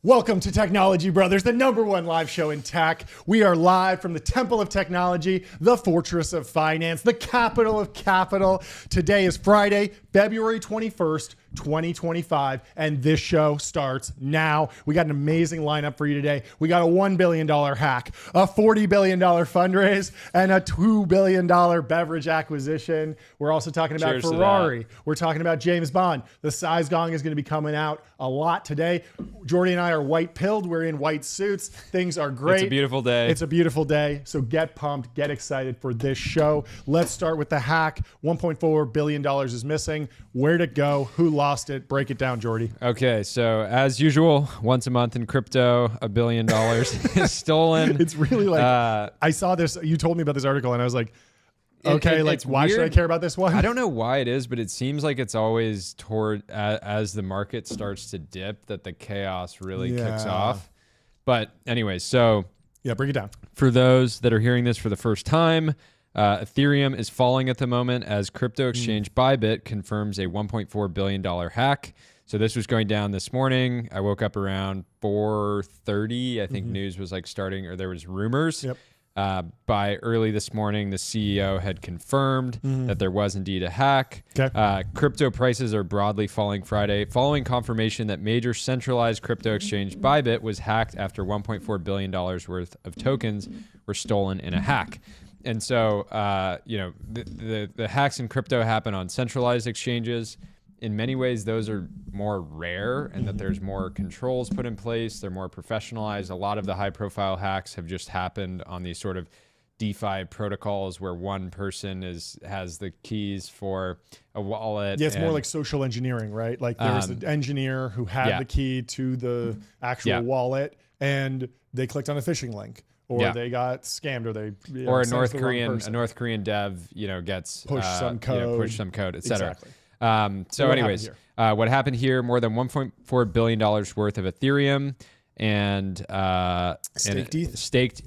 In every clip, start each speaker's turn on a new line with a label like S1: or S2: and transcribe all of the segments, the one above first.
S1: Welcome to Technology Brothers, the #1 live show in tech. We are live from the Temple of Technology, the Fortress of Finance, the capital of capital. Today is Friday, February 21st, 2025, and this show starts now. We got an amazing lineup for you today. We got a $1 billion hack, a $40 billion fundraise, and a $2 billion beverage acquisition. We're also talking about Ferrari. We're talking about James Bond. The size gong is going to be coming out a lot today. Jordy and I are white pilled. We're in white suits. Things are great.
S2: It's a beautiful day.
S1: It's a beautiful day. So get pumped, get excited for this show. Let's start with the hack. $1.4 billion is missing. Where'd it go? Who lost it? Break it down, Jordy.
S2: Okay, so as usual, once a month in crypto, $1 billion is stolen.
S1: It's really like, I saw this, you told me about this article and I was like, okay, why should I care about this one?
S2: I don't know why it is, but it seems like it's always toward as the market starts to dip that the chaos really kicks off. But anyway, so
S1: yeah, break it down.
S2: For those that are hearing this for the first time, Ethereum is falling at the moment as crypto exchange Bybit confirms a $1.4 billion hack. So this was going down this morning. I woke up around 4:30. I think news was like starting, or there was rumors.
S1: Yep.
S2: By early this morning, the CEO had confirmed that there was indeed a hack.
S1: Okay.
S2: Crypto prices are broadly falling Friday, following confirmation that major centralized crypto exchange Bybit was hacked after $1.4 billion worth of tokens were stolen in a hack. And so, the hacks in crypto happen on centralized exchanges. In many ways, those are more rare and that there's more controls put in place. They're more professionalized. A lot of the high-profile hacks have just happened on these sort of DeFi protocols where one person has the keys for a wallet.
S1: Yeah, it's more like social engineering, right? Like there was an engineer who had the key to the actual wallet and they clicked on a phishing link. Or they got scammed, or they
S2: or a North Korean dev gets
S1: pushed some code,
S2: etc.
S1: Exactly.
S2: What happened here? More than $1.4 billion worth of Ethereum and staked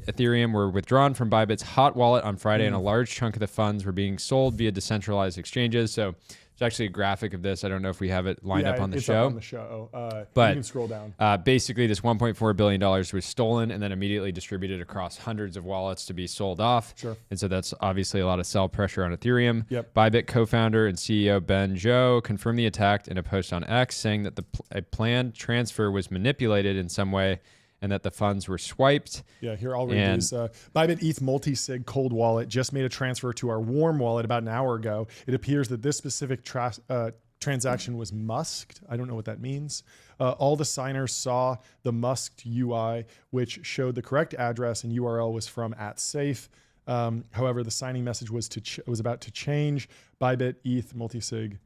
S2: Ethereum were withdrawn from Bybit's hot wallet on Friday, and a large chunk of the funds were being sold via decentralized exchanges. So there's actually a graphic of this. I don't know if we have it lined up on the show.
S1: Up on the show.
S2: But
S1: you can scroll down.
S2: Basically, this $1.4 billion was stolen and then immediately distributed across hundreds of wallets to be sold off.
S1: Sure.
S2: And so that's obviously a lot of sell pressure on Ethereum.
S1: Yep.
S2: Bybit co-founder and CEO Ben Zhou confirmed the attack in a post on X, saying that a planned transfer was manipulated in some way and that the funds were swiped.
S1: Yeah, here I'll read these. Bybit ETH multi-sig cold wallet just made a transfer to our warm wallet about an hour ago. It appears that this specific transaction was musked. I don't know what that means. All the signers saw the musked UI, which showed the correct address and URL was from @safe. However, the signing message was about to change. Bybit ETH multi-sig.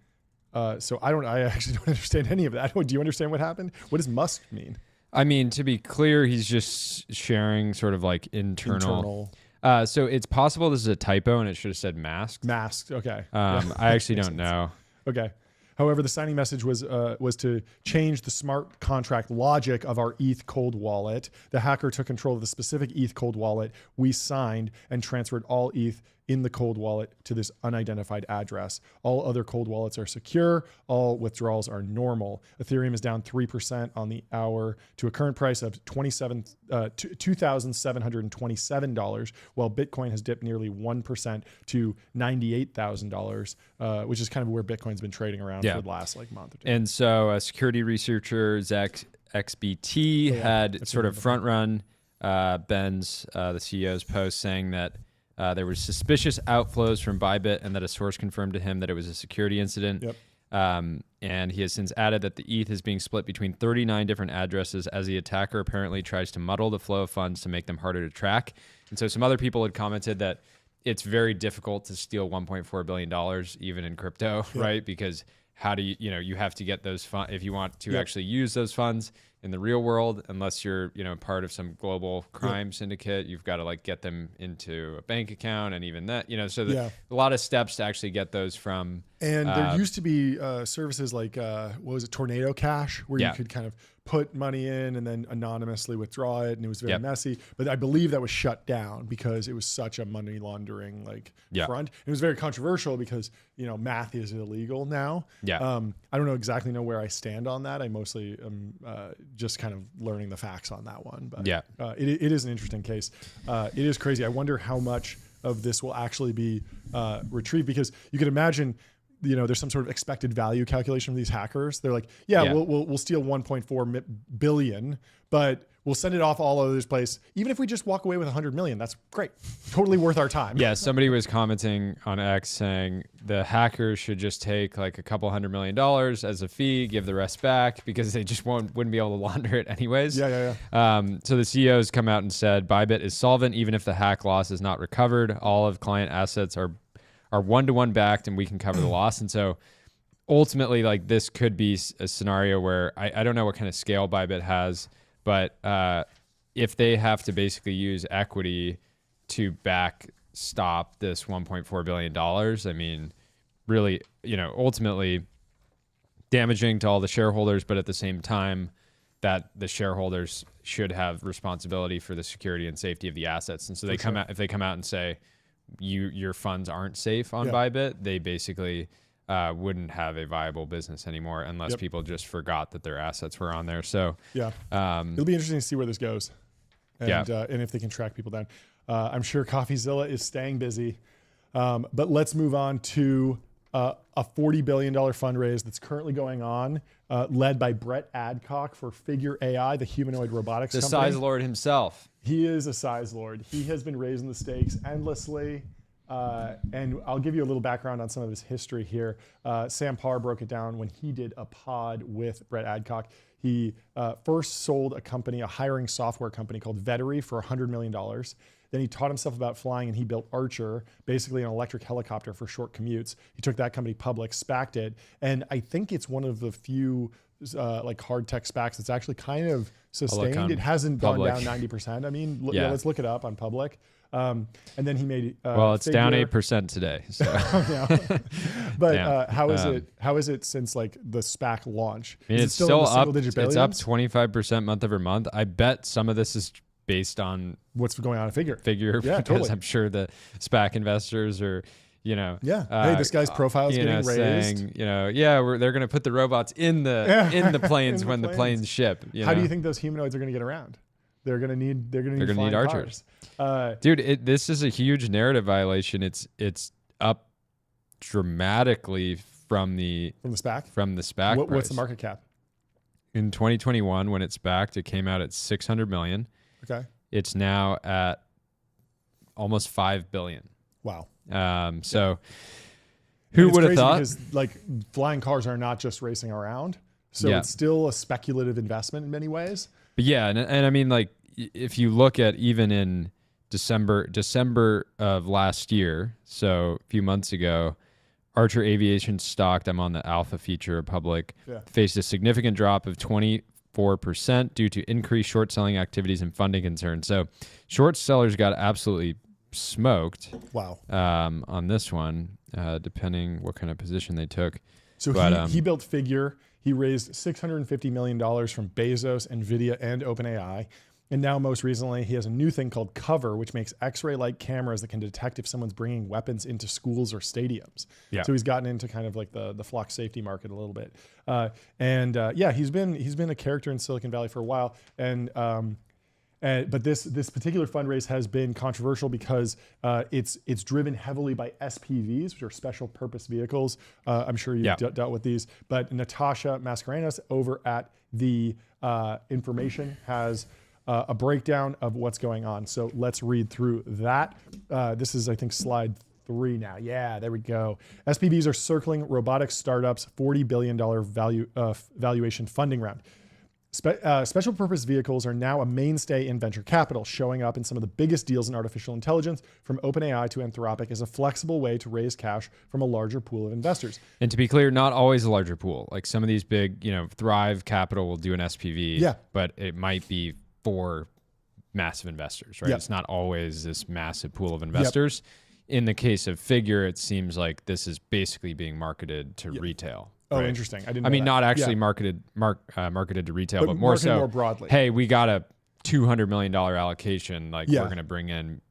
S1: So I actually don't understand any of that. Do you understand what happened? What does musked mean?
S2: I mean, to be clear, he's just sharing sort of like internal. So it's possible this is a typo and it should have said masked.
S1: Masked, okay.
S2: I actually don't know.
S1: Okay. However, the signing message was to change the smart contract logic of our ETH cold wallet. The hacker took control of the specific ETH cold wallet we signed and transferred all ETH in the cold wallet to this unidentified address. All other cold wallets are secure. All withdrawals are normal. Ethereum is down 3% on the hour to a current price of $2,727, while Bitcoin has dipped nearly 1% to $98,000, which is kind of where Bitcoin's been trading around for the last month or two.
S2: And so security researcher Zach XBT had sort of front run Ben's, the CEO's post saying that there was suspicious outflows from Bybit and that a source confirmed to him that it was a security incident.
S1: Yep.
S2: And he has since added that the ETH is being split between 39 different addresses as the attacker apparently tries to muddle the flow of funds to make them harder to track. And so some other people had commented that it's very difficult to steal $1.4 billion even in crypto, right? Because how do you have to get those funds if you want to actually use those funds in the real world, unless you're, part of some global crime syndicate, you've got to like get them into a bank account and even that, so a lot of steps to actually get those from.
S1: And there used to be services like, what was it, Tornado Cash, where you could kind of put money in and then anonymously withdraw it, and it was very messy. But I believe that was shut down because it was such a money laundering front. It was very controversial because math is illegal now. I don't exactly know where I stand on that. I mostly am just kind of learning the facts on that one. But it is an interesting case. It is crazy. I wonder how much of this will actually be retrieved, because you could imagine there's some sort of expected value calculation of these hackers. They're like, we'll steal 1.4 billion, but we'll send it off all over this place. Even if we just walk away with 100 million, that's great. Totally worth our time.
S2: Yeah. Somebody was commenting on X saying the hackers should just take like a couple $100 million as a fee, give the rest back, because they just wouldn't be able to launder it anyways.
S1: So
S2: the CEO's come out and said Bybit is solvent even if the hack loss is not recovered. All of client assets are one-to-one backed, and we can cover the loss. And so ultimately, like, this could be a scenario where I don't know what kind of scale Bybit has, but if they have to basically use equity to backstop this $1.4 billion, I mean, really, ultimately damaging to all the shareholders, but at the same time that the shareholders should have responsibility for the security and safety of the assets. And so if they come out and say, your funds aren't safe on Bybit, they basically wouldn't have a viable business anymore unless people just forgot that their assets were on there. So
S1: it'll be interesting to see where this goes, and if they can track people down. I'm sure CoffeeZilla is staying busy, but let's move on to a $40 billion fundraise that's currently going on, led by Brett Adcock for Figure AI, the humanoid robotics company.
S2: The size lord himself.
S1: He is a size lord. He has been raising the stakes endlessly. And I'll give you a little background on some of his history here. Sam Parr broke it down when he did a pod with Brett Adcock. He first sold a hiring software company called Vettery for $100 million. Then he taught himself about flying, and he built Archer, basically an electric helicopter for short commutes. He took that company public, SPAC'd it, and I think it's one of the few hard tech SPACs that's actually kind of sustained. It hasn't gone down 90%. I mean, let's look it up on public. And then he made
S2: it's down 8% today. So.
S1: But how is it since like the SPAC launch?
S2: I mean, it's still up. It's up 25% month over month. I bet some of this is based on
S1: what's going on at Figure,
S2: because totally. I'm sure the SPAC investors are,
S1: hey, this guy's profile is getting raised.
S2: Saying, they're going to put the robots in the planes when the planes ship.
S1: How do you think those humanoids are going to get around? They're going to need
S2: archers. Dude, this is a huge narrative violation. It's up dramatically from the
S1: SPAC.
S2: What's
S1: the market cap?
S2: In 2021, when it's SPAC'd, it came out at 600 million.
S1: Okay.
S2: It's now at almost 5 billion.
S1: Wow.
S2: So who would have thought?
S1: Because like flying cars are not just racing around, so it's still a speculative investment in many ways.
S2: But and I mean, like, if you look at even in December of last year, so a few months ago, Archer Aviation stock, I'm on the Alpha Feature public, faced a significant drop of 24% due to increased short selling activities and funding concerns. So short sellers got absolutely smoked.
S1: Wow.
S2: On this one, depending what kind of position they took.
S1: So he built Figure. He raised $650 million from Bezos, NVIDIA, and OpenAI. And now most recently, he has a new thing called Cover, which makes X-ray-like cameras that can detect if someone's bringing weapons into schools or stadiums. Yeah. So he's gotten into kind of like the flock safety market a little bit. He's been a character in Silicon Valley for a while. But this particular fundraise has been controversial because it's driven heavily by SPVs, which are special purpose vehicles. I'm sure you've dealt with these. But Natasha Mascarenas over at The Information has a breakdown of what's going on. So let's read through that. This is, I think, slide 3 now. Yeah, there we go. SPVs are circling robotics startups' $40 billion valuation funding round. Special purpose vehicles are now a mainstay in venture capital, showing up in some of the biggest deals in artificial intelligence, from OpenAI to Anthropic, as a flexible way to raise cash from a larger pool of investors.
S2: And to be clear, not always a larger pool. Like some of these big, Thrive Capital will do an SPV, but it might be for massive investors, right? It's not always this massive pool of investors. In the case of Figure, it seems like this is basically being marketed to retail.
S1: Oh,
S2: right?
S1: interesting. I didn't.
S2: I
S1: know
S2: mean,
S1: that.
S2: not actually
S1: Yeah.
S2: marketed to retail, but more
S1: marketed
S2: so
S1: more broadly.
S2: Hey, we got a $200 million allocation. Like
S1: Yeah.
S2: we're going to bring in,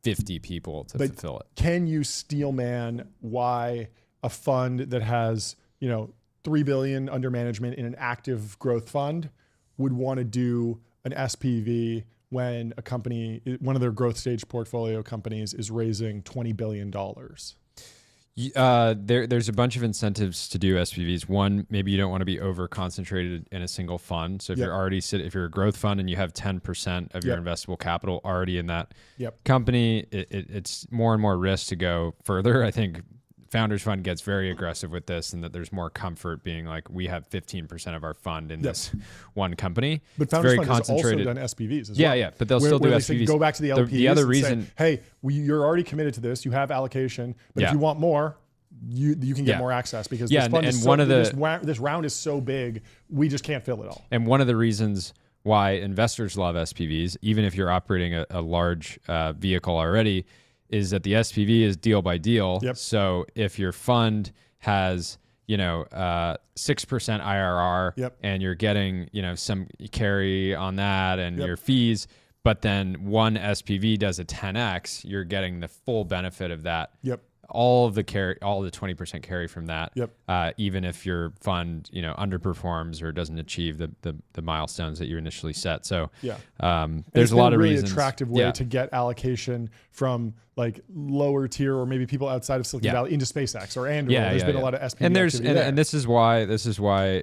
S2: 50 people to
S1: But
S2: fulfill it.
S1: can you steel man why a fund that has, $3 billion under management in an active growth fund would want to do an SPV when a company, one of their growth stage portfolio companies, is raising $20 billion?
S2: There's a bunch of incentives to do SPVs. One, maybe you don't want to be over concentrated in a single fund. So if you're already if you're a growth fund and you have 10% of your investable capital already in that company, it's more and more risk to go further. I think Founders Fund gets very aggressive with this, and that there's more comfort being like, we have 15% of our fund in this one company.
S1: But Founders Fund has also done SPVs as well.
S2: Yeah, but they'll still do
S1: where
S2: SPVs.
S1: They go back to the LPs
S2: the other
S1: and
S2: reason,
S1: say, hey, you're already committed to this. You have allocation, but if you want more, you can get more access because this fund is this round is so big, we just can't fill it all.
S2: And one of the reasons why investors love SPVs, even if you're operating a large vehicle already, is that the SPV is deal by deal. So if your fund has 6% IRR and you're getting some carry on that and your fees, but then one SPV does a 10x, you're getting the full benefit of that. All of the carry, all the 20% carry from that. Even if your fund underperforms or doesn't achieve the milestones that you initially set. So there's a lot of
S1: really
S2: reasons.
S1: Attractive way to get allocation from like lower tier or maybe people outside of Silicon Valley into SpaceX or Android. There's been a lot of SPV activity there.
S2: And this is why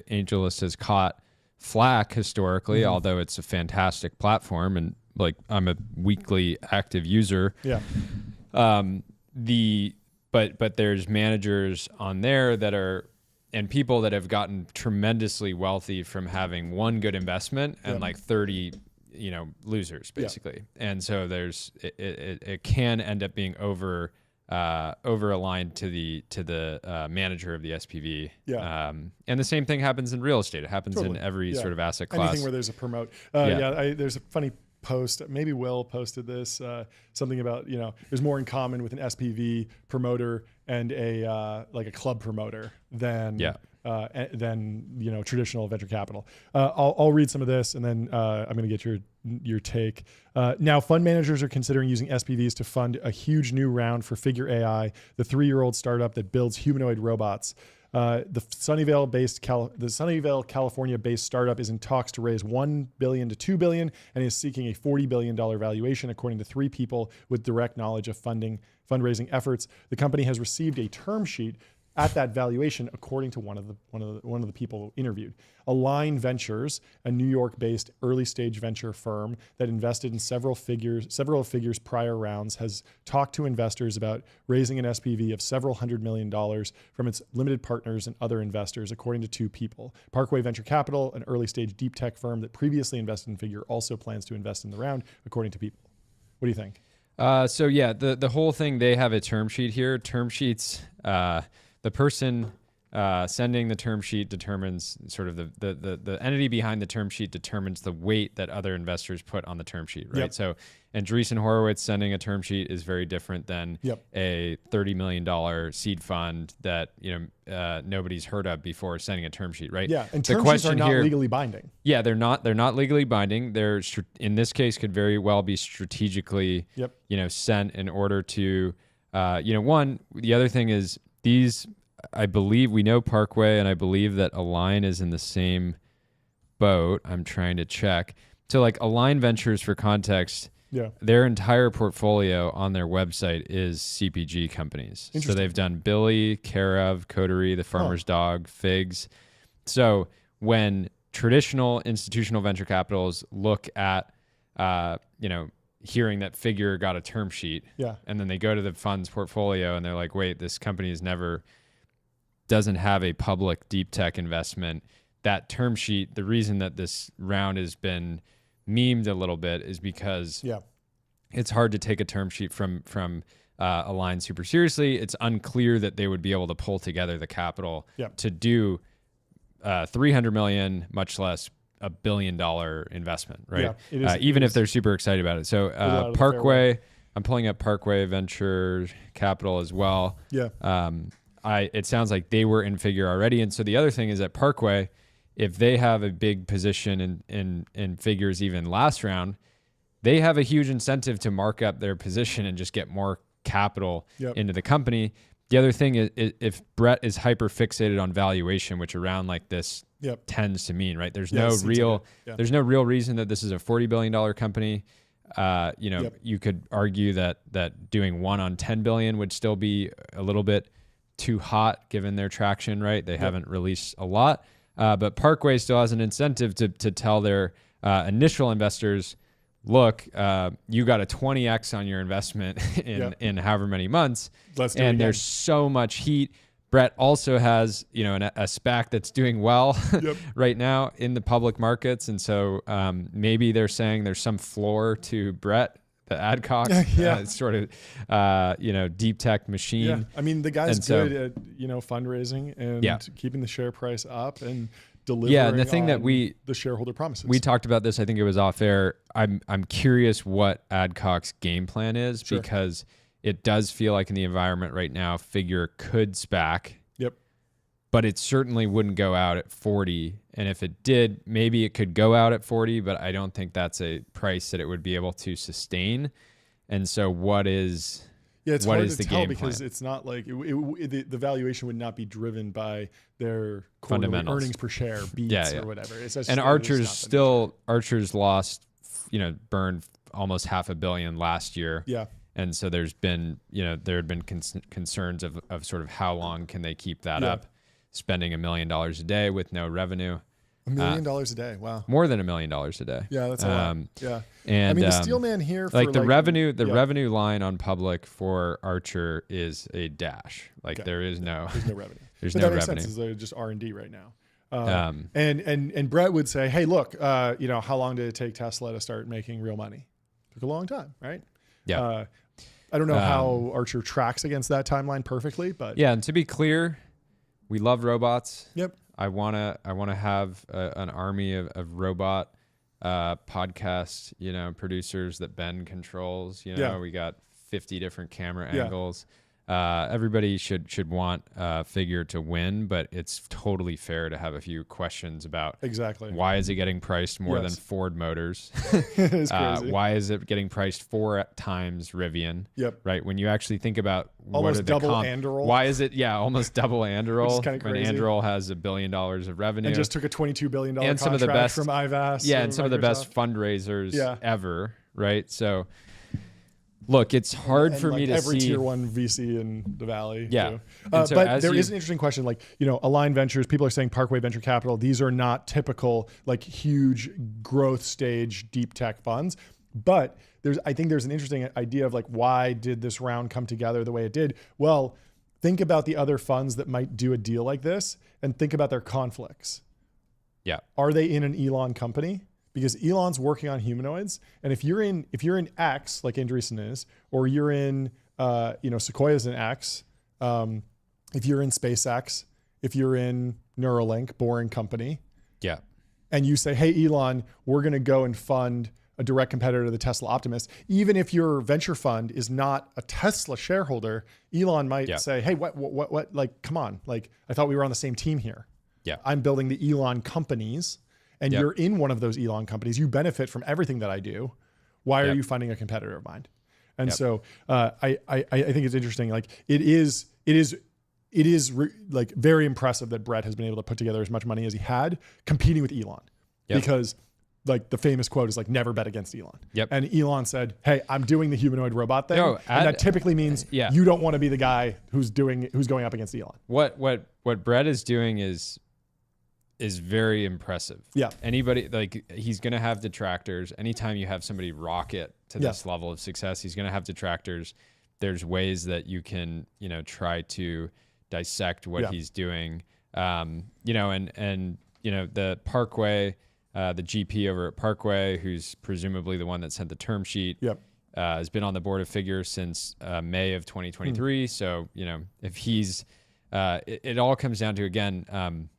S2: AngelList has caught flack historically, although it's a fantastic platform and like I'm a weekly active user. But there's managers on there that are, and people that have gotten tremendously wealthy from having one good investment and like 30, losers basically. And so there's, it can end up being over aligned to the manager of the SPV. And the same thing happens in real estate. It happens in every sort of asset class.
S1: Anything where there's a promote. There's a funny post, maybe Will posted this, something about, there's more in common with an SPV promoter and a club promoter than traditional venture capital. I'll read some of this and then I'm going to get your take. Now, fund managers are considering using SPVs to fund a huge new round for Figure AI, the 3-year-old startup that builds humanoid robots. The Sunnyvale, California-based startup is in talks to raise $1 billion to $2 billion and is seeking a $40 billion valuation, according to 3 people with direct knowledge of fundraising efforts. The company has received a term sheet at that valuation, according to one of the people interviewed. Align Ventures, a New York-based early-stage venture firm that invested in several of Figure's prior rounds, has talked to investors about raising an SPV of several $100 million from its limited partners and other investors, according to 2 people. Parkway Venture Capital, an early-stage deep tech firm that previously invested in Figure, also plans to invest in the round, according to people. What do you think?
S2: The whole thing, they have a term sheet here. Term sheets. The person sending the term sheet determines sort of the entity behind the term sheet determines the weight that other investors put on the term sheet, right? So Andreessen Horowitz sending a term sheet is very different than a $30 million seed fund that nobody's heard of before sending a term sheet, right?
S1: And term sheets are not legally binding.
S2: They're not legally binding. They're in this case could very well be strategically sent in order to one. The other thing is these. I believe we know Parkway, and I believe that Align is in the same boat. I'm trying to check. So like Align Ventures, for context, their entire portfolio on their website is CPG companies. So they've done Billy, Carev, Coterie, The Farmer's Dog, Figs. So when traditional institutional venture capitals look at, hearing that Figure got a term sheet, and then they go to the fund's portfolio and they're like, wait, this company doesn't have a public deep tech investment. That term sheet, the reason that this round has been memed a little bit is because it's hard to take a term sheet from Align super seriously. It's unclear that they would be able to pull together the capital to do $300 million, much less $1 billion investment, right? Even if they're super excited about it. So Parkway, I'm pulling up Parkway Venture Capital as well. it sounds like they were in figure already. And so the other thing is that Parkway, if they have a big position in figures even last round, they have a huge incentive to mark up their position and just get more capital into the company. The other thing is if Brett is hyper fixated on valuation, which around like this tends to mean, right? There's no real reason that this is a $40 billion company. You could argue that doing one on 10 billion would still be a little bit too hot given their traction, right? They haven't released a lot, but Parkway still has an incentive to tell their initial investors, look, you got a 20x on your investment in however many months, and there's so much heat. Brett also has, a SPAC that's doing well right now in the public markets, and so maybe they're saying there's some floor to Brett, the Adcock, sort of, deep tech machine.
S1: Yeah. I mean, the guy's good at fundraising and keeping the share price up and delivering. Yeah, and the thing that the shareholder promises.
S2: We talked about this. I think it was off air. I'm curious what Adcock's game plan is because it does feel like in the environment right now, Figure could SPAC.
S1: Yep.
S2: But it certainly wouldn't go out at 40. And if it did, maybe it could go out at 40, but I don't think that's a price that it would be able to sustain. And so what is
S1: it's hard to tell
S2: because
S1: it's not like the valuation would not be driven by their fundamentals, earnings per share beats or whatever. It's just,
S2: and Archer's lost, burned almost $500 million last year.
S1: Yeah.
S2: And so there's been, there had been concerns of sort of how long can they keep that up, spending $1 million a day with no revenue.
S1: $1 million a day. Wow.
S2: More than $1 million a day.
S1: Yeah, that's a lot. Yeah.
S2: And
S1: I mean, the Steelman here for
S2: like the revenue line on public for Archer is a dash. Like there's no
S1: revenue.
S2: There's
S1: but
S2: no
S1: that makes
S2: revenue.
S1: sense. They're just R&D right now. And Brett would say, hey, look, how long did it take Tesla to start making real money? Took a long time, right?
S2: Yeah.
S1: I don't know how Archer tracks against that timeline perfectly, but
S2: and to be clear, we love robots.
S1: Yep.
S2: I wanna have an army of robot podcast, producers that Ben controls. We got 50 different camera angles. Everybody should want Figure to win, but it's totally fair to have a few questions about why is it getting priced more than Ford Motors?
S1: It's crazy.
S2: Why is it getting priced 4 times Rivian?
S1: Yep.
S2: Right. When you actually think about
S1: almost double Anduril.
S2: Why is it almost double Anduril?
S1: When
S2: Anduril has $1 billion of revenue
S1: and just took a $22 billion contract from IVAS.
S2: Yeah, and some of the best fundraisers ever. Right. So. Look, it's hard for me to
S1: every
S2: see
S1: tier one VC in the Valley.
S2: Yeah.
S1: But there is an interesting question. Like, Align Ventures, people are saying Parkway Venture Capital. These are not typical, like huge growth stage, deep tech funds. But I think there's an interesting idea of like, why did this round come together the way it did? Well, think about the other funds that might do a deal like this and think about their conflicts.
S2: Yeah.
S1: Are they in an Elon company? Because Elon's working on humanoids, and if you're in X, like Andreessen is, or you're in Sequoia's in X, if you're in SpaceX, if you're in Neuralink, Boring Company, and you say, hey Elon, we're going to go and fund a direct competitor to the Tesla Optimus, even if your venture fund is not a Tesla shareholder, Elon might say, hey, what, like, come on, like I thought we were on the same team here.
S2: Yeah,
S1: I'm building the Elon companies. And you're in one of those Elon companies, you benefit from everything that I do. Why are you funding a competitor of mine? And so I think it's interesting. Like it is like very impressive that Brett has been able to put together as much money as he had competing with Elon, because like the famous quote is like, never bet against Elon. And Elon said, hey, I'm doing the humanoid robot thing. And that typically means you don't want to be the guy who's going up against Elon.
S2: What Brett is doing is very impressive.
S1: Yeah.
S2: Anybody, like, he's going to have detractors. Anytime you have somebody rocket to this level of success, he's going to have detractors. There's ways that you can, try to dissect what he's doing. The Parkway, the GP over at Parkway, who's presumably the one that sent the term sheet, has been on the board of Figure since May of 2023. So, if he's, it all comes down to, again,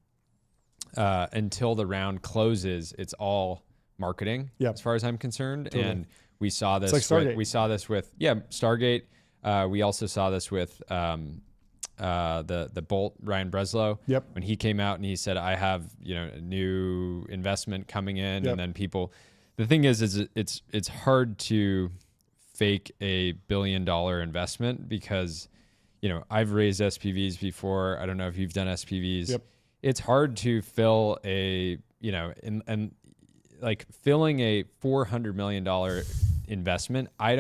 S2: until the round closes, it's all marketing as far as I'm concerned. Totally. And we saw this.
S1: It's like Stargate.
S2: We saw this with Stargate. We also saw this with the Bolt, Ryan Breslow.
S1: Yep.
S2: When he came out and he said, I have, a new investment coming in.
S1: Yep.
S2: And then the thing is it's hard to fake a $1 billion investment because, I've raised SPVs before. I don't know if you've done SPVs.
S1: Yep.
S2: It's hard to fill and like filling a $400 million investment. I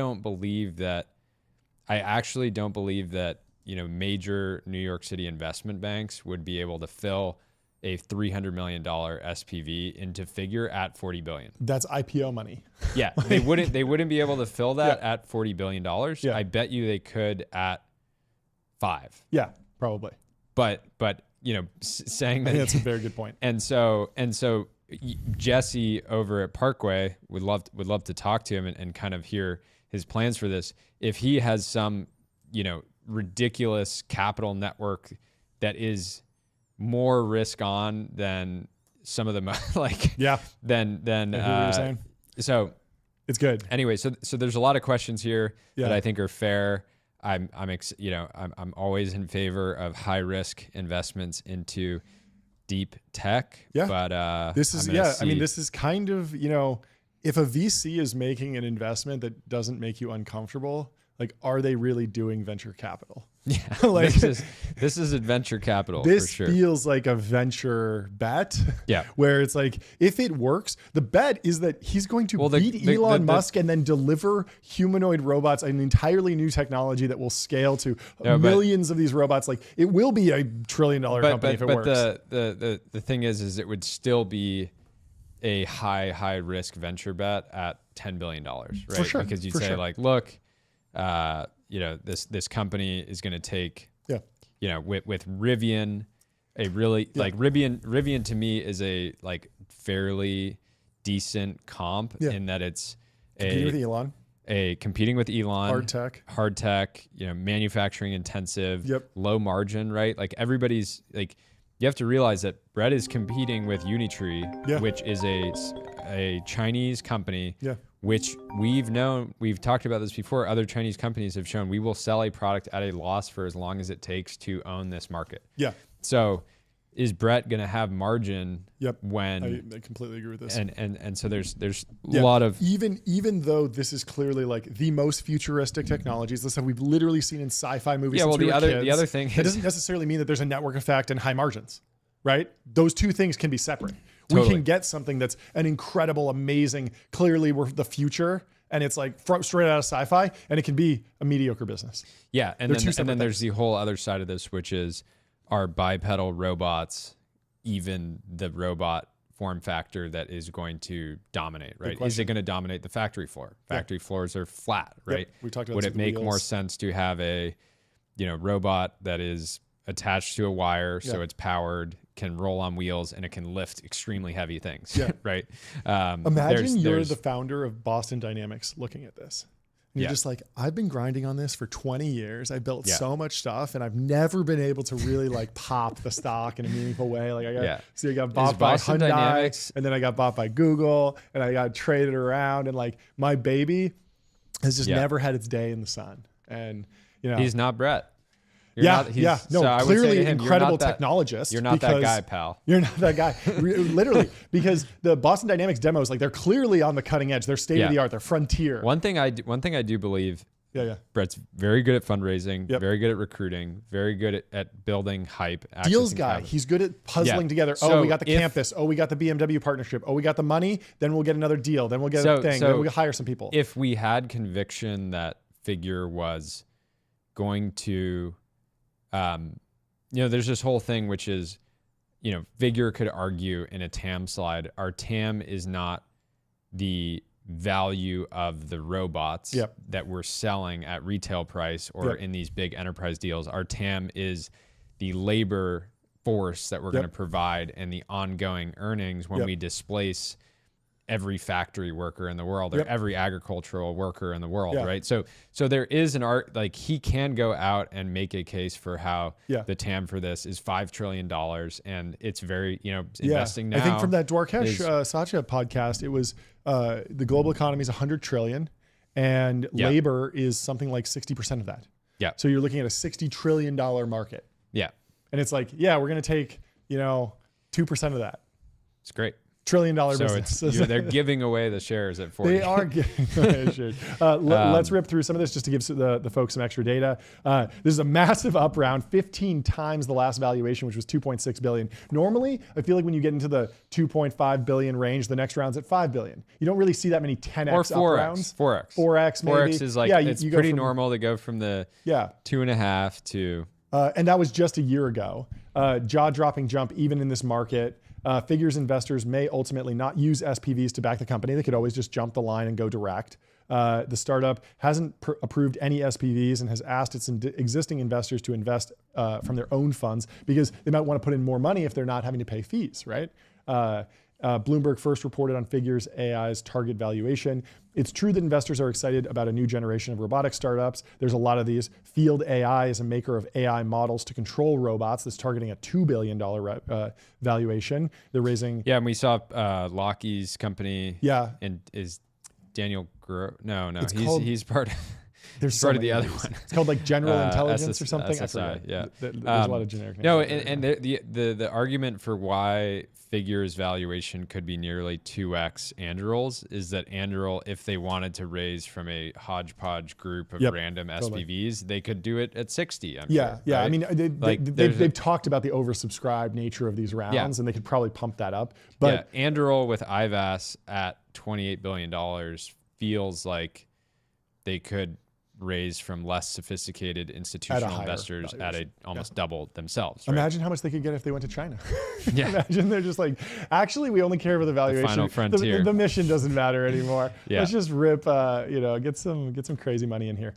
S2: actually don't believe that, major New York City investment banks would be able to fill a $300 million SPV into figure at $40 billion.
S1: That's IPO money.
S2: Yeah. They wouldn't be able to fill that at $40 billion.
S1: Yeah.
S2: I bet you they could at 5.
S1: Yeah, probably.
S2: But saying that,
S1: I think that's a very good point.
S2: And so Jesse over at Parkway would love to talk to him and kind of hear his plans for this. If he has some, ridiculous capital network that is more risk on than some of them than so
S1: it's good.
S2: Anyway, so there's a lot of questions here that I think are fair. I'm always in favor of high risk investments into deep tech.
S1: Yeah.
S2: But
S1: this is this is kind of, if a VC is making an investment that doesn't make you uncomfortable, like, are they really doing venture capital?
S2: Yeah.
S1: Like,
S2: this is venture capital.
S1: This
S2: for sure.
S1: feels like a venture bet.
S2: Yeah.
S1: Where it's like, if it works, the bet is that he's going to beat Elon Musk and then deliver humanoid robots, an entirely new technology that will scale to millions of these robots. Like, it will be a $1 trillion company if it works.
S2: The thing is it would still be a high risk venture bet at $10 billion, right?
S1: For sure.
S2: Because you'd say like, look, this company is going to take, with Rivian, Rivian to me is a like fairly decent comp in that it's competing with Elon, hard tech, manufacturing intensive, low margin, right? Like everybody's like, you have to realize that Brett is competing with Unitree, which is a Chinese company, which we've talked about this before. Other Chinese companies have shown we will sell a product at a loss for as long as it takes to own this market. Yeah. So is Brett going to have margin when
S1: I completely agree with this.
S2: And so there's a lot of
S1: even though this is clearly like the most futuristic technologies, this stuff we've literally seen in sci-fi movies.
S2: Yeah, well,
S1: since we were kids,
S2: the other thing
S1: it doesn't necessarily mean that there's a network effect and high margins, right? Those two things can be separate.
S2: Totally.
S1: We can get something that's an incredible, amazing, clearly we're the future, and it's like straight out of sci-fi, and it can be a mediocre business.
S2: Yeah, and then there's the whole other side of this, which is, are bipedal robots even the robot form factor that is going to dominate, right? Is it going to dominate the factory floor? Factory floors are flat, right?
S1: We talked about
S2: Would it make more sense to have a, robot that is attached to a wire, so it's powered, can roll on wheels, and it can lift extremely heavy things, right?
S1: Imagine you're the founder of Boston Dynamics looking at this. And you're just like, I've been grinding on this for 20 years. I built so much stuff, and I've never been able to really like pop the stock in a meaningful way. Like I got bought by Hyundai, Dynamics, and then I got bought by Google, and I got traded around, and like my baby has just never had its day in the sun. And
S2: he's not Brett.
S1: Clearly incredible technologist.
S2: You're not that guy, pal.
S1: You're not that guy. Literally, because the Boston Dynamics demos, like they're clearly on the cutting edge. They're state of the art. They're frontier.
S2: One thing I do believe. Brett's very good at fundraising, very good at recruiting, very good at building hype.
S1: Deals guy. Capital. He's good at puzzling together. So we got the campus. We got the BMW partnership. We got the money. Then we'll get another deal. Then we'll get a thing. Then we'll hire some people.
S2: If we had conviction that Figure was going to, there's this whole thing which is, Figure could argue in a TAM slide, our TAM is not the value of the robots that we're selling at retail price or in these big enterprise deals. Our TAM is the labor force that we're going to provide and the ongoing earnings when we displace every factory worker in the world or every agricultural worker in the world, right? So there is an art, like he can go out and make a case for how the TAM for this is $5 trillion, and it's very, investing now.
S1: I think from that Dwarkesh Satya podcast, it was the global economy is 100 trillion, and labor is something like 60% of that. Yeah. So you're looking at a $60 trillion market.
S2: Yeah.
S1: And it's like, yeah, we're going to take, 2% of that.
S2: It's great.
S1: Trillion-dollar
S2: So
S1: business.
S2: they're giving away the shares at 40.
S1: They are giving away shares. Let's rip through some of this just to give the folks some extra data. This is a massive up round, 15 times the last valuation, which was 2.6 billion. Normally, I feel like when you get into the 2.5 billion range, the next round's at 5 billion. You don't really see that many 10x
S2: or 4x.
S1: up rounds.
S2: 4x.
S1: 4x maybe.
S2: 4x is like, it's
S1: you
S2: pretty normal to go from the
S1: yeah
S2: 2.5 to...
S1: and that was just a year ago. Jaw-dropping jump even in this market. Figures investors may ultimately not use SPVs to back the company. They could always just jump the line and go direct. The startup hasn't approved any SPVs and has asked its existing investors to invest from their own funds because they might want to put in more money if they're not having to pay fees, right? Bloomberg first reported on Figures AI's target valuation. It's true that investors are excited about a new generation of robotic startups. There's a lot of these. Field AI is a maker of AI models to control robots that's targeting a $2 billion valuation. They're raising...
S2: Yeah, and we saw Lockheed's company.
S1: Yeah.
S2: And is Daniel No, he's part of...
S1: There's
S2: part of the other one.
S1: It's called like General Intelligence or something.
S2: SSI,
S1: I forget.
S2: yeah.
S1: There's a lot of generic names.
S2: No, and the argument for why Figures valuation could be nearly 2x Anduril's is that Anduril, if they wanted to raise from a hodgepodge group of random SPVs, they could do it at 60. I'm sure,
S1: yeah.
S2: Right?
S1: I mean, they've talked about the oversubscribed nature of these rounds, and they could probably pump that up. But
S2: Anduril with IVAS at $28 billion feels like they could raise from less sophisticated institutional investors at almost double themselves. Right?
S1: Imagine how much they could get if they went to China.
S2: Yeah.
S1: Imagine they're just like, actually, we only care for the valuation.
S2: The final frontier.
S1: The mission doesn't matter anymore.
S2: Yeah.
S1: Let's just rip, get some crazy money in here.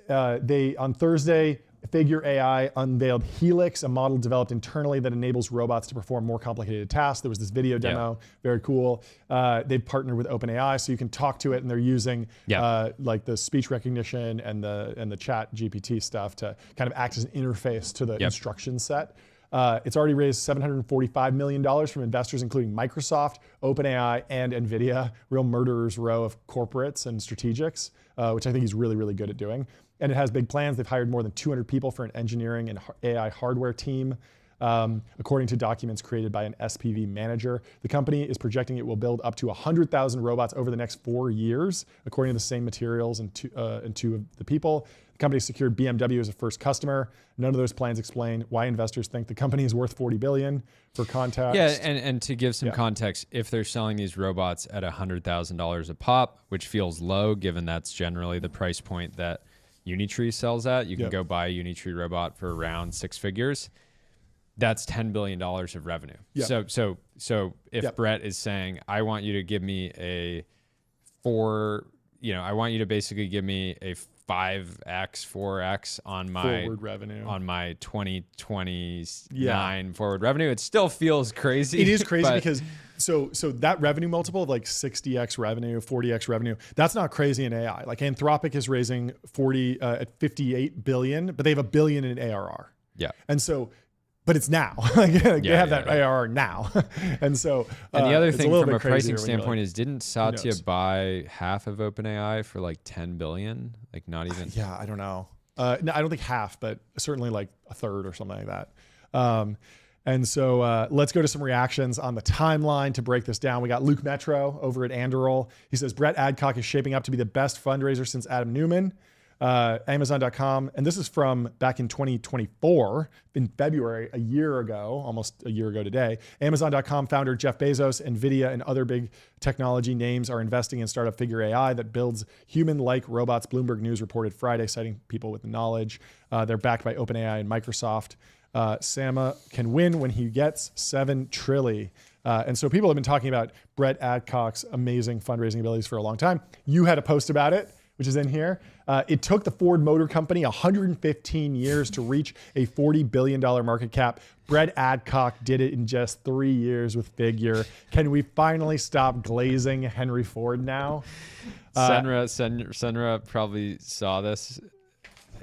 S1: They on Thursday, Figure AI unveiled Helix, a model developed internally that enables robots to perform more complicated tasks. There was this video demo, very cool. They've partnered with OpenAI, so you can talk to it, and they're using like the speech recognition and the chat GPT stuff to kind of act as an interface to the instruction set. It's already raised $745 million from investors, including Microsoft, OpenAI, and NVIDIA, real murderer's row of corporates and strategics, which I think he's really, really good at doing. And it has big plans. They've hired more than 200 people for an engineering and AI hardware team, according to documents created by an SPV manager. The company is projecting it will build up to 100,000 robots over the next 4 years, according to the same materials and two of the people. The company secured BMW as a first customer. None of those plans explain why investors think the company is worth $40 billion. For context.
S2: Yeah, and to give some context, if they're selling these robots at $100,000 a pop, which feels low given that's generally the price point that Unitree sells at, you can go buy a Unitree robot for around 6 figures. That's $10 billion of revenue.
S1: Yep.
S2: So if Brett is saying, I want you to give me I want you to basically give me a 5x, 4x on my
S1: forward revenue
S2: on my 2029 forward revenue. It still feels crazy.
S1: It is crazy because so that revenue multiple of like 60x revenue, 40x revenue, that's not crazy in AI. Like Anthropic is raising at 58 billion, but they have $1 billion in ARR.
S2: Yeah.
S1: And so, but it's now. They have that ARR now. And so,
S2: and the other thing from a pricing standpoint is, didn't Satya buy half of OpenAI for like 10 billion? Like not even.
S1: Yeah, I don't know. No, I don't think half, but certainly like a third or something like that. And so let's go to some reactions on the timeline to break this down. We got Luke Metro over at Anduril. He says, Brett Adcock is shaping up to be the best fundraiser since Adam Newman. Amazon.com, and this is from back in 2024, in February, almost a year ago today. Amazon.com founder Jeff Bezos, NVIDIA, and other big technology names are investing in startup Figure AI that builds human-like robots, Bloomberg News reported Friday, citing people with the knowledge. They're backed by OpenAI and Microsoft. Sama can win when he gets 7 trillion. And so people have been talking about Brett Adcock's amazing fundraising abilities for a long time. You had a post about it, which is in here. It took the Ford Motor Company 115 years to reach a $40 billion market cap. Brett Adcock did it in just 3 years with Figure. Can we finally stop glazing Henry Ford now?
S2: Senra probably saw this.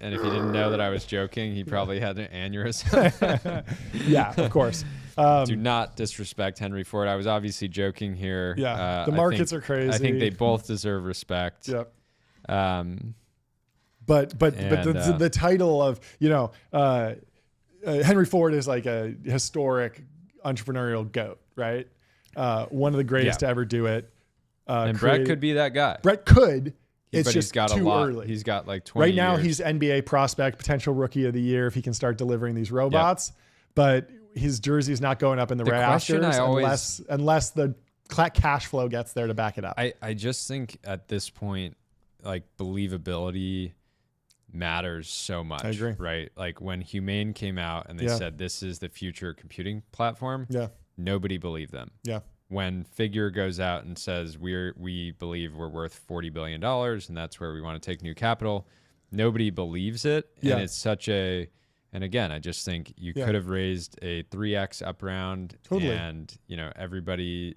S2: And if he didn't know that I was joking, he probably had an aneurysm.
S1: Yeah, of course.
S2: Do not disrespect Henry Ford. I was obviously joking here.
S1: Yeah, the markets are crazy.
S2: I think they both deserve respect.
S1: Yep.
S2: And,
S1: the title of, Henry Ford is like a historic entrepreneurial goat, right? One of the greatest to ever do it.
S2: And Brett could be that guy.
S1: Brett could. It's
S2: but
S1: just
S2: he's got
S1: too
S2: a lot.
S1: early.
S2: He's got like 20
S1: Right now,
S2: years.
S1: he's NBA prospect, potential rookie of the year if he can start delivering these robots. But his jersey's not going up in the rafters unless the cash flow gets there to back it up.
S2: I just think at this point, like, believability matters so much.
S1: I agree.
S2: Right? Like when Humane came out and they said this is the future computing platform, nobody believed them.
S1: Yeah.
S2: When Figure goes out and says we believe we're worth $40 billion and that's where we want to take new capital, nobody believes it. And it's such a, and again, I just think you could have raised a 3x up round and, everybody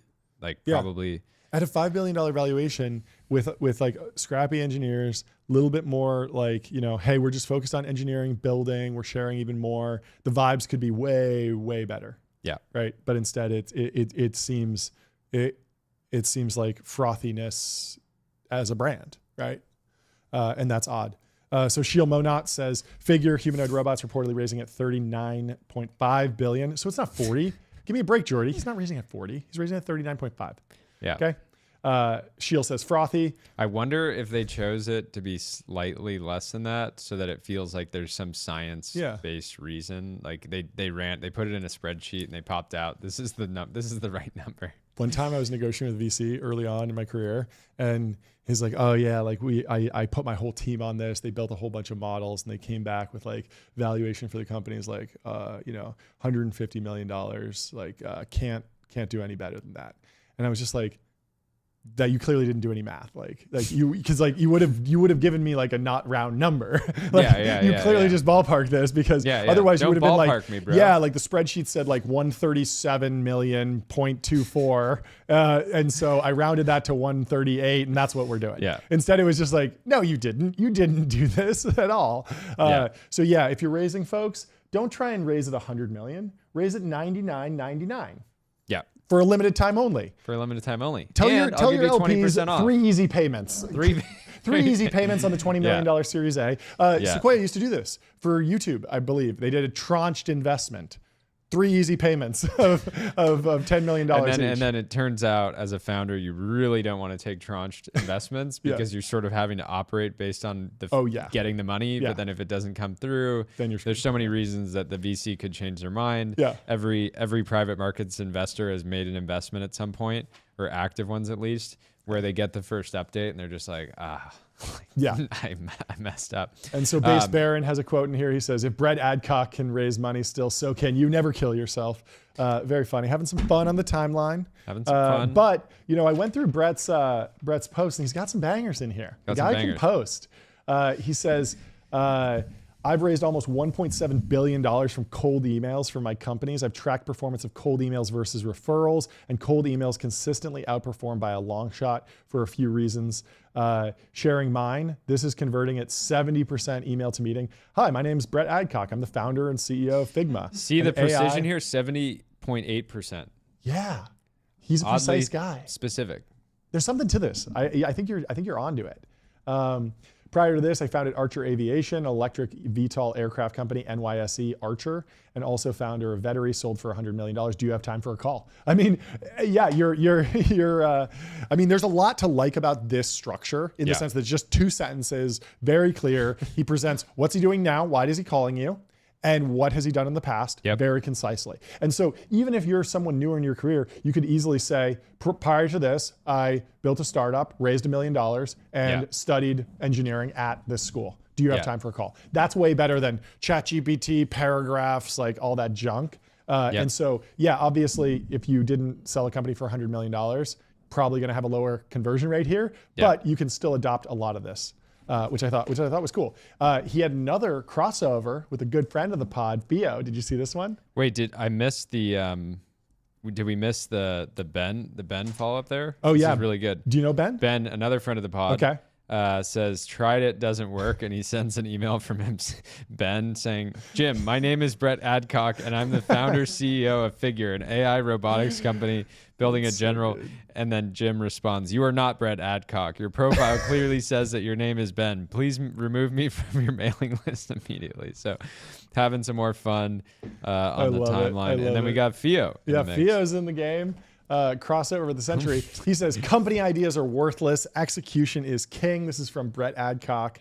S2: probably
S1: at a $5 billion valuation with like scrappy engineers, a little bit more like, hey, we're just focused on engineering, building, we're sharing even more. The vibes could be way, way better.
S2: Yeah. Right.
S1: But instead it seems like frothiness as a brand. Right. And that's odd. So Sheil Monat says Figure humanoid robots reportedly raising at 39.5 billion. So it's not 40. Give me a break, Jordy. He's not raising at 40. He's raising at 39.5.
S2: Yeah.
S1: Okay. Sheil says frothy.
S2: I wonder if they chose it to be slightly less than that so that it feels like there's some science-based reason. Like they put it in a spreadsheet and they popped out, this is the right number.
S1: One time I was negotiating with VC early on in my career, and he's like, oh yeah, like I put my whole team on this. They built a whole bunch of models and they came back with like valuation for the company is like, $150 million. Like, can't do any better than that. And I was just like, that you clearly didn't do any math, because you would have given me like a not round number. You clearly just ballparked this because otherwise you would have been like,
S2: me, bro.
S1: like the spreadsheet said like 137,000,000.24, and so I rounded that to 138, and that's what we're doing.
S2: Yeah.
S1: Instead, it was just like, no, you didn't do this at all. So if you're raising folks, don't try and raise it 100 million. Raise it 99.99.
S2: Yeah.
S1: For a limited time only.
S2: Tell your
S1: LPs
S2: off.
S1: 3 easy payments. Three easy payments on the $20 million Series A. Sequoia used to do this for YouTube, I believe. They did a tranched investment. 3 easy payments of $10 million each.
S2: And then it turns out, as a founder, you really don't want to take tranched investments because you're sort of having to operate based on getting the money. But then if it doesn't come through, then there's so many reasons that the VC could change their mind.
S1: Yeah.
S2: Every private markets investor has made an investment at some point, or active ones at least, where they get the first update and they're just like, I messed up.
S1: And so Base Baron has a quote in here. He says, if Brett Adcock can raise money still, so can you. Never kill yourself. Very funny. Having some fun on the timeline.
S2: Having some fun.
S1: But, I went through Brett's post, and he's got some bangers in here. The guy can post. He says, I've raised almost $1.7 billion from cold emails from my companies. I've tracked performance of cold emails versus referrals, and cold emails consistently outperform by a long shot for a few reasons. Sharing mine, this is converting at 70% email to meeting. Hi, my name's Brett Adcock. I'm the founder and CEO of Figma.
S2: See the precision here, 70.8%.
S1: Yeah, he's a precise guy.
S2: Specific.
S1: There's something to this. I think you're onto it. Prior to this, I founded Archer Aviation, electric VTOL aircraft company, NYSE Archer, and also founder of Vettery, sold for $100 million. Do you have time for a call? I mean, there's a lot to like about this structure in the sense that it's just 2 sentences, very clear. He presents, what's he doing now? Why is he calling you? And what has he done in the past? Very concisely. And so even if you're someone newer in your career, you could easily say, prior to this, I built a startup, raised $1 million, and studied engineering at this school. Do you have time for a call? That's way better than ChatGPT, paragraphs, like all that junk. And so, obviously, if you didn't sell a company for $100 million, probably going to have a lower conversion rate here, but you can still adopt a lot of this. Which I thought was cool. He had another crossover with a good friend of the pod, Theo. Did you see this one?
S2: Wait, did I miss the? Did we miss the Ben follow up there?
S1: Oh,
S2: this is really good.
S1: Do you know Ben?
S2: Ben, another friend of the pod.
S1: Okay.
S2: says, tried it, doesn't work. And he sends an email from him, Ben, saying, Jim, my name is Brett Adcock, and I'm the founder CEO of Figure, an AI robotics company building a general. And then Jim responds, you are not Brett Adcock. Your profile clearly says that your name is Ben. Please remove me from your mailing list immediately. So having some more fun on the timeline. And then we got Theo.
S1: Yeah, Theo's in the game. Crossover of the century. He says, company ideas are worthless. Execution is king. This is from Brett Adcock,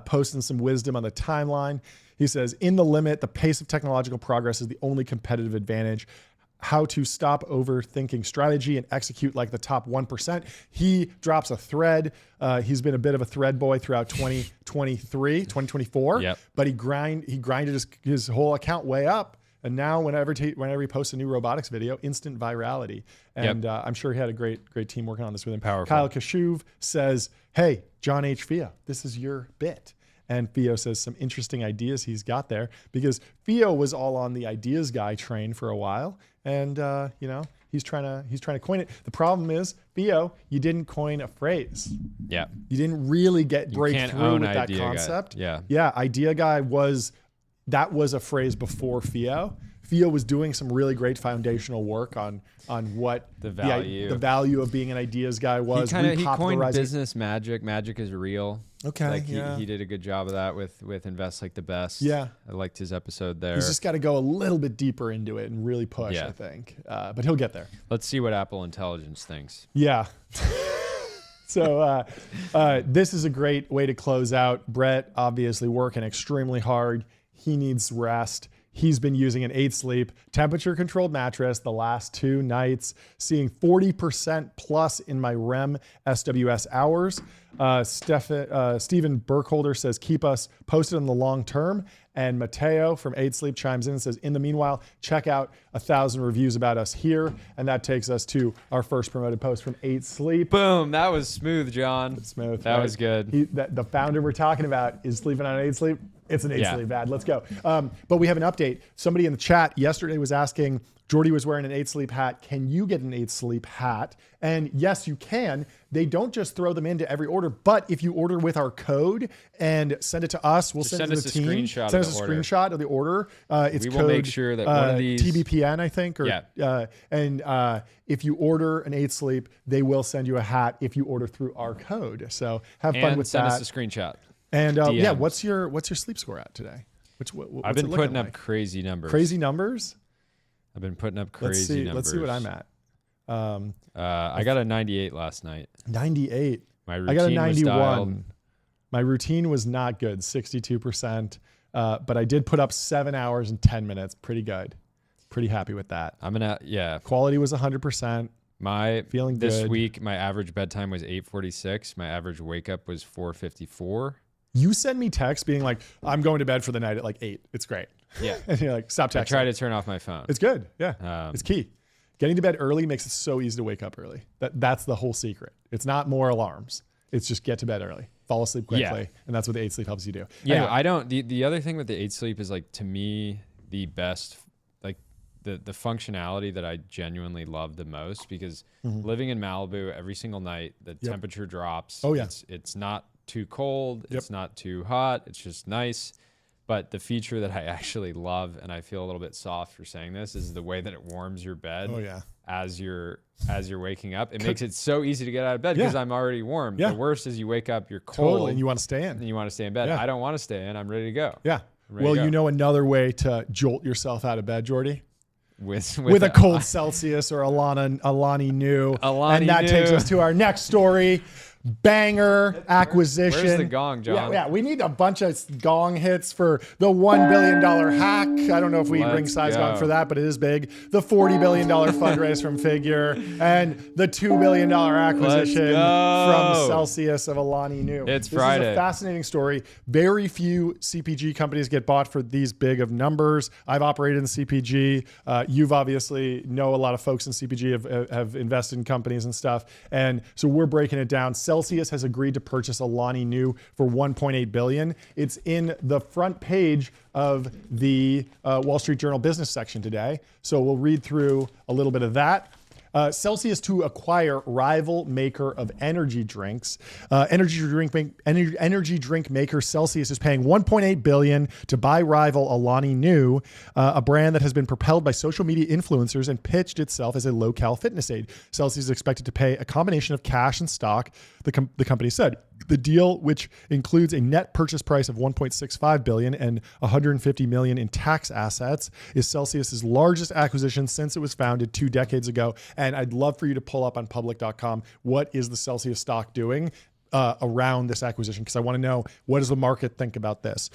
S1: posting some wisdom on the timeline. He says, in the limit, the pace of technological progress is the only competitive advantage. How to stop overthinking strategy and execute like the top 1%. He drops a thread. He's been a bit of a thread boy throughout 2024, but he grinded his whole account way up. And now whenever he posts a new robotics video, instant virality. And I'm sure he had a great team working on this with him.
S2: Powerful.
S1: Kyle Kashuv says, hey, John H. Theo, this is your bit. And Theo says some interesting ideas he's got there, because Theo was all on the ideas guy train for a while. And, he's trying to coin it. The problem is, Theo, you didn't coin a phrase.
S2: Yeah.
S1: You didn't really break through with that concept.
S2: Guy.
S1: Yeah. Idea guy was a phrase before Theo. Theo was doing some really great foundational work on what the value of being an ideas guy was.
S2: He coined business magic. Magic is real.
S1: Okay.
S2: He did a good job of that with Invest Like the Best.
S1: Yeah.
S2: I liked his episode there.
S1: He's just got to go a little bit deeper into it and really push, I think. But he'll get there.
S2: Let's see what Apple Intelligence thinks.
S1: Yeah. So this is a great way to close out. Brett obviously working extremely hard. He needs rest. He's been using an 8 Sleep temperature controlled mattress the last 2 nights, seeing 40% plus in my REM SWS hours. Stephen Burkholder says, keep us posted on the long term. And Mateo from 8 Sleep chimes in and says, in the meanwhile, check out 1,000 reviews about us here. And that takes us to our first promoted post from 8 Sleep.
S2: Boom. That was smooth, John.
S1: Smooth.
S2: That was good.
S1: The founder we're talking about is sleeping on 8 Sleep. It's an 8 Sleep ad. Let's go. But we have an update. Somebody in the chat yesterday was asking, Jordy was wearing an 8 Sleep hat. Can you get an 8 Sleep hat? And yes, you can. They don't just throw them into every order, but if you order with our code and send it to us, we'll send it to the team. Send us a screenshot of the order. It's
S2: we will make sure that one of these
S1: TBPN, I think. And if you order an 8 Sleep, they will send you a hat if you order through our code. So have fun with that.
S2: Send us a screenshot.
S1: And what's your sleep score at today?
S2: I've been putting up crazy numbers.
S1: Crazy numbers?
S2: I've been putting up crazy numbers.
S1: Let's see what I'm at.
S2: I got a 98 last night.
S1: 98.
S2: My routine
S1: I got a 91.
S2: Was
S1: my routine was not good, 62%. But I did put up 7 hours and 10 minutes. Pretty good. Pretty happy with that.
S2: Quality
S1: was 100%. Feeling good.
S2: This week, my average bedtime was 8:46. My average wake up was 4:54.
S1: You send me texts being like, I'm going to bed for the night at like 8. It's great.
S2: Yeah.
S1: And you're like, stop texting.
S2: I try to turn off my phone.
S1: It's good. Yeah. It's key. Getting to bed early makes it so easy to wake up early. That's the whole secret. It's not more alarms. It's just get to bed early. Fall asleep quickly. Yeah. And that's what the 8 Sleep helps you do.
S2: Yeah. Anyway. I don't. The other thing with the 8 Sleep is, like, to me, the best, like the functionality that I genuinely love the most, because living in Malibu every single night, the temperature drops.
S1: Oh, yeah.
S2: It's not too cold. It's not too hot. It's just nice. But the feature that I actually love, and I feel a little bit soft for saying this, is the way that it warms your bed as you're waking up. It makes it so easy to get out of bed because I'm already warm. The worst is you wake up, you're cold.
S1: And you want to stay in.
S2: And you want to stay in bed. I don't want to stay in. I'm ready to go.
S1: Yeah. Well, you know another way to jolt yourself out of bed, Jordy?
S2: With
S1: a cold Celsius or Alani Nu. And that takes us to our next story. Banger acquisition.
S2: Where's the gong, John?
S1: Yeah, we need a bunch of gong hits for the $1 billion hack. I don't know if we ring size gong for that, but it is big. The $40 billion fundraise from Figure, and the $2 billion acquisition from Celsius of Alani Nu.
S2: It's Friday.
S1: This is a fascinating story. Very few CPG companies get bought for these big of numbers. I've operated in CPG. You've obviously know a lot of folks in CPG have invested in companies and stuff. And so we're breaking it down. Celsius has agreed to purchase Alani Nu for $1.8 billion. It's in the front page of the Wall Street Journal business section today. So we'll read through a little bit of that. Celsius to acquire rival maker of energy drinks. Energy drink maker Celsius is paying $1.8 billion to buy rival Alani Nu, a brand that has been propelled by social media influencers and pitched itself as a low-cal fitness aid. Celsius is expected to pay a combination of cash and stock, the company said. The deal, which includes a net purchase price of $1.65 billion and $150 million in tax assets, is Celsius's largest acquisition since it was founded 2 decades ago. And I'd love for you to pull up on public.com what is the Celsius stock doing around this acquisition, because I want to know, what does the market think about this?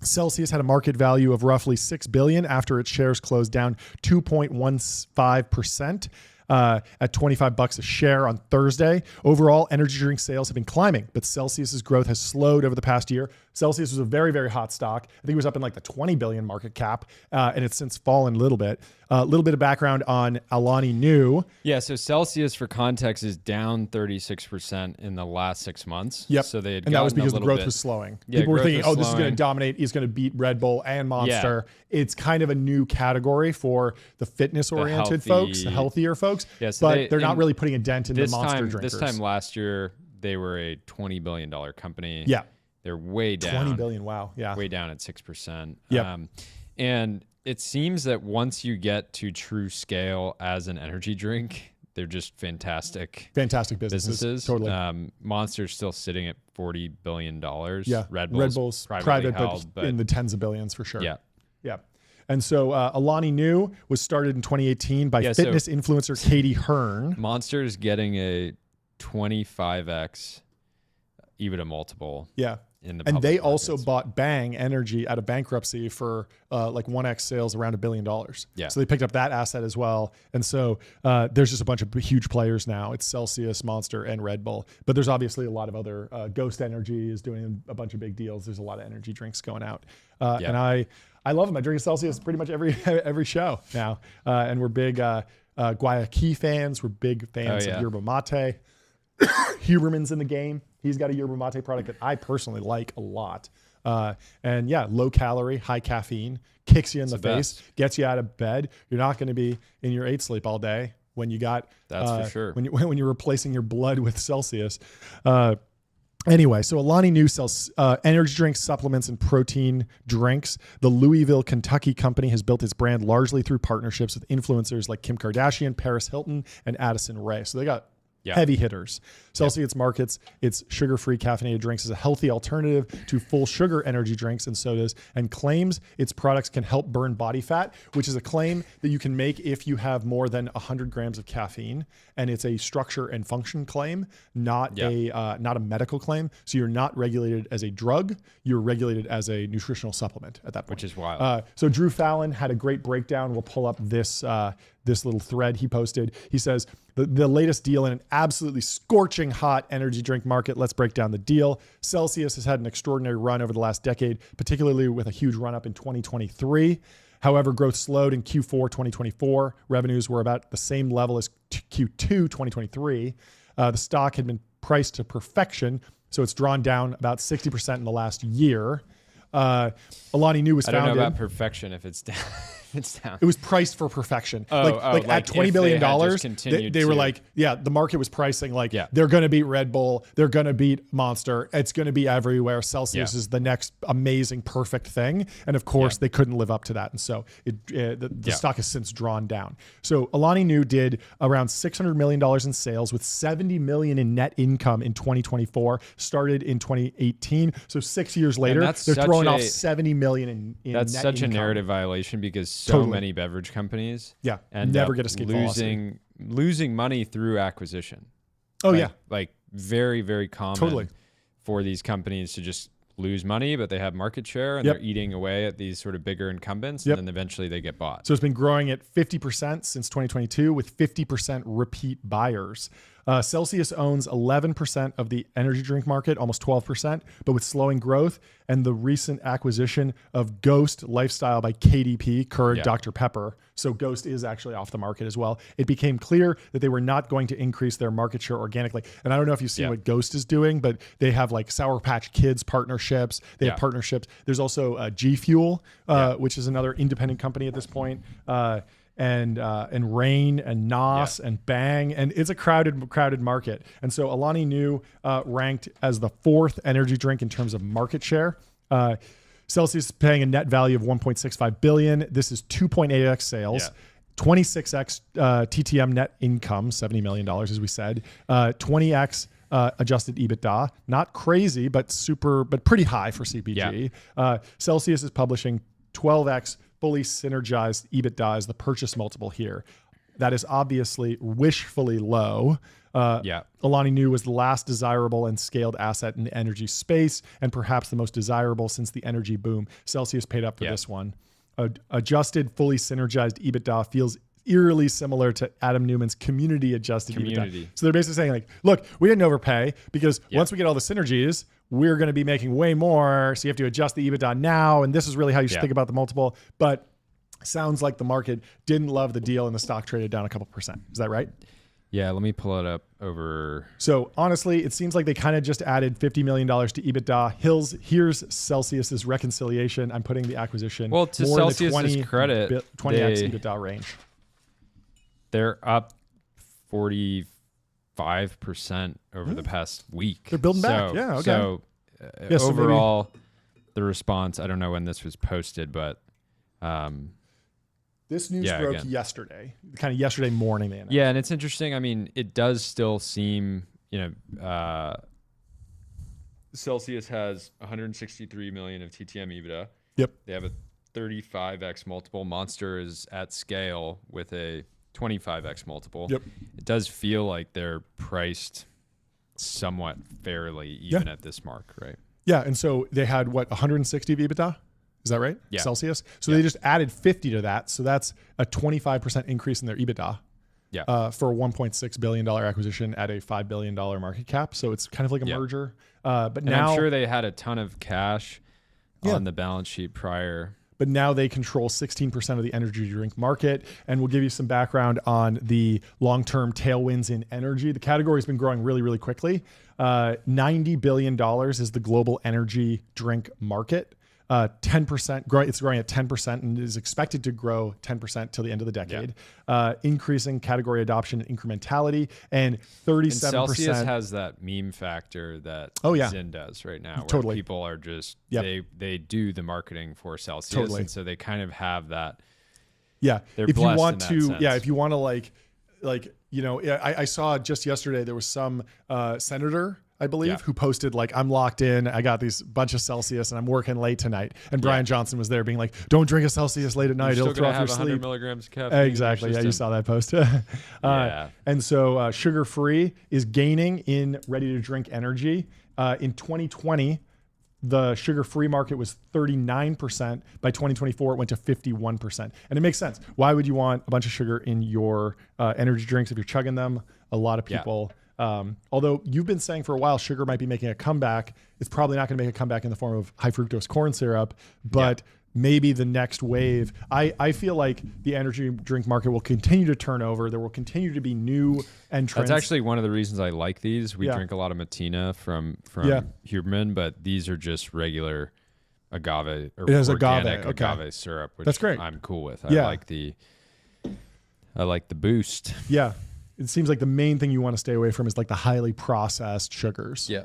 S1: Celsius had a market value of roughly $6 billion after its shares closed down 2.15%. At $25 a share on Thursday. Overall, energy drink sales have been climbing, but Celsius's growth has slowed over the past year. Celsius was a very, very hot stock. I think it was up in like the 20 billion market cap, and it's since fallen a little bit. A little bit of background on Alani Nu.
S2: Yeah, so Celsius, for context, is down 36% in the last 6 months.
S1: Yep,
S2: so they had
S1: and that was because the growth was slowing.
S2: Yeah,
S1: people were thinking, oh, this is
S2: slowing.
S1: going to dominate. He's going to beat Red Bull and Monster. Yeah. It's kind of a new category for the fitness-oriented folks, the healthier folks.
S2: Yeah, so
S1: but they're not really putting a dent in the Monster drinkers.
S2: This time last year, they were a $20 billion company.
S1: Yeah.
S2: They're way down.
S1: 20 billion, wow. Yeah.
S2: Way down at 6%.
S1: Yep.
S2: And it seems that once you get to true scale as an energy drink, they're just fantastic
S1: businesses. Totally.
S2: Monster's still sitting at $40 billion.
S1: Yeah.
S2: Red
S1: Bull's private,
S2: held,
S1: but in the tens of billions for sure.
S2: Yeah.
S1: Yeah. And so Alani Nu was started in 2018 by fitness influencer Katie Hearn.
S2: Monster is getting a 25x EBITDA multiple.
S1: Yeah.
S2: In the
S1: and they
S2: markets.
S1: also bought Bang Energy out of bankruptcy for like 1x sales, around $1 billion.
S2: Yeah.
S1: So they picked up that asset as well. And so there's just a bunch of huge players now. It's Celsius, Monster, and Red Bull. But there's obviously a lot of other. Ghost Energy is doing a bunch of big deals. There's a lot of energy drinks going out. And I love them. I drink Celsius pretty much every show now. And we're big Guayaquil fans. We're big fans of yerba mate. Huberman's in the game. He's got a yerba mate product that I personally like a lot. And yeah, low calorie, high caffeine, kicks you in the face, gets you out of bed. You're not going to be in your 8 sleep all day when you got,
S2: that's for sure.
S1: When you're replacing your blood with Celsius. Anyway, so Alani Nu sells energy drinks, supplements, and protein drinks. The Louisville, Kentucky company has built its brand largely through partnerships with influencers like Kim Kardashian, Paris Hilton, and Addison Rae. So they got heavy hitters. Celsius markets its sugar-free caffeinated drinks as a healthy alternative to full sugar energy drinks and sodas, and claims its products can help burn body fat, which is a claim that you can make if you have more than 100 grams of caffeine. And it's a structure and function claim, not a medical claim. So you're not regulated as a drug. You're regulated as a nutritional supplement at that point.
S2: Which is wild.
S1: So Drew Fallon had a great breakdown. We'll pull up this little thread he posted. He says, the latest deal in an absolutely scorching hot energy drink market. Let's break down the deal. Celsius has had an extraordinary run over the last decade, particularly with a huge run up in 2023. However, growth slowed in Q4 2024. Revenues were about the same level as Q2 2023. The stock had been priced to perfection, so it's drawn down about 60% in the last year. Alani Nu was founded.
S2: I don't know about perfection if it's down. It's down.
S1: It was priced for perfection.
S2: Like
S1: at $20 billion, they were like, the market was pricing like they're going to beat Red Bull. They're going to beat Monster. It's going to be everywhere. Celsius is the next amazing, perfect thing. And of course, they couldn't live up to that. And so the stock has since drawn down. So Alani Nu did around $600 million in sales with $70 million in net income in 2024, started in 2018. So 6 years later, they're throwing off $70 million in net income.
S2: That's such a narrative violation because many beverage companies
S1: never get escape
S2: losing money through acquisition. Like very, very common for these companies to just lose money, but they have market share and they're eating away at these sort of bigger incumbents, and then eventually they get bought.
S1: So it's been growing at 50% since 2022 with 50% repeat buyers. Celsius owns 11% of the energy drink market, almost 12%, but with slowing growth and the recent acquisition of Ghost Lifestyle by KDP, Keurig Dr. Pepper. So Ghost is actually off the market as well. It became clear that they were not going to increase their market share organically. And I don't know if you've seen what Ghost is doing, but they have like Sour Patch Kids partnerships. They have partnerships. There's also G Fuel, which is another independent company at this point. and Rain and Nos and Bang, and it's a crowded market. And so Alani Nu ranked as the 4th energy drink in terms of market share. Celsius is paying a net value of $1.65 billion. This is 2.8x sales. 26x TTM net income, $70 million, as we said. 20x adjusted EBITDA. Not crazy, but pretty high for CPG. Celsius is publishing 12x fully synergized EBITDA as the purchase multiple here. That is obviously wishfully low. Alani Nu was the last desirable and scaled asset in the energy space, and perhaps the most desirable since the energy boom. Celsius paid up for this one. Adjusted, fully synergized EBITDA feels eerily similar to Adam Newman's community adjusted EBITDA. So they're basically saying, like, look, we didn't overpay because once we get all the synergies, we're going to be making way more. So you have to adjust the EBITDA now. And this is really how you should think about the multiple. But sounds like the market didn't love the deal and the stock traded down a couple percent. Is that right?
S2: Yeah, let me pull it up over.
S1: So honestly, it seems like they kind of just added $50 million to EBITDA. Here's Celsius's reconciliation. I'm putting the acquisition
S2: to Celsius's credit,
S1: 20x EBITDA range.
S2: They're up 45% over the past week.
S1: They're building back. Yeah, okay.
S2: So overall, the response, I don't know when this was posted, but
S1: this news broke yesterday, kind of yesterday morning. They announced.
S2: Yeah, and it's interesting. I mean, it does still seem, Celsius has 163 million of TTM EBITDA.
S1: Yep.
S2: They have a 35x multiple. Monster is at scale with a 25x multiple.
S1: Yep.
S2: It does feel like they're priced somewhat fairly even at this mark, right?
S1: Yeah, and so they had 160 of EBITDA? Is that right?
S2: Yeah.
S1: Celsius. So they just added 50 to that. So that's a 25% increase in their EBITDA.
S2: Yeah.
S1: For a $1.6 billion acquisition at a $5 billion market cap. So it's kind of like a merger. But now
S2: I'm sure they had a ton of cash on the balance sheet prior.
S1: But now they control 16% of the energy drink market. And we'll give you some background on the long-term tailwinds in energy. The category has been growing really, really quickly. $90 billion is the global energy drink market. 10%, it's growing at 10% and is expected to grow 10% till the end of the decade. Increasing category adoption and incrementality, and 37%. And
S2: Celsius has that meme factor that Zyn does right now, where people are just they do the marketing for Celsius, and so they kind of have that.
S1: Yeah,
S2: they're
S1: if you
S2: blessed
S1: want
S2: in
S1: to,
S2: that sense.
S1: if you want to I saw just yesterday there was some senator, I believe, who posted like, I'm locked in. I got these bunch of Celsius and I'm working late tonight. And Brian Johnson was there being like, don't drink a Celsius late at night. It'll throw off your sleep.
S2: 100 milligrams of caffeine.
S1: Exactly. Yeah, you saw that post. And so sugar-free is gaining in ready-to-drink energy. In 2020, the sugar-free market was 39%. By 2024, it went to 51%. And it makes sense. Why would you want a bunch of sugar in your energy drinks if you're chugging them? A lot of people... although you've been saying for a while sugar might be making a comeback, it's probably not going to make a comeback in the form of high fructose corn syrup, but maybe the next wave. I feel like the energy drink market will continue to turn over. There will continue to be new entrants.
S2: That's actually one of the reasons I like these. We drink a lot of Matina from Huberman, but these are just regular agave or organic agave syrup, which
S1: that's great.
S2: I'm cool with. I like the boost.
S1: Yeah. It seems like the main thing you want to stay away from is like the highly processed sugars.
S2: Yeah.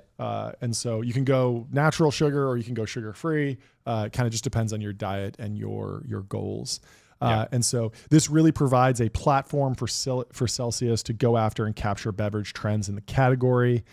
S1: And so you can go natural sugar or you can go sugar-free. It kind of just depends on your diet and your goals. And so this really provides a platform for Celsius to go after and capture beverage trends in the category.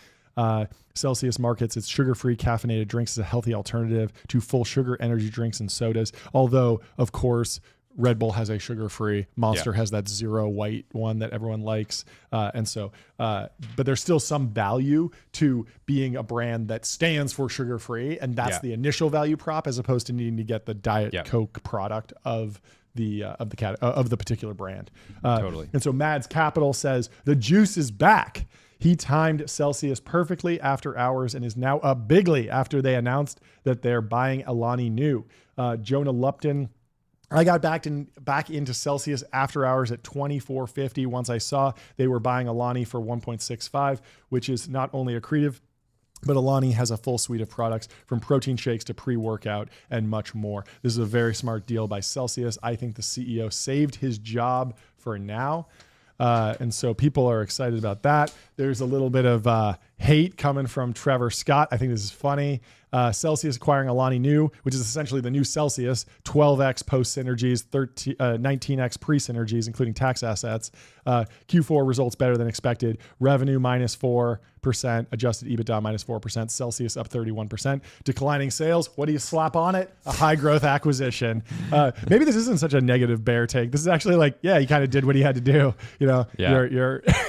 S1: Celsius markets its sugar-free caffeinated drinks as a healthy alternative to full sugar energy drinks and sodas. Although, of course, Red Bull has a sugar-free. Monster has that zero white one that everyone likes. But there's still some value to being a brand that stands for sugar-free. And that's the initial value prop, as opposed to needing to get the Diet Coke product of the particular brand.
S2: Totally.
S1: And so Mads Capital says the juice is back. He timed Celsius perfectly after hours and is now up bigly after they announced that they're buying Alani Nu. Jonah Lupton, I got back into Celsius after hours at $24.50 once I saw they were buying Alani for $1.65, which is not only accretive But Alani has a full suite of products from protein shakes to pre-workout and much more. This is a very smart deal by Celsius. I think the CEO saved his job for now. And so people are excited about that. There's a little bit of hate coming from Trevor Scott. I think this is funny. Celsius acquiring Alani Nu, which is essentially the new Celsius, 12x post synergies, 19x pre synergies, including tax assets. Q4 results better than expected. Revenue -4%, adjusted EBITDA -4%. Celsius up 31%. Declining sales. What do you slap on it? A high growth acquisition. Maybe this isn't such a negative bear take. This is actually like, yeah, he kind of did what he had to do. You know,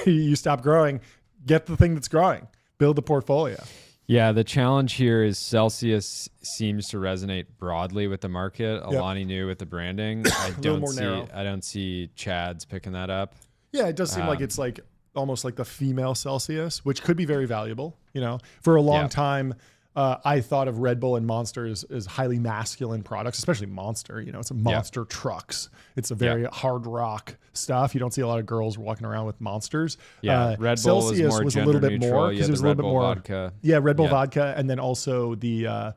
S1: you stop growing, get the thing that's growing, build the portfolio.
S2: Yeah, the challenge here is Celsius seems to resonate broadly with the market. Alani Nu with the branding. I don't see Chad's picking that up.
S1: Yeah, it does seem like it's like almost like the female Celsius, which could be very valuable. You know, for a long time, I thought of Red Bull and Monster as highly masculine products, especially Monster. You know, it's a Monster trucks. It's a very hard rock stuff. You don't see a lot of girls walking around with Monsters.
S2: Yeah, Red Bull
S1: Celsius was a little bit more because it was a little bit more
S2: vodka.
S1: Yeah, Red Bull vodka, and then also the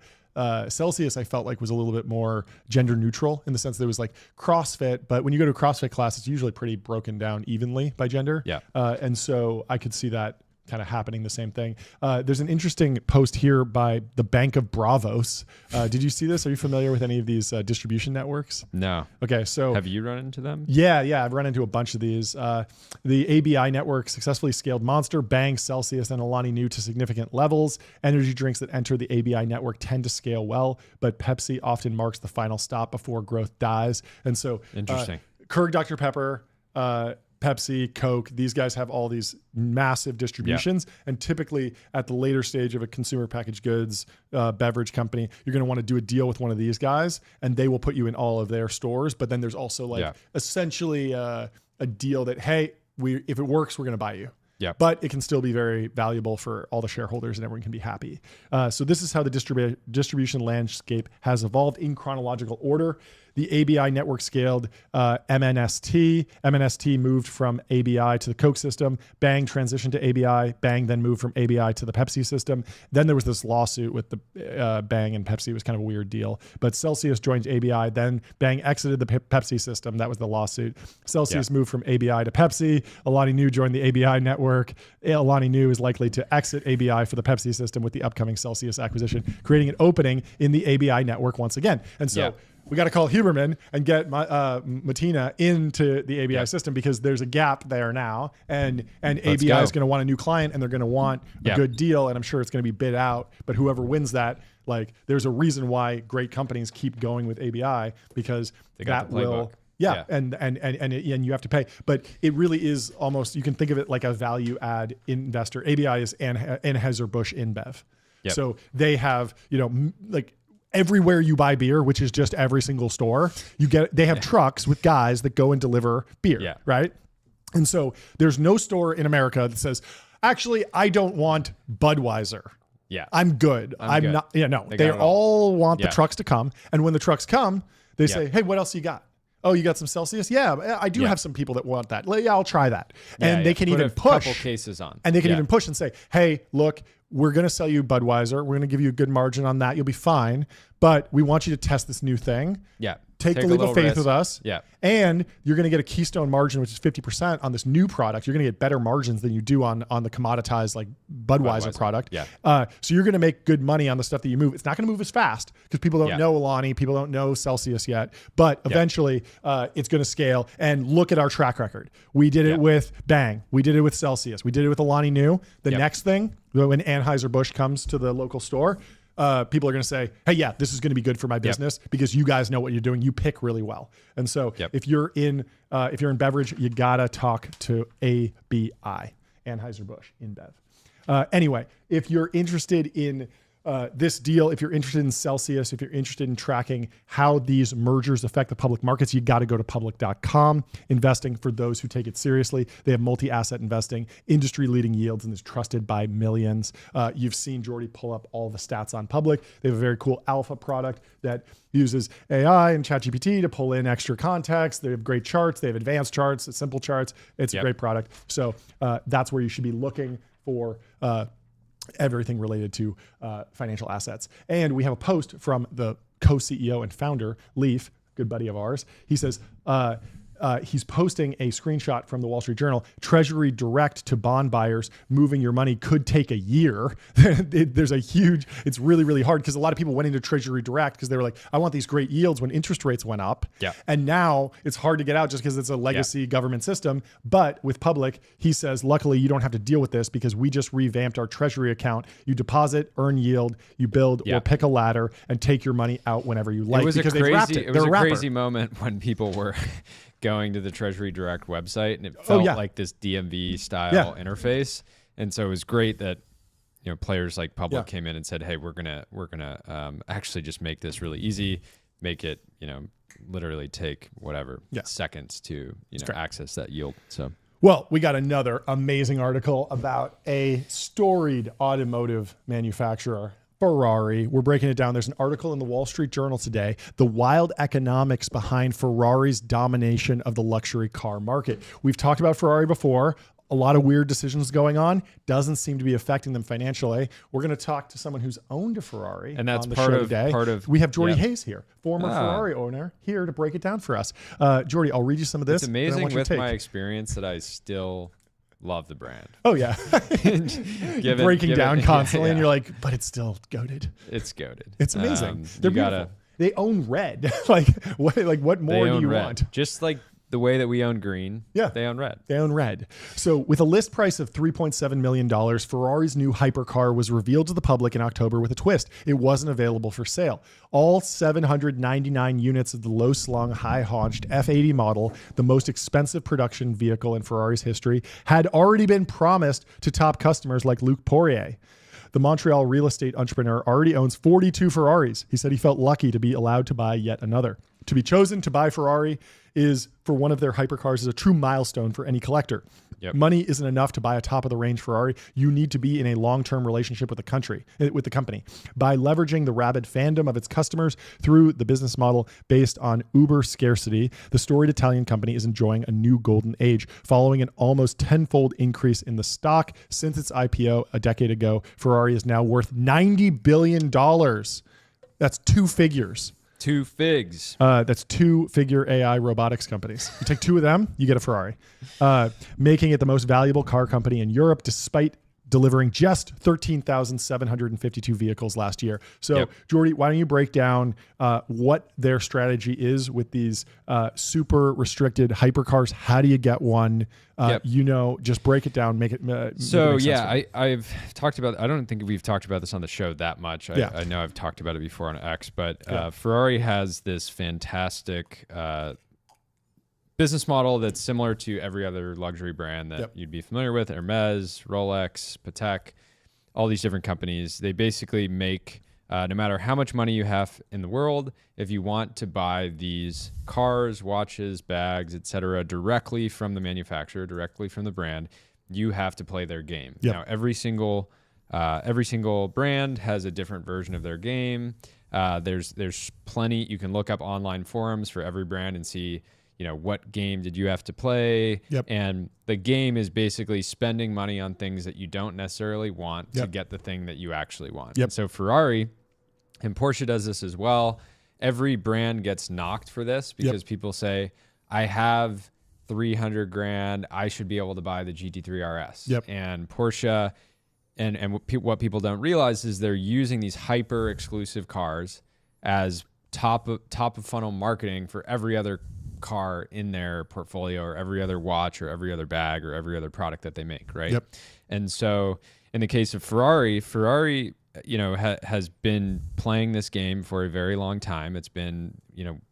S1: Celsius I felt like was a little bit more gender neutral in the sense that it was like CrossFit, but when you go to a CrossFit class, it's usually pretty broken down evenly by gender. Yeah, and so I could see that kind of happening the same thing. There's an interesting post here by the Bank of Bravos. Did you see this? Are you familiar with any of these distribution networks?
S2: No.
S1: Okay, so
S2: have you run into them?
S1: Yeah, I've run into a bunch of these. The ABI network successfully scaled Monster, Bang, Celsius, and Alani Nu to significant levels. Energy drinks that enter the ABI network tend to scale well, but Pepsi often marks the final stop before growth dies. And so,
S2: interesting.
S1: Keurig Dr. Pepper, Pepsi, Coke, these guys have all these massive distributions. And typically at the later stage of a consumer packaged goods beverage company, you're going to want to do a deal with one of these guys and they will put you in all of their stores. But then there's also like essentially a deal that, hey, if it works, we're going to buy you. Yeah, but it can still be very valuable for all the shareholders and everyone can be happy. So this is how the distribution landscape has evolved in chronological order. The ABI network scaled MNST. MNST moved from ABI to the Coke system. Bang transitioned to ABI. Bang then moved from ABI to the Pepsi system. Then there was this lawsuit with the Bang and Pepsi. It was kind of a weird deal. But Celsius joined ABI. Then Bang exited the Pepsi system. That was the lawsuit. Celsius moved from ABI to Pepsi. Alani Nu joined the ABI network. Alani Nu is likely to exit ABI for the Pepsi system with the upcoming Celsius acquisition, creating an opening in the ABI network once again. And so we got to call Huberman and get Matina into the ABI system because there's a gap there now. And ABI is going to want a new client and they're going to want a good deal. And I'm sure it's going to be bid out. But whoever wins that, like, there's a reason why great companies keep going with ABI because that will. Yeah, and you have to pay, but it really is almost, you can think of it like a value add investor. ABI is Anheuser-Busch InBev. Yep. So they have, like everywhere you buy beer, which is just every single store, they have trucks with guys that go and deliver beer, right? And so there's no store in America that says, actually, I don't want Budweiser. Yeah, I'm good. I'm good. Not. Yeah, no, they all want the trucks to come, and when the trucks come, they say, hey, what else you got? Oh, you got some Celsius? Yeah, I do have some people that want that. Yeah, I'll try that. And they can even push.
S2: Couple cases on.
S1: And they can even push and say, hey, look, we're going to sell you Budweiser. We're going to give you a good margin on that. You'll be fine. But we want you to test this new thing. Yeah. Take the leap of faith with us. Yeah. And you're going to get a keystone margin, which is 50% on this new product. You're going to get better margins than you do on the commoditized like Budweiser product. Yeah. So you're going to make good money on the stuff that you move. It's not going to move as fast because people don't know Alani. People don't know Celsius yet. But eventually it's going to scale. And look at our track record. We did it with Bang. We did it with Celsius. We did it with Alani Nu. The next thing, when Anheuser-Busch comes to the local store, people are going to say, hey, yeah, this is going to be good for my business because you guys know what you're doing. You pick really well. And so if you're in beverage, you got to talk to ABI, Anheuser-Busch InBev. Anyway, if you're interested in this deal, if you're interested in Celsius, if you're interested in tracking how these mergers affect the public markets, you got to go to public.com. Investing for those who take it seriously. They have multi-asset investing, industry-leading yields, and is trusted by millions. You've seen Jordy pull up all the stats on Public. They have a very cool alpha product that uses AI and ChatGPT to pull in extra context. They have great charts. They have advanced charts, simple charts. It's a great product. So that's where you should be looking for everything related to financial assets. And we have a post from the co-CEO and founder, Leaf, good buddy of ours. He says, he's posting a screenshot from the Wall Street Journal. Treasury direct to bond buyers, moving your money could take a year. There's a huge, it's really, really hard because a lot of people went into Treasury direct because they were like, I want these great yields when interest rates went up.
S2: Yeah.
S1: And now it's hard to get out just because it's a legacy government system. But with public, he says, luckily you don't have to deal with this because we just revamped our Treasury account. You deposit, earn yield, you build or pick a ladder and take your money out whenever you like.
S2: It was
S1: because
S2: a crazy,
S1: it was a
S2: crazy moment when people were going to the Treasury Direct website, and it felt like this DMV style interface. And so it was great that players like Public came in and said, "Hey, we're gonna actually just make this really easy, make it literally take whatever seconds to access that yield." So.
S1: Well, we got another amazing article about a storied automotive manufacturer, Ferrari. We're breaking it down. There's an article in the Wall Street Journal today, the wild economics behind Ferrari's domination of the luxury car market. We've talked about Ferrari before. A lot of weird decisions going on. Doesn't seem to be affecting them financially. We're going to talk to someone who's owned a Ferrari,
S2: and that's
S1: on the
S2: part
S1: show
S2: of
S1: today.
S2: part of.
S1: We have Jordy Hayes here, former Ferrari owner, here to break it down for us. Jordy, I'll read you some of this.
S2: It's amazing with my experience that I still love the brand.
S1: Oh yeah, breaking down constantly, and you're like, but it's still goated.
S2: It's goated.
S1: It's amazing. They're beautiful. They own red. what more do you want?
S2: Just like the way that we own green, they own red.
S1: They own red. So with a list price of $3.7 million, Ferrari's new hypercar was revealed to the public in October with a twist. It wasn't available for sale. All 799 units of the low-slung, high-haunched F80 model, the most expensive production vehicle in Ferrari's history, had already been promised to top customers like Luc Poirier. The Montreal real estate entrepreneur already owns 42 Ferraris. He said he felt lucky to be allowed to buy yet another. To be chosen to buy Ferrari is for one of their hypercars is a true milestone for any collector. Yep. Money isn't enough to buy a top-of-the-range Ferrari. You need to be in a long-term relationship with the company. By leveraging the rabid fandom of its customers through the business model based on uber scarcity, the storied Italian company is enjoying a new golden age. Following an almost tenfold increase in the stock since its IPO a decade ago, Ferrari is now worth $90 billion. That's two figures.
S2: Two figs.
S1: That's two-figure AI robotics companies. You take two of them, you get a Ferrari, making it the most valuable car company in Europe, despite delivering just 13,752 vehicles last year. So, Jordy, why don't you break down what their strategy is with these super restricted hypercars? How do you get one? Just break it down, make it.
S2: I've talked about. I don't think we've talked about this on the show that much. I know I've talked about it before on X, but Ferrari has this fantastic business model that's similar to every other luxury brand that you'd be familiar with: Hermes, Rolex, Patek, all these different companies. They basically make. No matter how much money you have in the world, if you want to buy these cars, watches, bags, etc., directly from the manufacturer, directly from the brand, you have to play their game. Now, every single brand has a different version of their game. There's plenty. You can look up online forums for every brand and see, what game did you have to play? And the game is basically spending money on things that you don't necessarily want to get the thing that you actually want. And so Ferrari and Porsche does this as well. Every brand gets knocked for this because people say, I have 300 grand. I should be able to buy the GT3 RS. And Porsche and what people don't realize is they're using these hyper exclusive cars as top of funnel marketing for every other car in their portfolio, or every other watch, or every other bag, or every other product that they make, right? And so in the case of Ferrari has been playing this game for a very long time. It's been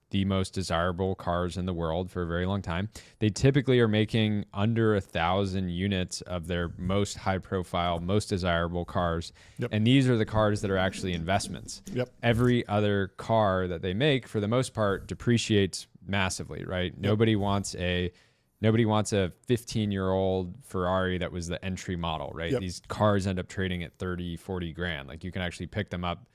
S2: the most desirable cars in the world for a very long time. They typically are making under 1,000 units of their most high profile, most desirable cars. And these are the cars that are actually investments. Every other car that they make, for the most part, depreciates massively, right? Nobody wants a 15-year-old Ferrari that was the entry model, right? These cars end up trading at 30, 40 grand. Like, you can actually pick them up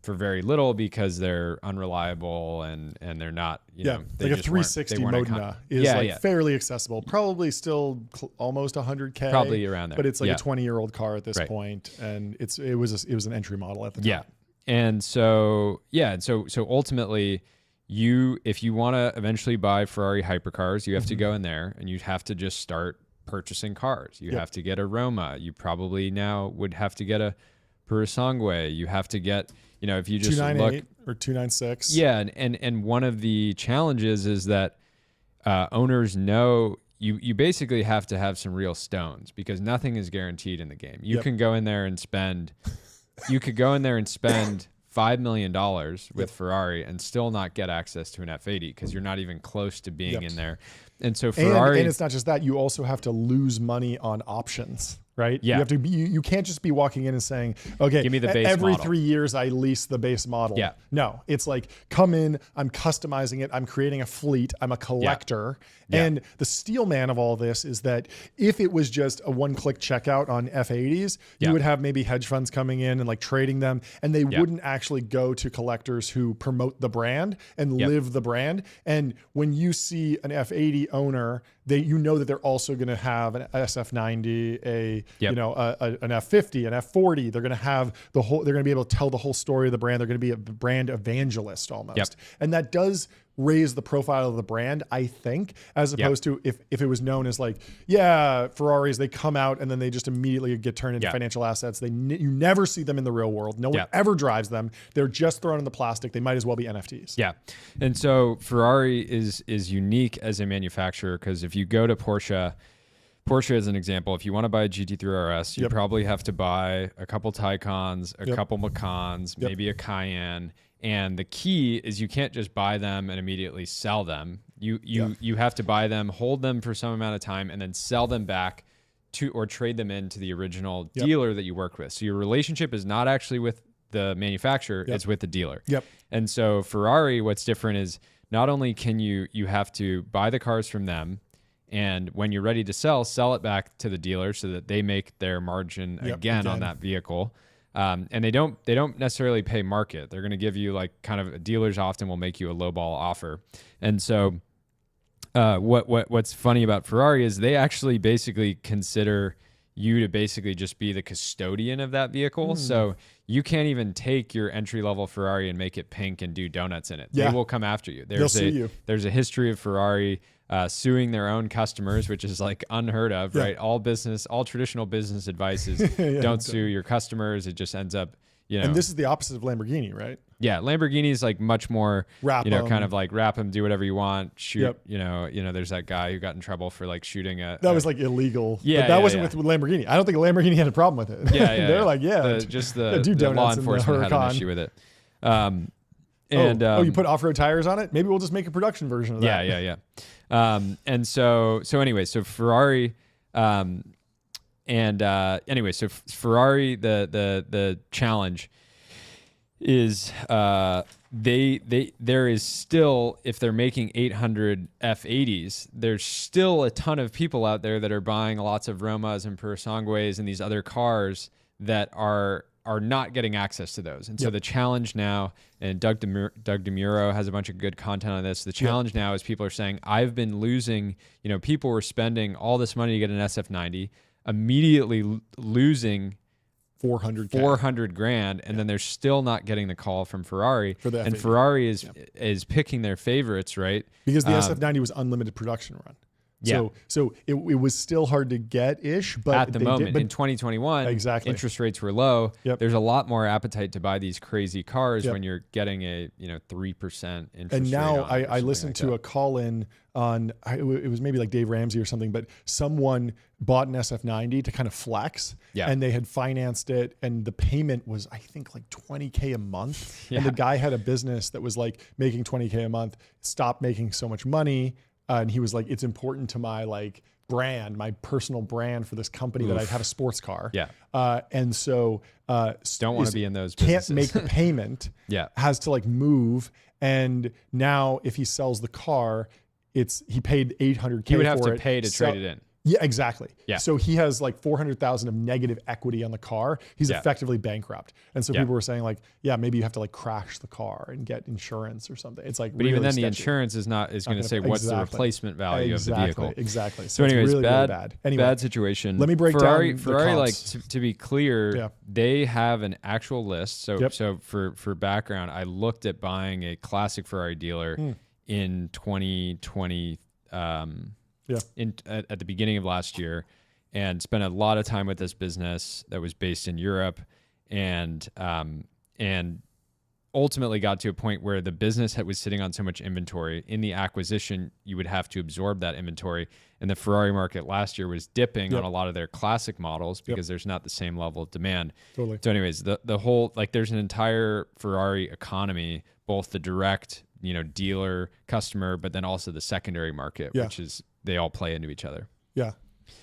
S2: for very little because they're unreliable and they're not, you know, they
S1: like a
S2: just
S1: 360
S2: weren't
S1: Modena is fairly accessible, probably still almost 100K,
S2: probably around there,
S1: but it's like a 20-year-old car at this point, and it was an entry model at the time.
S2: Yeah. And so ultimately, if you want to eventually buy Ferrari hypercars, you have to go in there and you have to just start purchasing cars. You have to get a Roma. You probably now would have to get a Purosangue. You have to get, you know, if you just
S1: 298
S2: look
S1: or 296.
S2: Yeah, and one of the challenges is that owners know you basically have to have some real stones because nothing is guaranteed in the game. You can go in there and spend you could go in there and spend $5 million with Ferrari and still not get access to an F80 because you're not even close to being in there. And so Ferrari,
S1: and it's not just that, you also have to lose money on options. Right?
S2: Yeah.
S1: You have to be, you can't just be walking in and saying, okay,
S2: give me the base
S1: every
S2: model.
S1: 3 years I lease the base model.
S2: Yeah.
S1: No, it's like, come in, I'm customizing it. I'm creating a fleet. I'm a collector.
S2: Yeah.
S1: And the steel man of all this is that if it was just a one-click checkout on F80s, you would have maybe hedge funds coming in and like trading them, and they wouldn't actually go to collectors who promote the brand and live the brand. And when you see an F80 owner, you know that they're also going to have an SF90, you know, an F50, an F40. They're going to have the whole. They're going to be able to tell the whole story of the brand. They're going to be a brand evangelist almost, and that does raise the profile of the brand, I think, as opposed to if it was known as like, Ferraris, they come out and then they just immediately get turned into financial assets. You never see them in the real world. No one ever drives them. They're just thrown in the plastic. They might as well be NFTs.
S2: Yeah. And so Ferrari is unique as a manufacturer because if you go to Porsche as an example, if you want to buy a GT3 RS, you probably have to buy a couple Taycans, a couple Macans, maybe a Cayenne. And the key is you can't just buy them and immediately sell them. You have to buy them, hold them for some amount of time, and then sell them back to or trade them into the original dealer that you work with. So your relationship is not actually with the manufacturer, it's with the dealer. And so Ferrari, what's different is not only can you have to buy the cars from them, and when you're ready to sell it back to the dealer so that they make their margin again on that vehicle. And they don't necessarily pay market. They're going to give you like kind of dealers often will make you a lowball offer. And so what's funny about Ferrari is they actually basically consider you to basically just be the custodian of that vehicle. So you can't even take your entry-level Ferrari and make it pink and do donuts in it. They will come after you.
S1: They'll sue you.
S2: There's a history of Ferrari suing their own customers, which is like unheard of, right? All traditional business advice is don't sue your customers. It just ends up, you know.
S1: And this is the opposite of Lamborghini, right?
S2: Yeah, Lamborghini is like much more,
S1: kind
S2: of like wrap them, do whatever you want, shoot. You know, there's that guy who got in trouble for like shooting
S1: that was like illegal.
S2: Yeah,
S1: but that wasn't with Lamborghini. I don't think Lamborghini had a problem with it. They're like,
S2: the law enforcement had an issue with it.
S1: You put off-road tires on it? Maybe we'll just make a production version of that.
S2: Yeah. And so Ferrari, Ferrari, the challenge is there is still, if they're making 800 F80s, there's still a ton of people out there that are buying lots of Romas and Purosangues and these other cars that are not getting access to those. And so the challenge now, and Doug DeMuro has a bunch of good content on this. The challenge now is people are saying, I've been losing, people were spending all this money to get an SF90, immediately losing 400 grand, and then they're still not getting the call from Ferrari. And Ferrari is picking their favorites, right?
S1: Because the SF90 was unlimited production run. So it was still hard to get-ish, but
S2: at the moment in 2021, interest rates were low. There's a lot more appetite to buy these crazy cars when you're getting a 3% interest.
S1: And now
S2: rate
S1: I listened to a call-in on it was maybe like Dave Ramsey or something, but someone bought an SF90 to kind of flex, and they had financed it, and the payment was I think like $20K a month, and the guy had a business that was like making $20K a month, stopped making so much money. And he was like, it's important to my like brand, my personal brand for this company that I have a sports car. And so
S2: don't want to be in those businesses.
S1: Can't make the payment. Has to like move. And now if he sells the car, he paid $800K.
S2: He would have to pay to trade it in.
S1: Yeah, exactly.
S2: Yeah.
S1: So he has like 400,000 of negative equity on the car. He's
S2: Yeah.
S1: effectively bankrupt. And so
S2: Yeah.
S1: people were saying like, yeah, maybe you have to like crash the car and get insurance or something. It's like,
S2: But
S1: really
S2: even then,
S1: sketchy.
S2: the insurance is going to say what's the replacement value of the vehicle.
S1: Exactly.
S2: So
S1: it's
S2: anyways,
S1: really,
S2: bad,
S1: really bad. Anyway,
S2: bad situation.
S1: let me break
S2: Ferrari,
S1: down the
S2: Ferrari, like
S1: comps.
S2: to be clear,
S1: Yeah.
S2: they have an actual list. So,
S1: Yep.
S2: so for background, I looked at buying a classic Ferrari dealer in 2020, at the beginning of last year, and spent a lot of time with this business that was based in Europe, and ultimately got to a point where the business was sitting on so much inventory. In the acquisition, you would have to absorb that inventory. And the Ferrari market last year was dipping on a lot of their classic models because there's not the same level of demand.
S1: Totally.
S2: So anyways, the whole, like there's an entire Ferrari economy, both the direct, dealer, customer, but then also the secondary market, which is, they all play into each other.
S1: Yeah.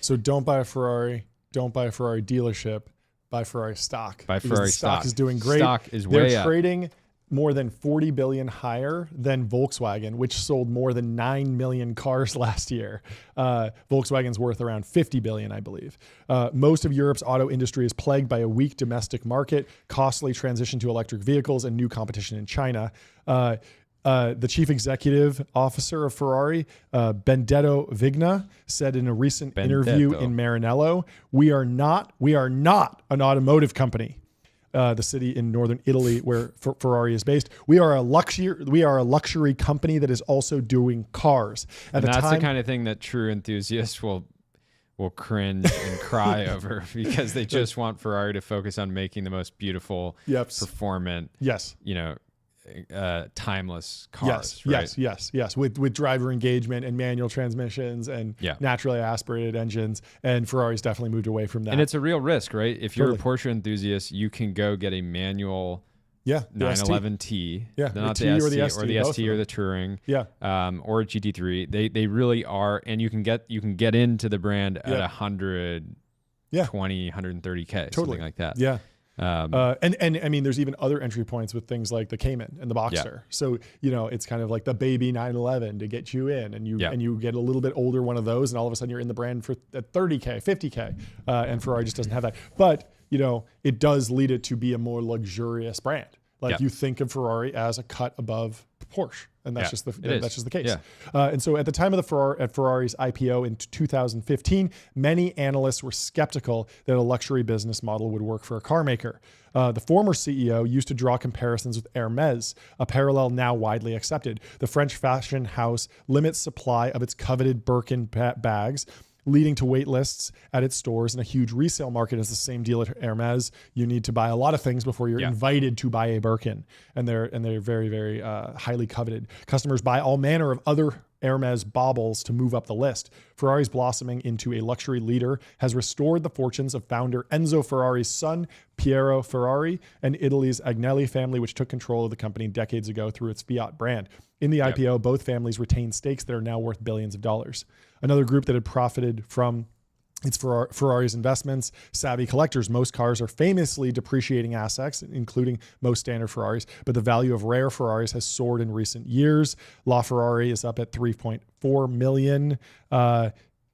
S1: So don't buy a Ferrari. Don't buy a Ferrari dealership. Buy Ferrari stock.
S2: Buy Ferrari
S1: stock is doing great.
S2: Stock is way up.
S1: They're trading more than 40 billion higher than Volkswagen, which sold more than 9 million cars last year. Volkswagen's worth around 50 billion, I believe. Most of Europe's auto industry is plagued by a weak domestic market, costly transition to electric vehicles, and new competition in China. The chief executive officer of Ferrari, Benedetto Vigna, said in a recent interview in Maranello, "We are not an automotive company." The city in northern Italy where Ferrari is based. We are a luxury company that is also doing cars.
S2: And that's the kind of thing that true enthusiasts will cringe and cry over, because they just want Ferrari to focus on making the most beautiful, performant, timeless cars.
S1: Yes. With driver engagement and manual transmissions and naturally aspirated engines. And Ferrari's definitely moved away from that.
S2: And it's a real risk, right? If you're a Porsche enthusiast, you can go get a manual 911T, not the ST or the ST or the Touring, or a GT3. They really are, and you can get into the brand at 120, 130K, something like that.
S1: Yeah. And I mean, there's even other entry points with things like the Cayman and the Boxster. So, it's kind of like the baby 911 to get you in, and you get a little bit older one of those, and all of a sudden you're in the brand for 30K, 50K. And Ferrari just doesn't have that. But, it does lead it to be a more luxurious brand. Like you think of Ferrari as a cut above Porsche. And that's just the case. Yeah. And so at the time of Ferrari's IPO in 2015, many analysts were skeptical that a luxury business model would work for a car maker. The former CEO used to draw comparisons with Hermès, a parallel now widely accepted. The French fashion house limits supply of its coveted Birkin bags, leading to wait lists at its stores and a huge resale market. As the same deal at Hermès. You need to buy a lot of things before you're invited to buy a Birkin, and they're very, very highly coveted. Customers buy all manner of other Hermès baubles to move up the list. Ferrari's blossoming into a luxury leader has restored the fortunes of founder Enzo Ferrari's son, Piero Ferrari, and Italy's Agnelli family, which took control of the company decades ago through its Fiat brand. In the IPO, both families retained stakes that are now worth billions of dollars. Another group that had profited from its Ferrari's investments, savvy collectors. Most cars are famously depreciating assets, including most standard Ferraris, but the value of rare Ferraris has soared in recent years. LaFerrari is up at 3.4 million.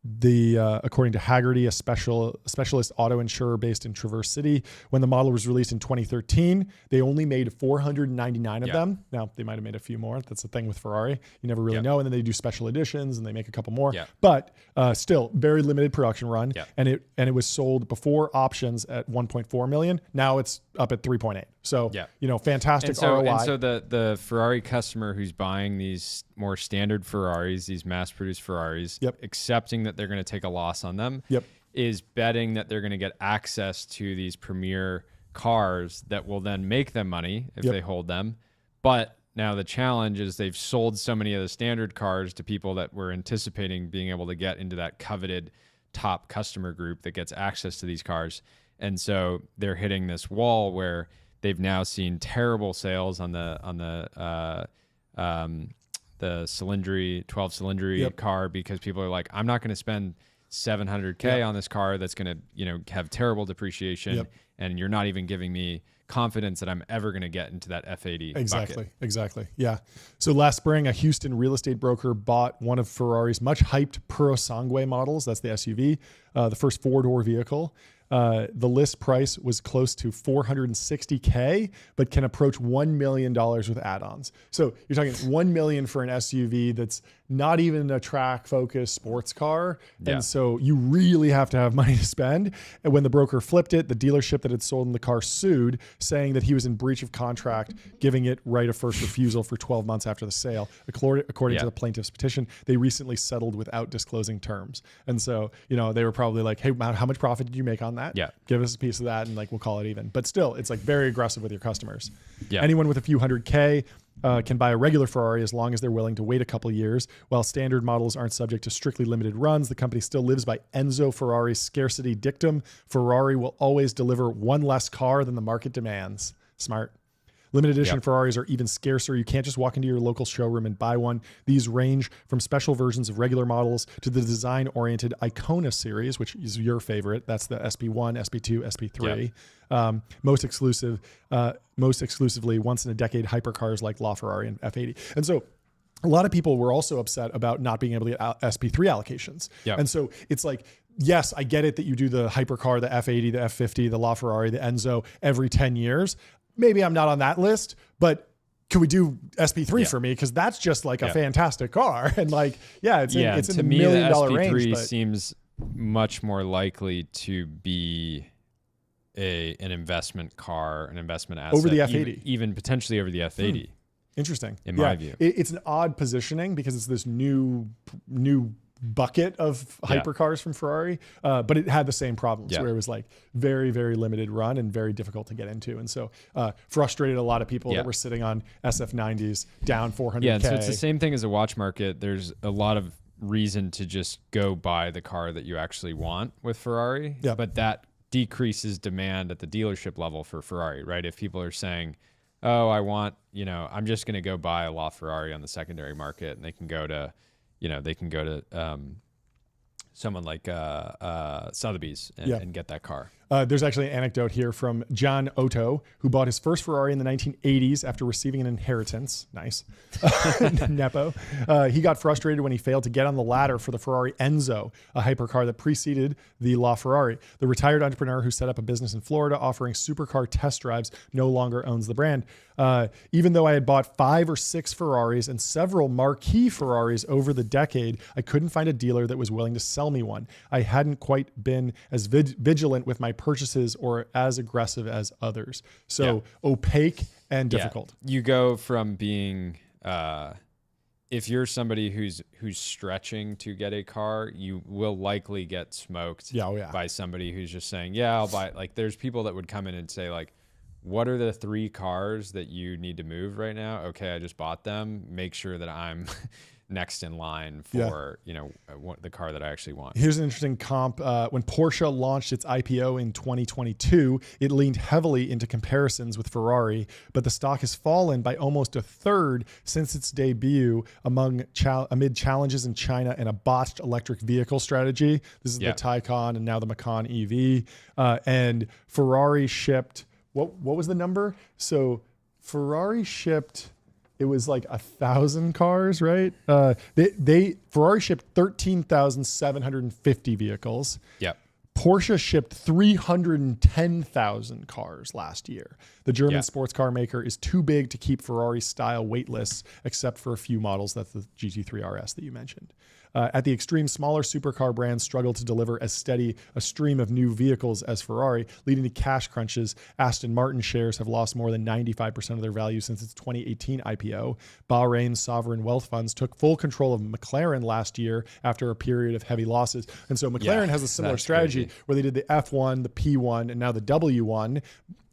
S1: According to Haggerty, a specialist auto insurer based in Traverse City, when the model was released in 2013, they only made 499 of them. Now, they might have made a few more. That's the thing with Ferrari. You never really know. And then they do special editions and they make a couple more. But still, very limited production run. And it was sold before options at 1.4 million. Now it's up at 3.8. So, fantastic ROI.
S2: And so the Ferrari customer who's buying these more standard Ferraris, these mass-produced Ferraris, accepting that they're going to take a loss on them, is betting that they're going to get access to these premier cars that will then make them money if they hold them. But now the challenge is they've sold so many of the standard cars to people that were anticipating being able to get into that coveted top customer group that gets access to these cars. And so they're hitting this wall where they've now seen terrible sales on the Cylindri 12 Cylindri car, because people are like, I'm not going to spend $700K on this car that's going to, have terrible depreciation, and you're not even giving me confidence that I'm ever going to get into that F80 bucket.
S1: Exactly. Yeah. So last spring, a Houston real estate broker bought one of Ferrari's much hyped Puro Sangue models. That's the SUV, the first 4-door vehicle. The list price was close to $460K, but can approach $1 million with add-ons. So you're talking $1 million for an SUV that's not even a track-focused sports car. And so you really have to have money to spend. And when the broker flipped it, the dealership that had sold him the car sued, saying that he was in breach of contract, giving it right of first refusal for 12 months after the sale. According to the plaintiff's petition, they recently settled without disclosing terms. And so, they were probably like, hey, how much profit did you make on that?
S2: Yeah.
S1: Give us a piece of that and we'll call it even. But still, it's very aggressive with your customers.
S2: Yeah.
S1: Anyone with a few $100K can buy a regular Ferrari as long as they're willing to wait a couple years. While standard models aren't subject to strictly limited runs, the company still lives by Enzo Ferrari's scarcity dictum. Ferrari will always deliver one less car than the market demands. Smart. Limited edition Ferraris are even scarcer. You can't just walk into your local showroom and buy one. These range from special versions of regular models to the design-oriented Icona series, which is your favorite. That's the SP1, SP2, SP3. Most exclusively once-in-a-decade hypercars like LaFerrari and F80. And so a lot of people were also upset about not being able to get SP3 allocations.
S2: Yep.
S1: And so it's yes, I get it that you do the hypercar, the F80, the F50, the LaFerrari, the Enzo every 10 years. Maybe I'm not on that list, but can we do SP3 for me? Because that's just a fantastic car. And it's in the $1 million range.
S2: SP3 seems much more likely to be an investment car, an investment asset.
S1: Over the F80.
S2: Even potentially over the F80.
S1: Interesting.
S2: In my view.
S1: It's an odd positioning because it's this new bucket of hypercars from Ferrari, but it had the same problems where it was very, very limited run and very difficult to get into. And so frustrated a lot of people that were sitting on SF90s down $400K.
S2: Yeah, so it's the same thing as a watch market. There's a lot of reason to just go buy the car that you actually want with Ferrari, but that decreases demand at the dealership level for Ferrari, right? If people are saying, oh, I want, I'm just going to go buy a LaFerrari on the secondary market, and they can go to someone like Sotheby's and get that car.
S1: There's actually an anecdote here from John Otto, who bought his first Ferrari in the 1980s after receiving an inheritance. Nice. Nepo. He got frustrated when he failed to get on the ladder for the Ferrari Enzo, a hypercar that preceded the LaFerrari. The retired entrepreneur who set up a business in Florida offering supercar test drives no longer owns the brand. Even though I had bought 5 or 6 Ferraris and several marquee Ferraris over the decade, I couldn't find a dealer that was willing to sell me one. I hadn't quite been as vigilant with my purchases or as aggressive as others. So opaque and difficult.
S2: You go from being, if you're somebody who's stretching to get a car, you will likely get smoked by somebody who's just saying, I'll buy it. There's people that would come in and say what are the 3 cars that you need to move right now? Okay, I just bought them. Make sure that I'm next in line for the car that I actually want.
S1: Here's an interesting comp. When Porsche launched its IPO in 2022, it leaned heavily into comparisons with Ferrari, but the stock has fallen by almost a third since its debut amid challenges in China and a botched electric vehicle strategy. This is the Taycan and now the Macan EV. And Ferrari shipped, what was the number? So Ferrari shipped, it was 1,000 cars, right? Ferrari shipped 13,750 vehicles.
S2: Yep.
S1: Porsche shipped 310,000 cars last year. The German sports car maker is too big to keep Ferrari style wait lists, except for a few models. That's the GT3 RS that you mentioned. At the extreme, smaller supercar brands struggle to deliver as steady a stream of new vehicles as Ferrari, leading to cash crunches. Aston Martin shares have lost more than 95% of their value since its 2018 IPO. Bahrain's sovereign wealth funds took full control of McLaren last year after a period of heavy losses. And so McLaren has a similar strategy where they did the F1, the P1, and now the W1.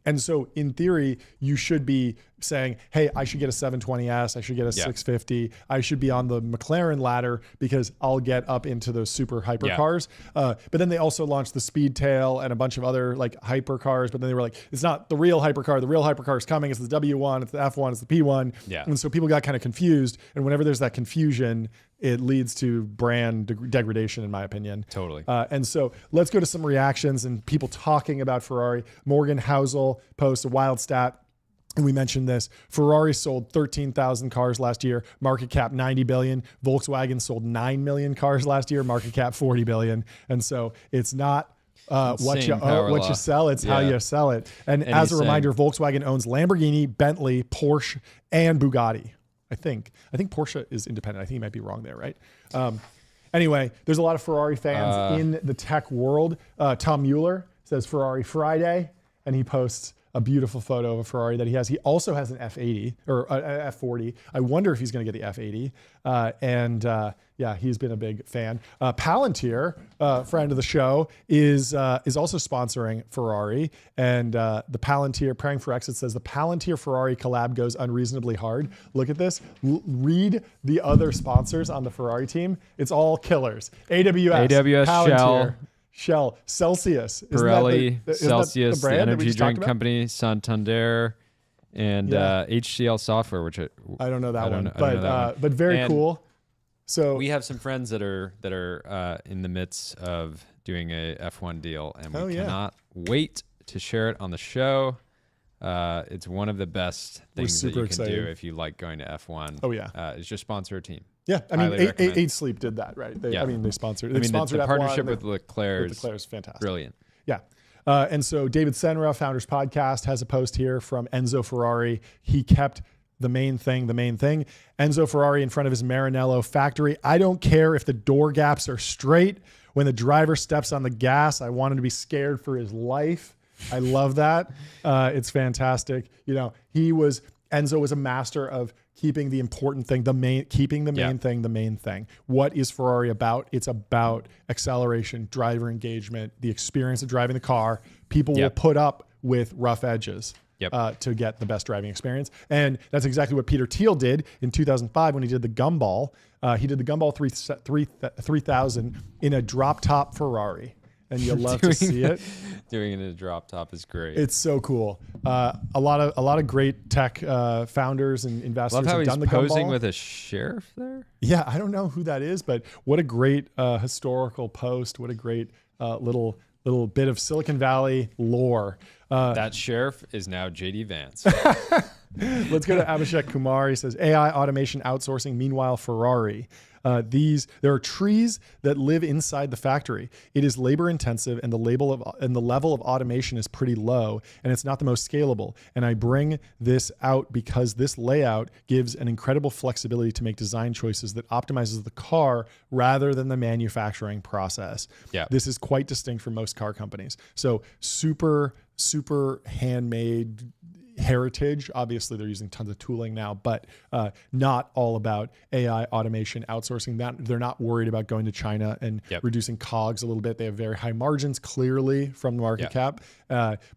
S1: And so in theory, you should be saying, hey, I should get a 720S, I should get a 650, I should be on the McLaren ladder because I'll get up into those super hypercars. But then they also launched the Speedtail and a bunch of other like hypercars, but then they were like, it's not the real hypercar. The real hypercar is coming. It's the W1, it's the F1, it's the P1.
S2: Yeah.
S1: And so people got kind of confused. And whenever there's that confusion, it leads to brand degradation, in my opinion.
S2: Totally.
S1: And so let's go to some reactions and people talking about Ferrari. Morgan Housel posts a wild stat. And we mentioned this. Ferrari sold 13,000 cars last year, market cap 90 billion. Volkswagen sold 9 million cars last year, market cap 40 billion. And so it's not what you sell, it's how you sell it. And as a reminder, Volkswagen owns Lamborghini, Bentley, Porsche, and Bugatti. I think Porsche is independent. I think you might be wrong there, right? Anyway, there's a lot of Ferrari fans in the tech world. Tom Mueller says Ferrari Friday, and he posts a beautiful photo of a Ferrari that he has. He also has an F80 or an F40. I wonder if he's going to get the F80. Yeah, he's been a big fan. Palantir, friend of the show, is also sponsoring Ferrari. And the Palantir, Praying for Exit says, the Palantir Ferrari collab goes unreasonably hard. Look at this. Read the other sponsors on the Ferrari team. It's all killers. AWS, Palantir, Shell, Celsius,
S2: Pirelli, Celsius, the energy drink company, Santander, and HCL Software, which I
S1: don't know that one, but very cool. So
S2: we have some friends that are in the midst of doing a F1 deal, and we cannot wait to share it on the show. It's one of the best things that you can do if you like going to F1.
S1: Oh yeah,
S2: is just sponsor a team.
S1: Yeah, I mean, Eight Sleep did that, right? They sponsored. They sponsored
S2: the
S1: F1,
S2: partnership with Leclerc
S1: is fantastic.
S2: Brilliant.
S1: Yeah. And so David Senra, Founders Podcast, has a post here from Enzo Ferrari. He kept the main thing. Enzo Ferrari in front of his Maranello factory. I don't care if the door gaps are straight. When the driver steps on the gas, I want him to be scared for his life. I love that. It's fantastic. Enzo was a master of keeping the important thing, the main thing. What is Ferrari about? It's about acceleration, driver engagement, the experience of driving the car. People will put up with rough edges to get the best driving experience. And that's exactly what Peter Thiel did in 2005 when he did the Gumball. He did the Gumball 3000 in a drop-top Ferrari. And you'll love to see it.
S2: Doing it in a drop top is great.
S1: It's so cool. A lot of great tech founders and investors
S2: have
S1: done the Gumball.
S2: Love how he's posing with a sheriff there.
S1: Yeah, I don't know who that is, but what a great historical post. What a great little bit of Silicon Valley lore.
S2: That sheriff is now JD Vance.
S1: Let's go to Abhishek Kumar. He says, AI automation outsourcing, meanwhile Ferrari. There are trees that live inside the factory. It is labor intensive, and the level of automation is pretty low, and it's not the most scalable. And I bring this out because this layout gives an incredible flexibility to make design choices that optimizes the car rather than the manufacturing process.
S2: Yeah.
S1: This is quite distinct from most car companies. So super handmade heritage. Obviously, they're using tons of tooling now, but not all about AI automation outsourcing. That they're not worried about going to China and reducing COGS a little bit. They have very high margins, clearly from the market cap,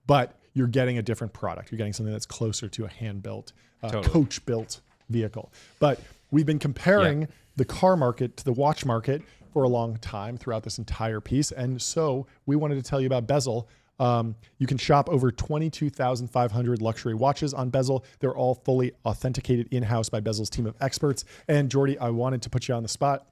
S1: but you're getting a different product. You're getting something that's closer to a hand-built, coach-built vehicle. But we've been comparing the car market to the watch market for a long time throughout this entire piece, and so we wanted to tell you about Bezel. You can shop over 22,500 luxury watches on Bezel. They're all fully authenticated in-house by Bezel's team of experts. And Jordy, I wanted to put you on the spot.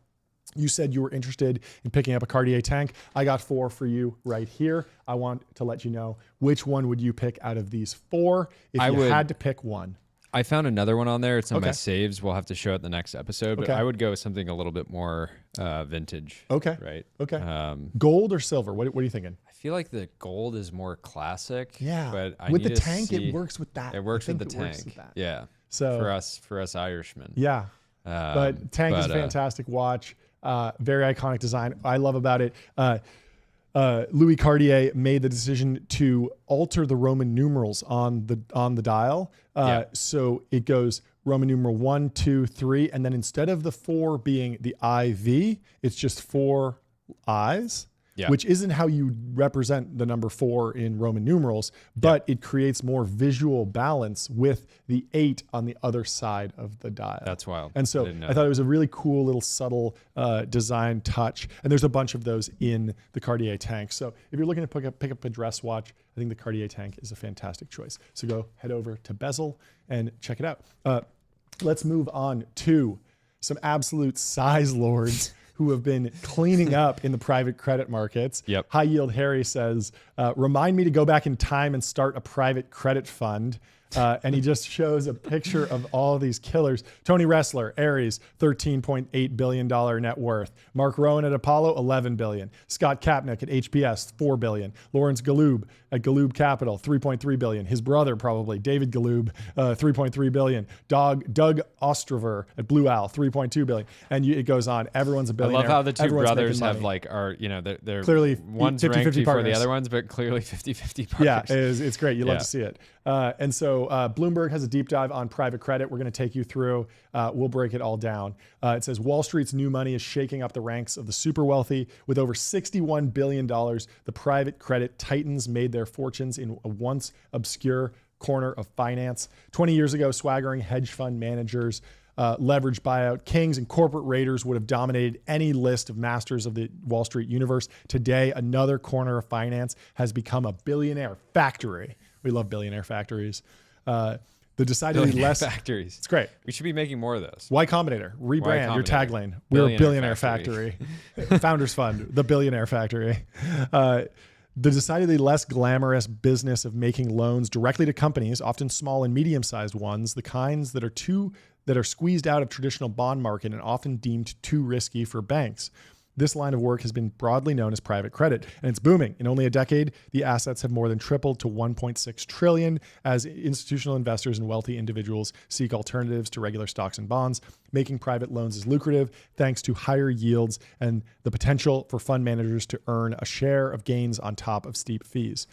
S1: You said you were interested in picking up a Cartier tank. I got 4 for you right here. I want to let you know, which one would you pick out of these 4 if you had to pick one?
S2: I found another one on there. It's on my saves. We'll have to show it the next episode. But I would go with something a little bit more vintage.
S1: Okay.
S2: Right.
S1: Okay. Gold or silver? What are you thinking?
S2: I feel like the gold is more classic.
S1: Yeah.
S2: But
S1: with the tank, it works with that.
S2: It works with the tank. Yeah.
S1: So
S2: for us Irishmen.
S1: Yeah. But tank is a fantastic watch. Very iconic design. I love about it. Louis Cartier made the decision to alter the Roman numerals on the dial. So it goes Roman numeral 1, 2, 3, and then instead of the 4 being the IV, it's just 4 I's, which isn't how you represent the number 4 in Roman numerals, but it creates more visual balance with the 8 on the other side of the dial.
S2: That's wild.
S1: And so I thought it was a really cool little subtle design touch. And there's a bunch of those in the Cartier tank. So if you're looking to pick up a dress watch, I think the Cartier tank is a fantastic choice. So go head over to Bezel and check it out. Let's move on to some absolute size lords who have been cleaning up in the private credit markets.
S2: Yep.
S1: High Yield Harry says, remind me to go back in time and start a private credit fund. And he just shows a picture of all these killers. Tony Ressler, Ares, $13.8 billion net worth. Mark Rowan at Apollo, $11 billion. Scott Kapnick at HPS, $4 billion. Lawrence Galoob at Galoob Capital, $3.3 billion. His brother, probably, David Galoob, $3.3 billion. Doug Ostrover at Blue Owl, $3.2 billion. And it goes on. Everyone's a billionaire.
S2: I love how the two
S1: Everyone's
S2: brothers
S1: making
S2: have
S1: money.
S2: they're
S1: clearly
S2: one's
S1: 50-50
S2: ranked before
S1: partners.
S2: the other ones, but clearly 50-50 partners.
S1: Yeah, it's great. You love to see it. And so Bloomberg has a deep dive on private credit. We're going to take you through. We'll break it all down. It says Wall Street's new money is shaking up the ranks of the super wealthy. With over $61 billion, the private credit titans made their fortunes in a once obscure corner of finance. 20 years ago, swaggering hedge fund managers, leveraged buyout kings, and corporate raiders would have dominated any list of masters of the Wall Street universe. Today, another corner of finance has become a billionaire factory. We love billionaire factories. The decidedly less
S2: factories.
S1: It's great.
S2: We should be making more of those.
S1: Y Combinator, rebrand your tagline. We're a billionaire factory. Founders Fund, the billionaire factory. The decidedly less glamorous business of making loans directly to companies, often small and medium-sized ones, the kinds that are squeezed out of traditional bond market and often deemed too risky for banks. This line of work has been broadly known as private credit, and it's booming. In only a decade, the assets have more than tripled to $1.6 trillion as institutional investors and wealthy individuals seek alternatives to regular stocks and bonds. Making private loans is lucrative thanks to higher yields and the potential for fund managers to earn a share of gains on top of steep fees.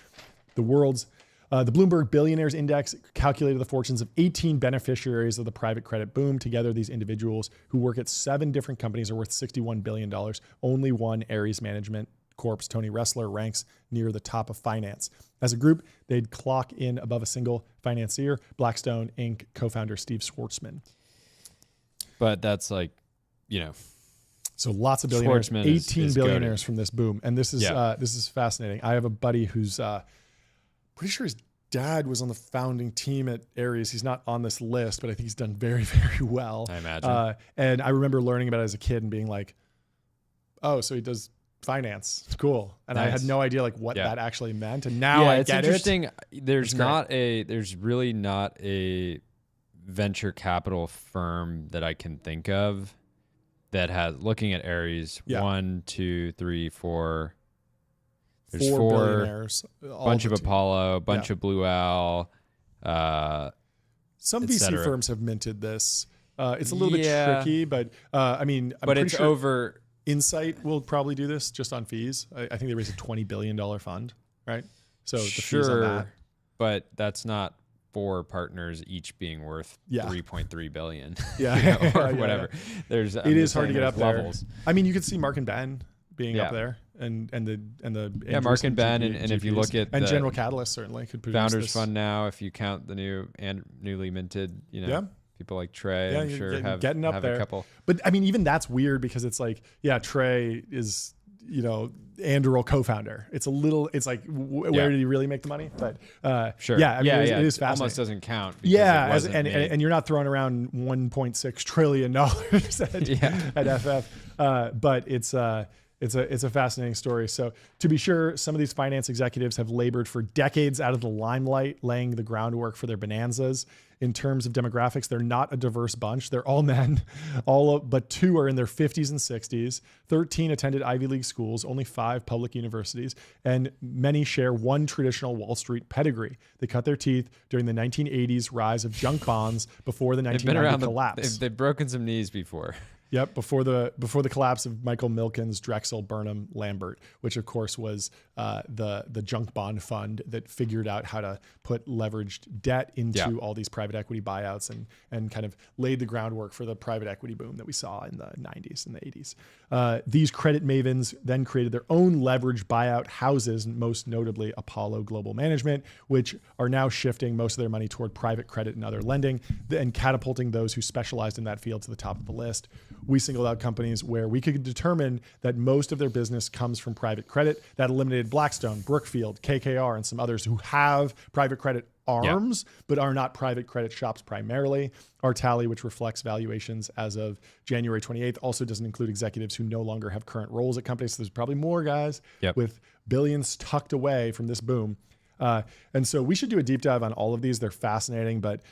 S1: The Bloomberg Billionaires Index calculated the fortunes of 18 beneficiaries of the private credit boom. Together, these individuals who work at 7 different companies are worth $61 billion. Only one Ares Management Corp's Tony Ressler ranks near the top of finance. As a group, they'd clock in above a single financier, Blackstone Inc. co-founder Steve Schwartzman.
S2: But that's
S1: so lots of billionaires, 18 billionaires
S2: goated
S1: from this boom. And this is fascinating. I have a buddy who's pretty sure his dad was on the founding team at Ares. He's not on this list, but I think he's done very, very well.
S2: I imagine.
S1: And I remember learning about it as a kid and being like, oh, so he does finance. It's cool. And I had no idea what that actually meant. And now I get it.
S2: It's interesting. There's really not a venture capital firm that I can think of that has, looking at Ares, 1, 2, 3, 4. There's 4
S1: billionaires.
S2: A bunch of Apollo, a bunch of Blue Owl.
S1: Some VC firms have minted this. It's a little bit tricky, but I'm pretty sure
S2: over.
S1: Insight will probably do this just on fees. I think they raised a $20 billion fund, right? So the fees on that.
S2: But that's not 4 partners each being worth $3.3 billion. Or whatever.
S1: It is hard to get up levels. There. I mean, you could see Mark and Ben being up there, and the
S2: Mark and Ben, and if you look at
S1: and General Catalyst certainly could produce
S2: Founders
S1: this.
S2: Fund now, if you count the new and newly minted, people like Trey, I'm sure have a couple.
S1: But I mean, even that's weird because it's Trey is Anduril co-founder. It's where did he really make the money? But
S2: sure,
S1: it is fascinating.
S2: Almost doesn't count.
S1: And you're not throwing around $1.6 trillion at FF, but it's a fascinating story. So to be sure, some of these finance executives have labored for decades out of the limelight, laying the groundwork for their bonanzas. In terms of demographics, they're not a diverse bunch. They're all men, but 2 are in their 50s and 60s. 13 attended Ivy League schools, only 5 public universities, and many share one traditional Wall Street pedigree. They cut their teeth during the 1980s rise of junk bonds before the 1990 collapse.
S2: They've broken some knees before.
S1: Yep, before the collapse of Michael Milken's Drexel Burnham Lambert, which of course was the junk bond fund that figured out how to put leveraged debt into all these private equity buyouts and kind of laid the groundwork for the private equity boom that we saw in the 90s and the 80s. These credit mavens then created their own leveraged buyout houses, most notably Apollo Global Management, which are now shifting most of their money toward private credit and other lending and catapulting those who specialized in that field to the top of the list. We singled out companies where we could determine that most of their business comes from private credit. That eliminated Blackstone, Brookfield, KKR, and some others who have private credit arms, but are not private credit shops primarily. Our tally, which reflects valuations as of January 28th, also doesn't include executives who no longer have current roles at companies. So there's probably more guys with billions tucked away from this boom. And so we should do a deep dive on all of these. They're fascinating, but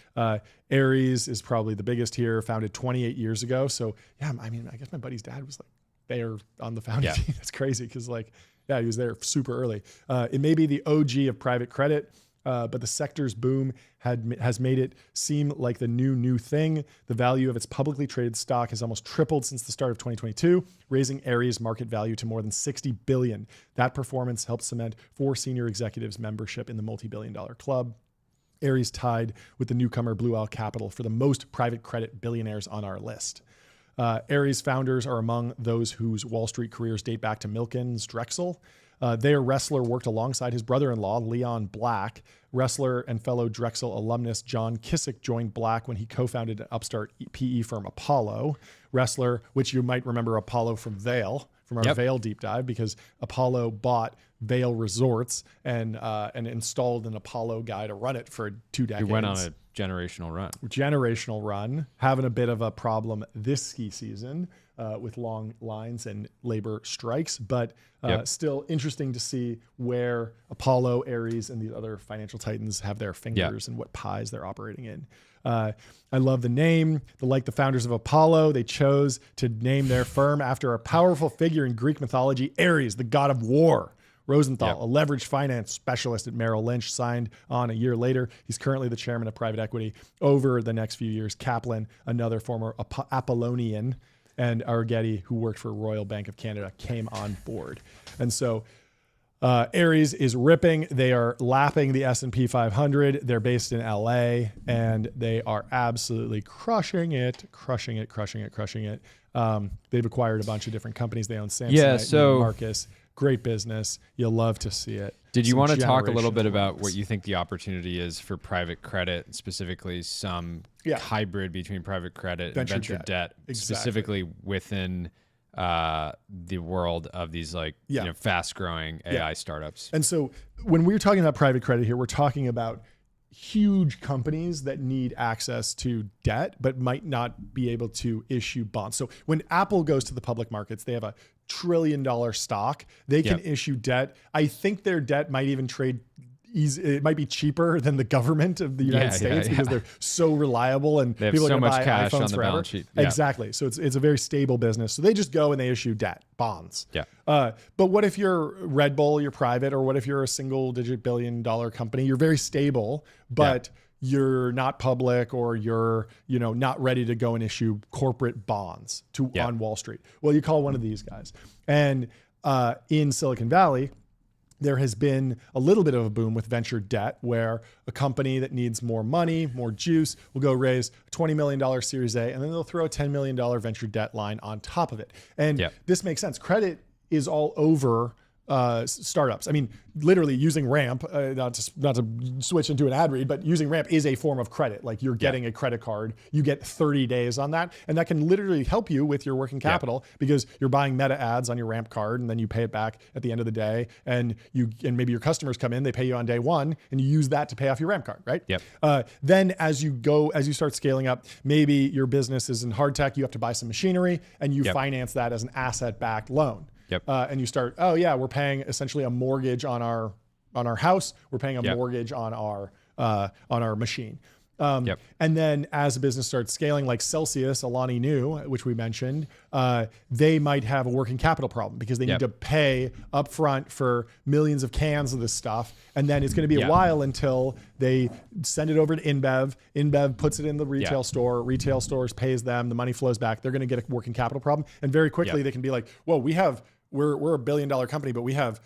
S1: Ares is probably the biggest here, founded 28 years ago. So yeah, I mean, I guess my buddy's dad was like there on the founding team. That's crazy because he was there super early. It may be the OG of private credit, but the sector's boom has made it seem like the new thing. The value of its publicly traded stock has almost tripled since the start of 2022, raising Ares' market value to more than $60 billion. That performance helped cement 4 senior executives' membership in the multi-billion-dollar club. Ares tied with the newcomer Blue Owl Capital for the most private credit billionaires on our list. Ares founders are among those whose Wall Street careers date back to Milken's Drexel. There, Ressler worked alongside his brother-in-law, Leon Black. Ressler and fellow Drexel alumnus John Kissick joined Black when he co-founded an upstart PE firm, Apollo. Ressler, which you might remember Apollo from Vail, from our Vail deep dive, because Apollo bought Vail Resorts and installed an Apollo guy to run it for 2 decades.
S2: He went on a generational run, having a bit of a problem this ski season with long lines and labor strikes, but still interesting to see where Apollo, Ares, and these other financial titans have their fingers and what pies they're operating in. I love the name. Like the founders of Apollo, they chose to name their firm after a powerful figure in Greek mythology, Ares, the god of war. Rosenthal, a leveraged finance specialist at Merrill Lynch, signed on a year later. He's currently the chairman of private equity. Over the next few years, Kaplan, another former Apollonian, and Argeti, who worked for Royal Bank of Canada, came on board. And so Ares is ripping. They are lapping the S&P 500. They're based in LA, and they are absolutely crushing it. They've acquired a bunch of different companies. They own Samsonite, Marcus. Great business. You'll love to see it. Did you want to talk a little bit about what you think the opportunity is for private credit, specifically some hybrid between private credit and venture debt, specifically within the world of these fast-growing AI startups?
S1: And so when we're talking about private credit here, we're talking about huge companies that need access to debt but might not be able to issue bonds. So when Apple goes to the public markets, they have a $1 trillion stock. They can issue debt. I think their debt might even trade easy. It might be cheaper than the government of the United States because they're so reliable and
S2: they have
S1: people
S2: so
S1: are going to
S2: much
S1: buy
S2: cash
S1: iPhones
S2: on the
S1: forever.
S2: balance sheet.
S1: Exactly. So it's a very stable business. So they just go and they issue debt, bonds. But what if you're Red Bull, you're private, or what if you're a $1-digit billion-dollar company? You're very stable, but you're not public, or you're not ready to go and issue corporate bonds on Wall Street. Well, you call one of these guys. And in Silicon Valley, there has been a little bit of a boom with venture debt where a company that needs more money, more juice, will go raise a $20 million Series A, and then they'll throw a $10 million venture debt line on top of it. And this makes sense. Credit is all over startups. I mean, literally using Ramp, not to switch into an ad read, but using Ramp is a form of credit. Like you're getting a credit card, you get 30 days on that. And that can literally help you with your working capital because you're buying Meta ads on your Ramp card and then you pay it back at the end of the day. And maybe your customers come in, they pay you on day one and you use that to pay off your Ramp card, right? Then as you start scaling up, maybe your business is in hard tech, you have to buy some machinery and you finance that as an asset-backed loan. And you start, we're paying essentially a mortgage on our house. We're paying a mortgage on our machine. And then as a business starts scaling, like Celsius, Alani Nu, which we mentioned, they might have a working capital problem because they need to pay upfront for millions of cans of this stuff. And then it's going to be a while until they send it over to InBev. InBev puts it in the retail store. Retail stores pays them. The money flows back. They're going to get a working capital problem. And very quickly they can be like, whoa, we're a $1 billion company, but we have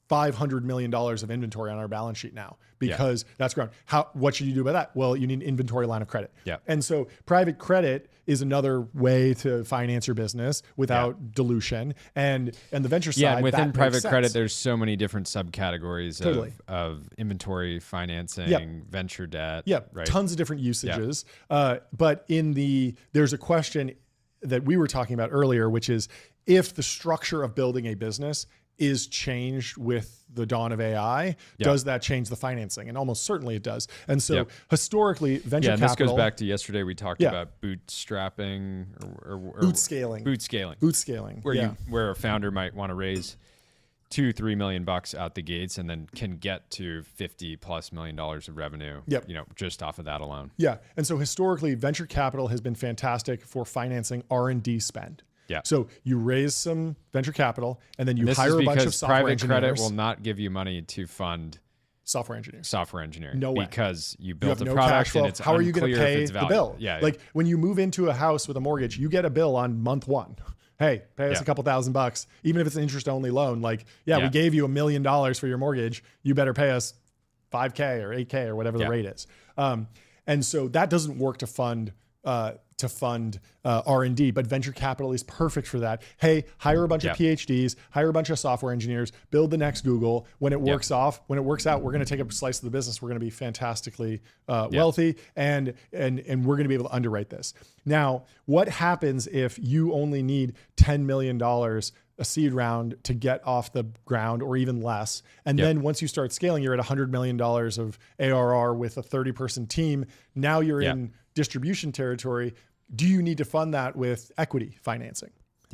S1: $500 million of inventory on our balance sheet now because that's grown. What should you do about that? Well, you need an inventory line of credit. And so private credit is another way to finance your business without dilution. And the venture side,
S2: and within
S1: that
S2: private credit, there's so many different subcategories of inventory financing, venture debt. Right?
S1: Tons of different usages. But there's a question that we were talking about earlier, which is if the structure of building a business is changed with the dawn of AI, does that change the financing? And almost certainly it does. And so historically, venture capital...
S2: this goes back to yesterday. We talked about bootstrapping or
S1: boot scaling.
S2: Boot scaling.
S1: Boot scaling.
S2: Where a founder might want to raise $2-3 million out the gates and then can get to $50+ million of revenue, just off of that alone.
S1: And so historically, venture capital has been fantastic for financing R&D spend. So you raise some venture capital and then you hire a bunch of software
S2: private
S1: engineers.
S2: Credit will not give you money to fund
S1: software engineers.
S2: No way. Because you built a
S1: no
S2: product
S1: cash flow.
S2: and it's
S1: How are you going to pay the bill?
S2: Like
S1: when you move into a house with a mortgage, you get a bill on month one. Hey, pay us a couple $1,000, even if it's an interest-only loan. Like, we gave you $1 million for your mortgage. You better pay us $5K or $8K or whatever the rate is. And so that doesn't work to fund R&D, but venture capital is perfect for that. Hey, hire a bunch of PhDs, hire a bunch of software engineers, build the next Google. When it works out, we're going to take a slice of the business. We're going to be fantastically wealthy, and we're going to be able to underwrite this. Now, what happens if you only need $10 million a seed round to get off the ground, or even less? And then once you start scaling, you're at $100 million of ARR with a 30-person team. Now you're in distribution territory. Do you need to fund that with equity financing?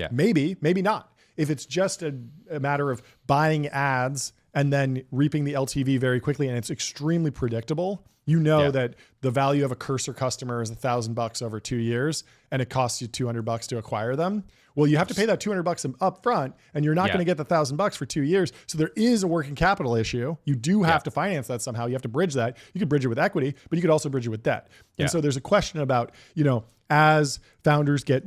S1: Maybe not. If it's just a matter of buying ads and then reaping the LTV very quickly, and it's extremely predictable, that the value of a Cursor customer is $1,000 over 2 years, and it costs you $200 to acquire them. Well, you have to pay that $200 up front, and you're not going to get the $1,000 for 2 years. So there is a working capital issue. You do have to finance that somehow. You have to bridge that. You could bridge it with equity, but you could also bridge it with debt. And so there's a question about, as founders get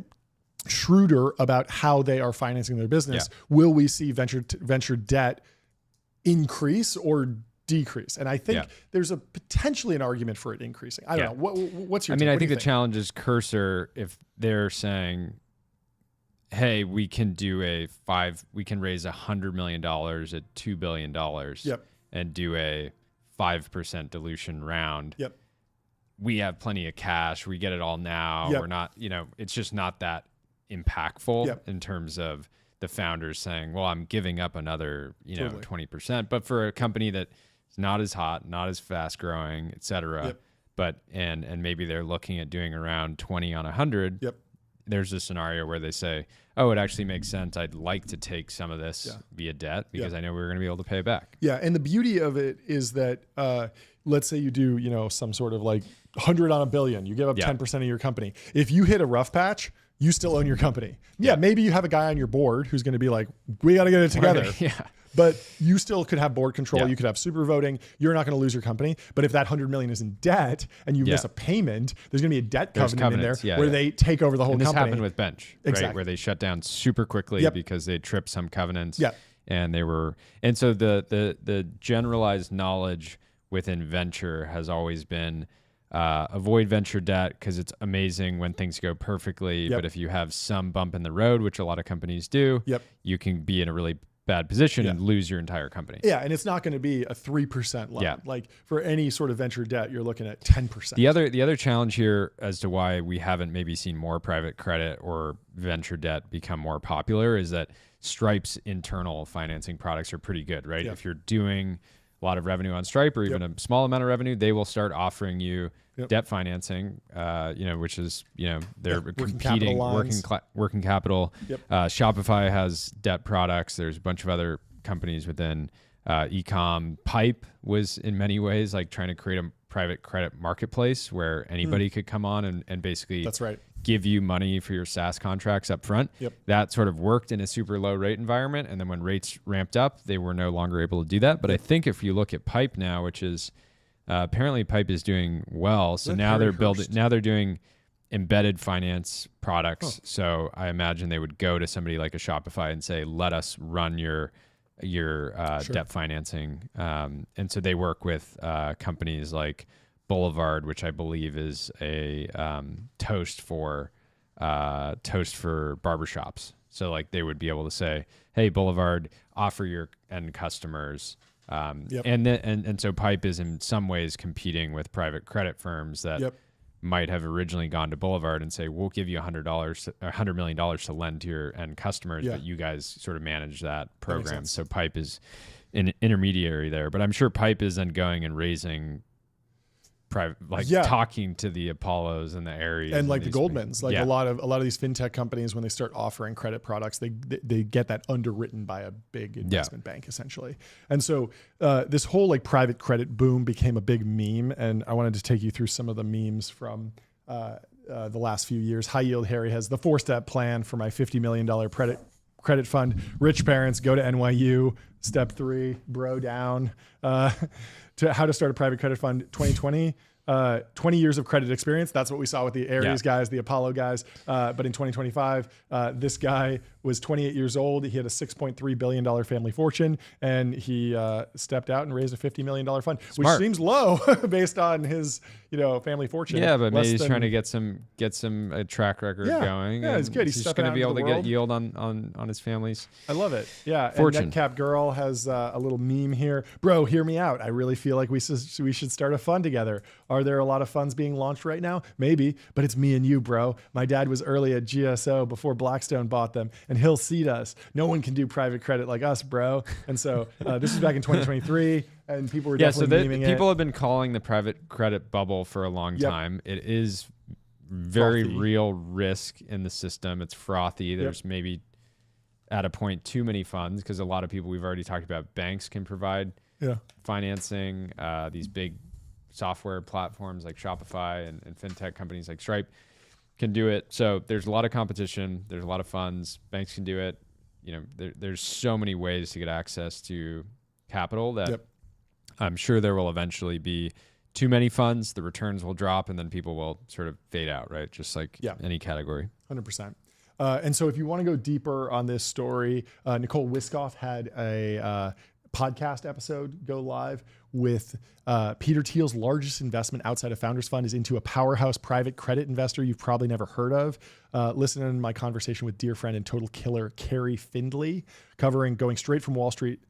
S1: shrewder about how they are financing their business, will we see venture debt increase or decrease? And I think there's potentially an argument for it increasing. I don't know. What's your?
S2: I think the challenge is Cursor. If they're saying, "Hey, we can raise $100 million at $2 billion, and do a 5% dilution round." We have plenty of cash. We get it all now. We're not, it's just not that impactful in terms of the founders saying, well, I'm giving up another, 20%. But for a company that is not as hot, not as fast growing, et cetera, but, and maybe they're looking at doing around 20 on 100. There's a scenario where they say, oh, it actually makes sense. I'd like to take some of this via debt because I know we're going to be able to pay it back.
S1: And the beauty of it is that, let's say you do, some sort of like 100 on a billion, you give up 10% of your company. If you hit a rough patch, you still own your company. Maybe you have a guy on your board who's going to be like, we got to get it together. But you still could have board control. You could have super voting. You're not going to lose your company. But if that 100 million is in debt and you miss a payment, there's going to be a debt covenant in there where they take over the whole company.
S2: This happened with Bench, right? Where they shut down super quickly because they tripped some covenants. And so the generalized knowledge within venture has always been avoid venture debt because it's amazing when things go perfectly. But if you have some bump in the road, which a lot of companies do, you can be in a really bad position and lose your entire company.
S1: And it's not going to be a 3% loan. Like for any sort of venture debt, you're looking at 10%.
S2: The other challenge here as to why we haven't maybe seen more private credit or venture debt become more popular is that Stripe's internal financing products are pretty good, right? If you're doing a lot of revenue on Stripe or even a small amount of revenue, they will start offering you debt financing, which is, they're competing, working capital. Shopify has debt products. There's a bunch of other companies within ecom. Pipe was in many ways like trying to create a private credit marketplace where anybody could come on and basically
S1: That's right.
S2: give you money for your SaaS contracts up front.
S1: Yep.
S2: That sort of worked in a super low rate environment. And then when rates ramped up, they were no longer able to do that. But I think if you look at Pipe now, which is apparently Pipe is doing well. So now they're doing embedded finance products. So I imagine they would go to somebody like a Shopify and say, let us run your debt financing. And so they work with companies like Boulevard, which I believe is a toast for barbershops. So like they would be able to say, hey, Boulevard, offer your end customers. And so Pipe is in some ways competing with private credit firms that might have originally gone to Boulevard and say, we'll give you $100 million to lend to your end customers, but you guys sort of manage that program. So Pipe is an intermediary there, but I'm sure Pipe is then going and raising private, talking to the Apollos and the Ares
S1: and like the Goldmans, like a lot of these fintech companies, when they start offering credit products, they get that underwritten by a big investment bank essentially. And so this whole like private credit boom became a big meme. And I wanted to take you through some of the memes from the last few years. High Yield Harry has the 4-step plan for my $50 million credit fund. Rich parents, go to NYU. Step 3, bro down. To how to start a private credit fund 2020. 20 years of credit experience. That's what we saw with the Ares guys, the Apollo guys. But in 2025, this guy was 28 years old. He had a $6.3 billion family fortune, and he stepped out and raised a $50 million fund, which seems low based on his family fortune.
S2: Yeah, but maybe he's trying to get some track record going.
S1: Yeah, it's good. He's
S2: just going to be able to get yield on his family's.
S1: I love it. Yeah,
S2: fortune.
S1: And Netcap Girl has a little meme here. Bro, hear me out. I really feel like we should start a fund together. Are there a lot of funds being launched right now? Maybe, but it's me and you, bro. My dad was early at GSO before Blackstone bought them, and he'll seed us. No one can do private credit like us, bro. And so this is back in 2023, and people were definitely memeing it.
S2: People have been calling the private credit bubble for a long time. It is very real risk in the system. It's frothy. There's maybe at a point too many funds because a lot of people we've already talked about, banks can provide financing. These big software platforms like Shopify and fintech companies like Stripe can do it. So there's a lot of competition. There's a lot of funds. Banks can do it. There's so many ways to get access to capital that I'm sure there will eventually be too many funds. The returns will drop and then people will sort of fade out, right? Just like any category.
S1: 100%. And so if you want to go deeper on this story, Nicole Wiskoff had a podcast episode go live with Peter Thiel's largest investment outside of Founders Fund is into a powerhouse private credit investor you've probably never heard of. Listen to my conversation with dear friend and total killer Carrie Findley, covering going straight to Wall Street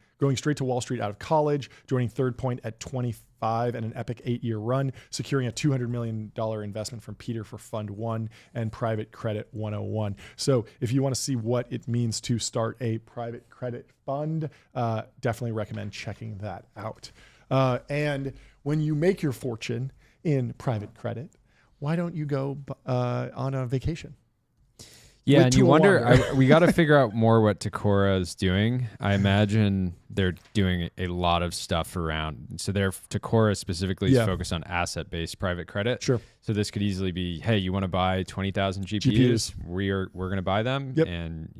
S1: out of college, joining Third Point at 25 and an epic 8-year run, securing a $200 million investment from Peter for Fund 1 and Private Credit 101. So if you want to see what it means to start a private credit fund, definitely recommend checking that out. And when you make your fortune in private credit, why don't you go on a vacation?
S2: Yeah, and you wonder, we got to figure out more what Takora is doing. I imagine they're doing a lot of stuff around. So Takora specifically is focused on asset-based private credit.
S1: Sure.
S2: So this could easily be, hey, you want to buy 20,000 GPUs? We're going to buy them, and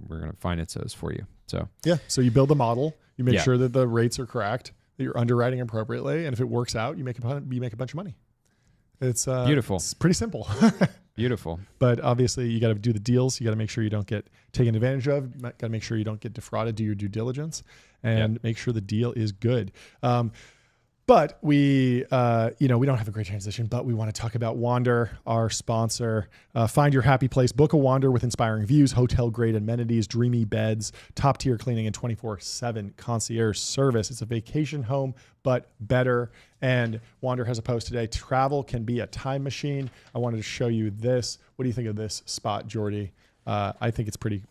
S2: we're going to finance those for you. So
S1: so you build a model, you make sure that the rates are correct, that you're underwriting appropriately, and if it works out, you make a bunch of money. It's
S2: beautiful.
S1: It's pretty simple.
S2: Beautiful.
S1: But obviously you got to do the deals. You got to make sure you don't get taken advantage of. You got to make sure you don't get defrauded. Do your due diligence and make sure the deal is good. But we don't have a great transition, but we want to talk about Wander, our sponsor. Find your happy place. Book a Wander with inspiring views, hotel-grade amenities, dreamy beds, top-tier cleaning, and 24/7 concierge service. It's a vacation home, but better. And Wander has a post today. Travel can be a time machine. I wanted to show you this. What do you think of this spot, Jordy? I think it's pretty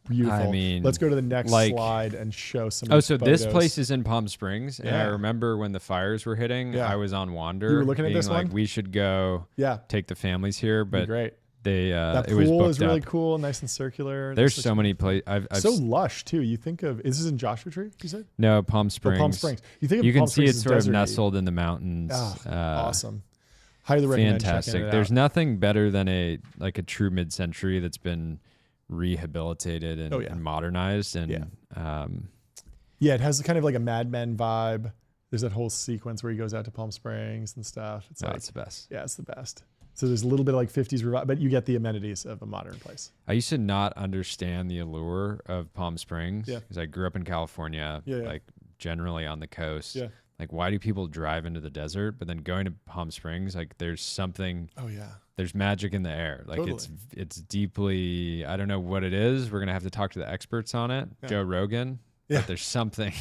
S1: beautiful.
S2: I mean,
S1: let's go to the next slide and show some photos.
S2: This place is in Palm Springs. And I remember when the fires were hitting, I was on Wander.
S1: You were looking at this one?
S2: We should go take the families here. But
S1: great. That
S2: it was
S1: pool
S2: booked
S1: is really
S2: up.
S1: cool, nice and circular.
S2: There's so many places. I've
S1: so lush too. You think of, is this in Joshua Tree? You said
S2: no, Palm Springs.
S1: Palm Springs. You think of
S2: you
S1: Palm
S2: can see
S1: Springs
S2: it's
S1: as
S2: sort of
S1: desert-y.
S2: nestled in the mountains.
S1: Awesome. Highly recommend
S2: Fantastic.
S1: checking it
S2: There's
S1: out.
S2: nothing better than a true mid-century that's been rehabilitated and modernized. And
S1: yeah, it has kind of like a Mad Men vibe. There's that whole sequence where he goes out to Palm Springs and stuff. It's
S2: it's the best.
S1: Yeah, it's the best. So there's a little bit of like 50s revival, but you get the amenities of a modern place.
S2: I used to not understand the allure of Palm Springs
S1: Yeah.
S2: because I grew up in California, like generally on the coast.
S1: Yeah.
S2: Like, why do people drive into the desert? But then going to Palm Springs, like, there's something.
S1: Oh yeah.
S2: There's magic in the air. Like
S1: Totally.
S2: it's deeply. I don't know what it is. We're gonna have to talk to the experts on it.
S1: Yeah.
S2: Joe Rogan.
S1: Yeah.
S2: But there's something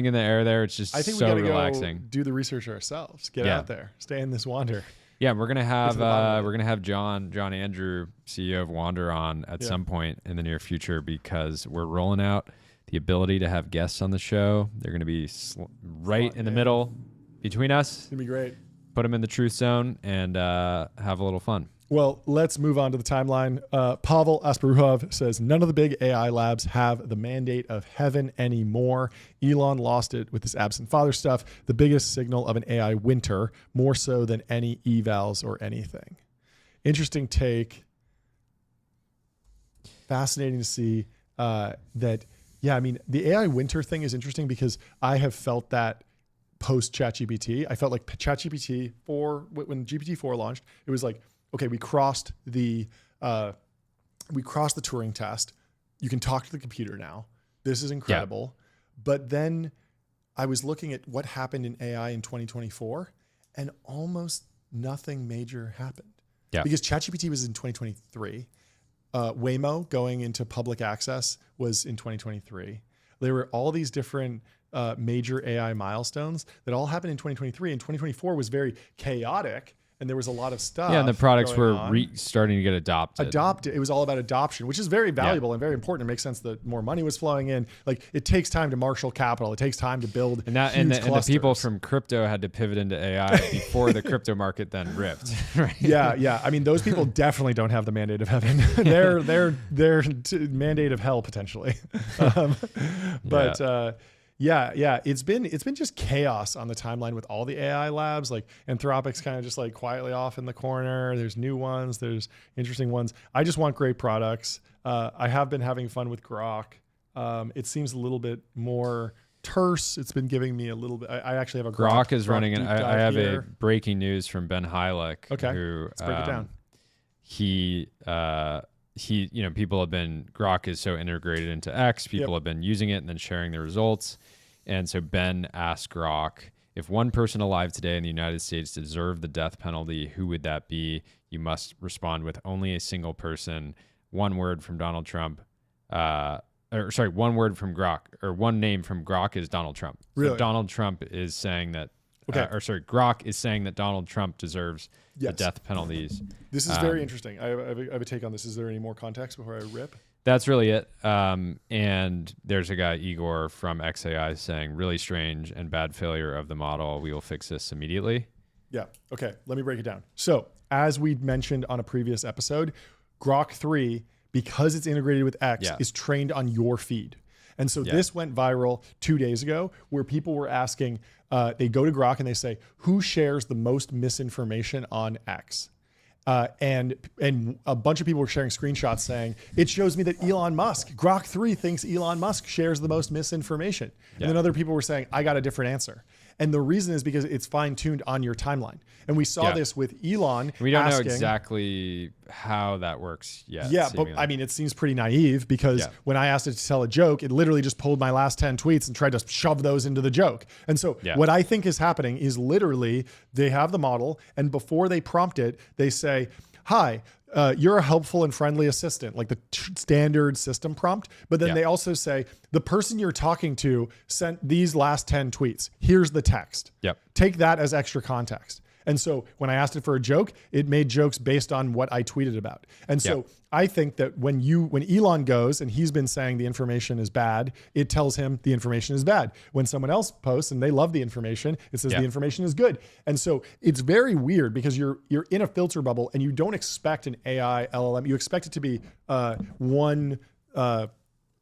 S2: in the air there. It's just
S1: I think
S2: so
S1: we gotta
S2: relaxing.
S1: go do the research ourselves. Get out there. Stay in this wander.
S2: Yeah, we're gonna have
S1: the
S2: John Andrew, CEO of Wander, on at some point in the near future because we're rolling out the ability to have guests on the show. They're gonna be right in the middle between us.
S1: It's gonna be great.
S2: Put them in the truth zone and have a little fun.
S1: Well, let's move on to the timeline. Pavel Asparuhov says none of the big AI labs have the mandate of heaven anymore. Elon lost it with this absent father stuff, the biggest signal of an AI winter, more so than any evals or anything. Interesting take. Fascinating to see that. Yeah, I mean, the AI winter thing is interesting because I have felt that post ChatGPT. I felt like ChatGPT 4, when GPT-4 launched, it was like, okay, we crossed the Turing test. You can talk to the computer now. This is incredible. Yeah. But then I was looking at what happened in AI in 2024, and almost nothing major happened. Yeah. Because ChatGPT was in 2023. Waymo going into public access was in 2023. There were all these different major AI milestones that all happened in 2023, and 2024 was very chaotic. And there was a lot of stuff.
S2: Yeah, and the products were starting to get adopted.
S1: It was all about adoption, which is very valuable and very important. It makes sense that more money was flowing in. Like, it takes time to marshal capital. It takes time to build
S2: and the people from crypto had to pivot into AI before the crypto market then ripped. Right?
S1: Yeah. I mean, those people definitely don't have the mandate of heaven. they're mandate of hell potentially. Yeah, it's been just chaos on the timeline with all the AI labs. Like, Anthropic's kind of just like quietly off in the corner. There's new ones. There's interesting ones. I just want great products. I have been having fun with Grok. It seems a little bit more terse. It's been giving me a little bit. I actually have a
S2: Grok is running, and I have
S1: here.
S2: a breaking news from Ben Heilich.
S1: Okay,
S2: who,
S1: let's break it down.
S2: He, people have been, Grok is so integrated into X. People have been using it and then sharing the results. And so Ben asked Grok, if one person alive today in the United States deserved the death penalty, who would that be? You must respond with only a single person, one word from Donald Trump. One word from Grok, or one name from Grok is Donald Trump.
S1: Really?
S2: So Donald Trump is saying that, Grok is saying that Donald Trump deserves the death penalties.
S1: This is very interesting. I have a take on this. Is there any more context before I rip?
S2: That's really it. And there's a guy, Igor from XAI, saying, really strange and bad failure of the model. We will fix this immediately.
S1: Yeah. Okay. Let me break it down. So, as we mentioned on a previous episode, Grok 3, because it's integrated with X, is trained on your feed. And so this went viral 2 days ago, where people were asking, they go to Grok and they say, who shares the most misinformation on X? And a bunch of people were sharing screenshots saying, it shows me that Elon Musk, Grok 3 thinks Elon Musk shares the most misinformation. And then other people were saying, I got a different answer. And the reason is because it's fine-tuned on your timeline. And we saw this with Elon.
S2: We don't know exactly how that works yet.
S1: Yeah, seemingly. But I mean, it seems pretty naive because when I asked it to tell a joke, it literally just pulled my last 10 tweets and tried to shove those into the joke. And so what I think is happening is literally they have the model, and before they prompt it, they say, hi, you're a helpful and friendly assistant, like the standard system prompt. But then they also say, the person you're talking to sent these last 10 tweets. Here's the text. Take that as extra context. And so when I asked it for a joke, it made jokes based on what I tweeted about. And so I think that when Elon goes and he's been saying the information is bad, it tells him the information is bad. When someone else posts and they love the information, it says the information is good. And so it's very weird because you're in a filter bubble and you don't expect an AI LLM. You expect it to be one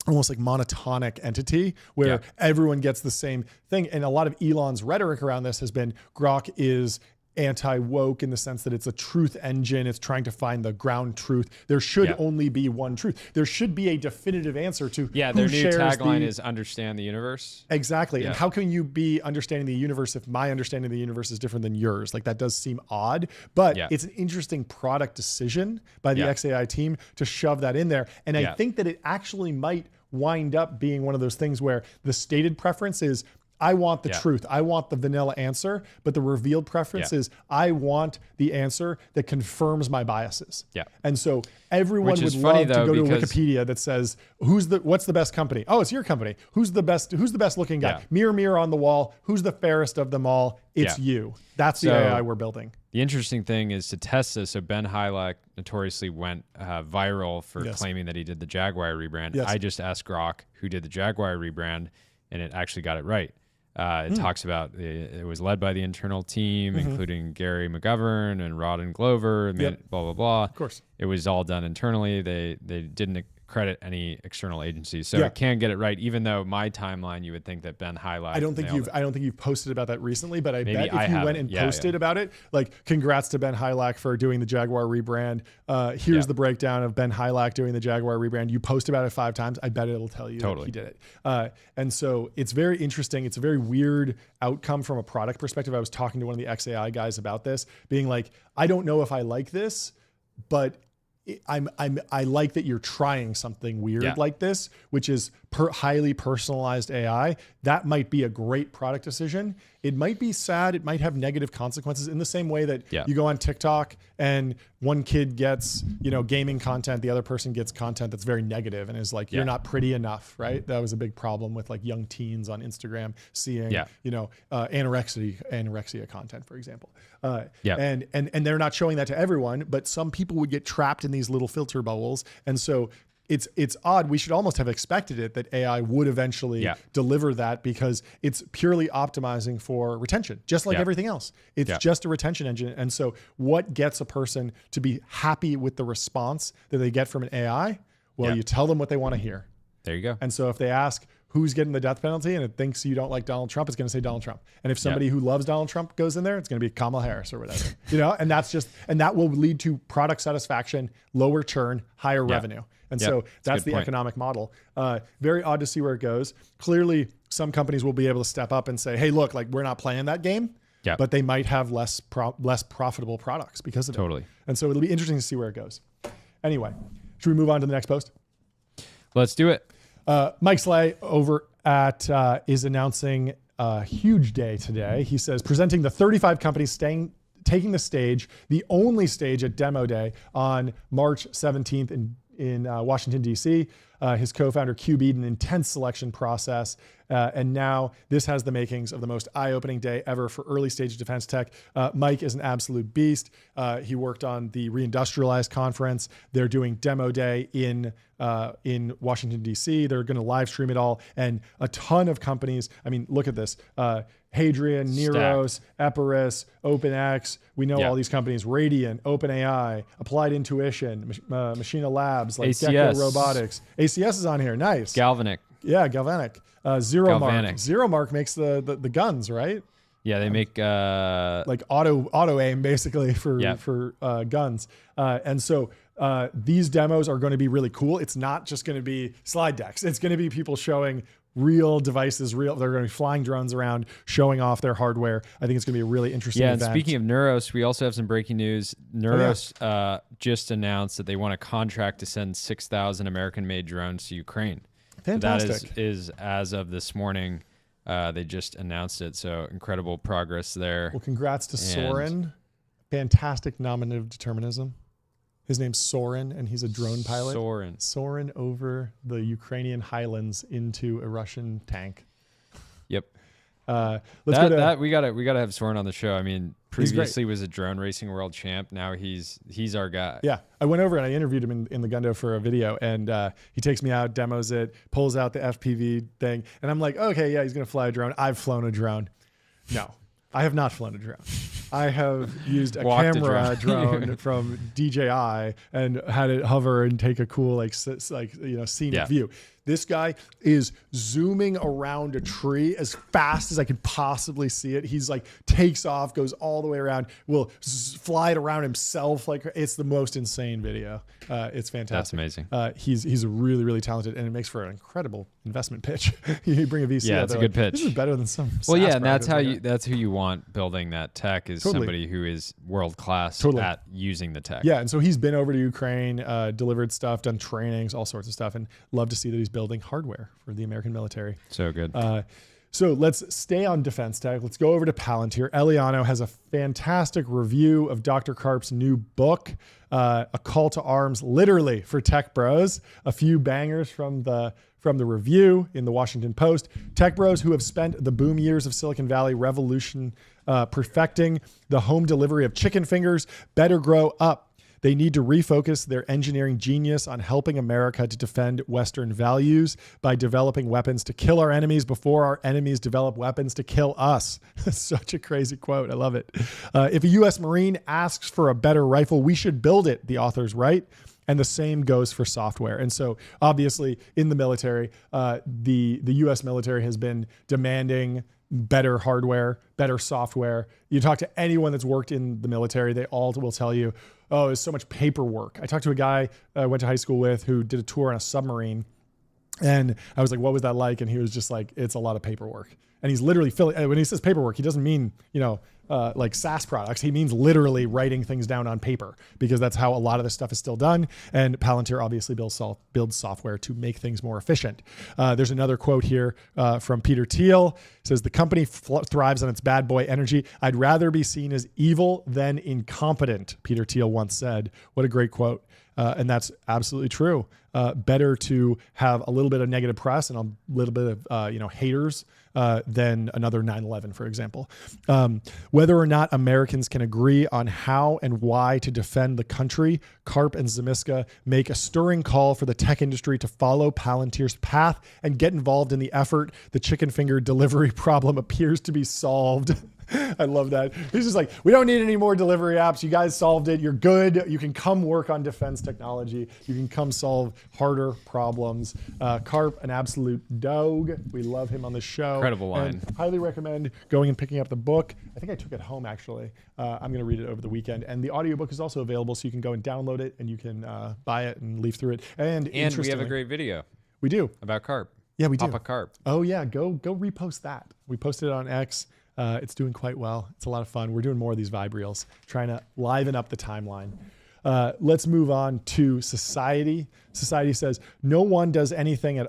S1: almost like monotonic entity where everyone gets the same thing. And a lot of Elon's rhetoric around this has been Grok is anti-woke in the sense that it's a truth engine. It's trying to find the ground truth. There should only be one truth. There should be a definitive answer to
S2: their new tagline is understand the universe.
S1: Exactly. And how can you be understanding the universe if my understanding of the universe is different than yours? Like that does seem odd, but it's an interesting product decision by the XAI team to shove that in there. And I think that it actually might wind up being one of those things where the stated preference is I want the truth. I want the vanilla answer, but the revealed preference is I want the answer that confirms my biases. And so everyone would love to go to Wikipedia that says, what's the best company? Oh, it's your company. Who's the best looking guy? Mirror, mirror on the wall. Who's the fairest of them all? It's you. That's the AI we're building.
S2: The interesting thing is to test this. So Ben Hilak notoriously went viral for claiming that he did the Jaguar rebrand. I just asked Grok who did the Jaguar rebrand, and it actually got it right. It talks about it was led by the internal team, including Gary McGovern and Rod and Glover, and blah, blah, blah. Of
S1: course.
S2: It was all done internally. They didn't credit any external agencies. So it can get it right, even though my timeline, you would think that Ben Hilak.
S1: I don't think you've posted about that recently, but I bet if you went and posted about it, like congrats to Ben Hilak for doing the Jaguar rebrand. Here's the breakdown of Ben Hilak doing the Jaguar rebrand. You post about it 5 times. I bet it'll tell you that he did it. And so it's very interesting. It's a very weird outcome from a product perspective. I was talking to one of the XAI guys about this, being like, I don't know if I like this, but I like that you're trying something weird like this, which is highly personalized AI. That might be a great product decision. It might be sad. It might have negative consequences in the same way that you go on TikTok and one kid gets, gaming content. The other person gets content that's very negative and is like, you're not pretty enough, right? That was a big problem with like young teens on Instagram seeing, anorexia content, for example. And they're not showing that to everyone, but some people would get trapped in these little filter bubbles. And so it's odd. We should almost have expected it that AI would eventually deliver that because it's purely optimizing for retention, just like everything else. It's just a retention engine. And so what gets a person to be happy with the response that they get from an AI? Well, you tell them what they want to hear.
S2: There you go.
S1: And so if they ask who's getting the death penalty and it thinks you don't like Donald Trump, it's going to say Donald Trump. And if somebody who loves Donald Trump goes in there, it's going to be Kamala Harris or whatever, and that will lead to product satisfaction, lower churn, higher revenue. And so that's the economic model. Very odd to see where it goes. Clearly some companies will be able to step up and say, hey, look, like we're not playing that game, but they might have less profitable products because of it. And so it'll be interesting to see where it goes. Anyway, should we move on to the next post?
S2: Let's do it.
S1: Mike Slay over at is announcing a huge day today. He says presenting the 35 companies taking the stage, the only stage at Demo Day on March 17th in Washington, D.C. His co-founder QB'd an intense selection process. And now this has the makings of the most eye-opening day ever for early stage defense tech. Mike is an absolute beast. He worked on the Reindustrialized conference. They're doing Demo Day in Washington, D.C. They're going to live stream it all. And a ton of companies. I mean, look at this. Hadrian, Neros, Epirus, OpenX. We know all these companies. Radiant, OpenAI, Applied Intuition, Machina Labs, like
S2: ACS.
S1: Gecko Robotics. ACS is on here. Nice.
S2: Galvanic.
S1: Yeah, Galvanic. Zero Mark. Zero Mark makes the guns, right?
S2: Yeah, they make
S1: like auto aim basically for guns. And so these demos are going to be really cool. It's not just going to be slide decks. It's going to be people showing real devices, they're going to be flying drones around, showing off their hardware. I think it's going to be a really interesting event.
S2: And speaking of Neuros, we also have some breaking news. Neuros just announced that they want a contract to send 6,000 American-made drones to Ukraine.
S1: Fantastic.
S2: That is as of this morning. They just announced it, so incredible progress there.
S1: Well, congrats to Soren. Fantastic nominative determinism. His name's Soren, and he's a drone pilot. Soren over the Ukrainian highlands into a Russian tank.
S2: Yep.
S1: We gotta
S2: have Soren on the show. I mean, previously was a drone racing world champ. Now he's our guy.
S1: Yeah. I went over and I interviewed him in the Gundo for a video, and he takes me out, demos it, pulls out the FPV thing. And I'm like, okay, yeah, he's going to fly a drone. I've flown a drone. No, I have not flown a drone. I have used a camera drone from DJI and had it hover and take a cool scenic view. This guy is zooming around a tree as fast as I can possibly see it. He's like takes off, goes all the way around, will fly it around himself. Like, it's the most insane video. It's fantastic.
S2: That's amazing.
S1: He's really, really talented, and it makes for an incredible investment pitch. You bring a VC.
S2: Yeah, it's a good pitch.
S1: This is better than some.
S2: Well,
S1: SaaS
S2: yeah, and that's
S1: product.
S2: that's who you want building that tech is somebody who is world class at using the tech.
S1: Yeah, and so he's been over to Ukraine, delivered stuff, done trainings, all sorts of stuff, and love to see that he's building hardware for the American military.
S2: So good.
S1: So let's stay on defense tech. Let's go over to Palantir. Eliano has a fantastic review of Dr. Karp's new book, a call to arms, literally, for tech bros. A few bangers from the review in the Washington Post. Tech bros who have spent the boom years of Silicon Valley revolution perfecting the home delivery of chicken fingers better grow up. They need to refocus their engineering genius on helping America to defend Western values by developing weapons to kill our enemies before our enemies develop weapons to kill us. Such a crazy quote. I love it. If a U.S. Marine asks for a better rifle, we should build it, the authors write. And the same goes for software. And so obviously in the military, the U.S. military has been demanding better hardware, better software. You talk to anyone that's worked in the military, they all will tell you, oh, there's so much paperwork. I talked to a guy I went to high school with who did a tour on a submarine. And I was like, what was that like? And he was just like, it's a lot of paperwork. And he's literally filling, when he says paperwork, he doesn't mean, like SaaS products. He means literally writing things down on paper, because that's how a lot of this stuff is still done. And Palantir obviously builds software to make things more efficient. There's another quote here from Peter Thiel. It says, the company thrives on its bad boy energy. I'd rather be seen as evil than incompetent, Peter Thiel once said. What a great quote. And that's absolutely true. Better to have a little bit of negative press and a little bit of haters than another 9/11, for example. Whether or not Americans can agree on how and why to defend the country, Karp and Zimiska make a stirring call for the tech industry to follow Palantir's path and get involved in the effort. The chicken finger delivery problem appears to be solved. I love that. He's just like, we don't need any more delivery apps. You guys solved it. You're good. You can come work on defense technology. You can come solve harder problems. Karp, an absolute dog. We love him on the show.
S2: Incredible line.
S1: And highly recommend going and picking up the book. I think I took it home, actually. I'm going to read it over the weekend. And the audiobook is also available, so you can go and download it, and you can buy it and leaf through it. And
S2: we have a great video.
S1: We do.
S2: About Karp.
S1: Yeah, we do.
S2: Papa Karp.
S1: Oh, yeah. Go repost that. We posted it on X. It's doing quite well. It's a lot of fun. We're doing more of these vibe reels, trying to liven up the timeline. Let's move on to society. Society says no one does anything.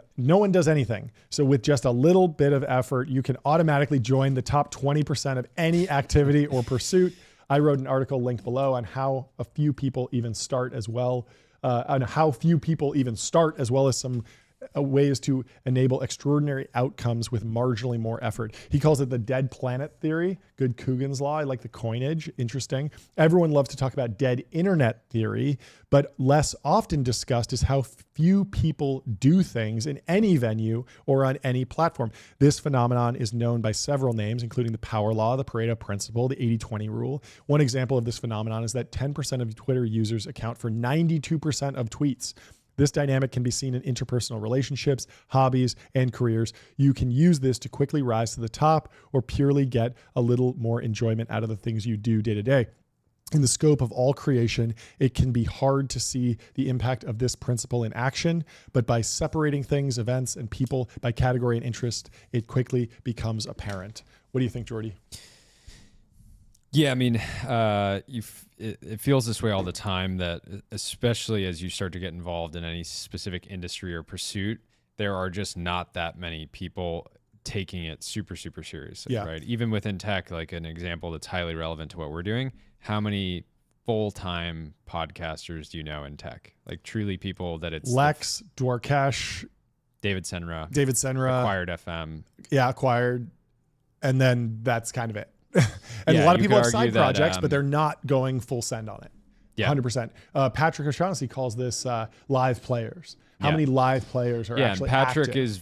S1: So with just a little bit of effort, you can automatically join the top 20% of any activity or pursuit. I wrote an article linked below on how few people even start, as well as some ways to enable extraordinary outcomes with marginally more effort. He calls it the dead planet theory. Good Coogan's law. I like the coinage. Interesting. Everyone loves to talk about dead internet theory, but less often discussed is how few people do things in any venue or on any platform. This phenomenon is known by several names, including the power law, the Pareto principle, the 80-20 rule. One example of this phenomenon is that 10% of Twitter users account for 92% of tweets. This dynamic can be seen in interpersonal relationships, hobbies, and careers. You can use this to quickly rise to the top or purely get a little more enjoyment out of the things you do day to day. In the scope of all creation, it can be hard to see the impact of this principle in action, but by separating things, events, and people by category and interest, it quickly becomes apparent. What do you think, Jordy?
S2: Yeah, I mean, it feels this way all the time, that especially as you start to get involved in any specific industry or pursuit, there are just not that many people taking it super, super seriously, right? Even within tech, like an example that's highly relevant to what we're doing, how many full-time podcasters do you know in tech? Like truly people that it's...
S1: Lex, Dwarkesh,
S2: David Senra,
S1: Acquired
S2: FM.
S1: Yeah, Acquired. And then that's kind of it. And a lot of
S2: you
S1: people
S2: could
S1: have side
S2: argue that,
S1: projects, but they're not going full send on it.
S2: Yeah.
S1: 100%. Patrick O'Shaughnessy calls this live players. How many live players are actually
S2: and Patrick
S1: active?
S2: is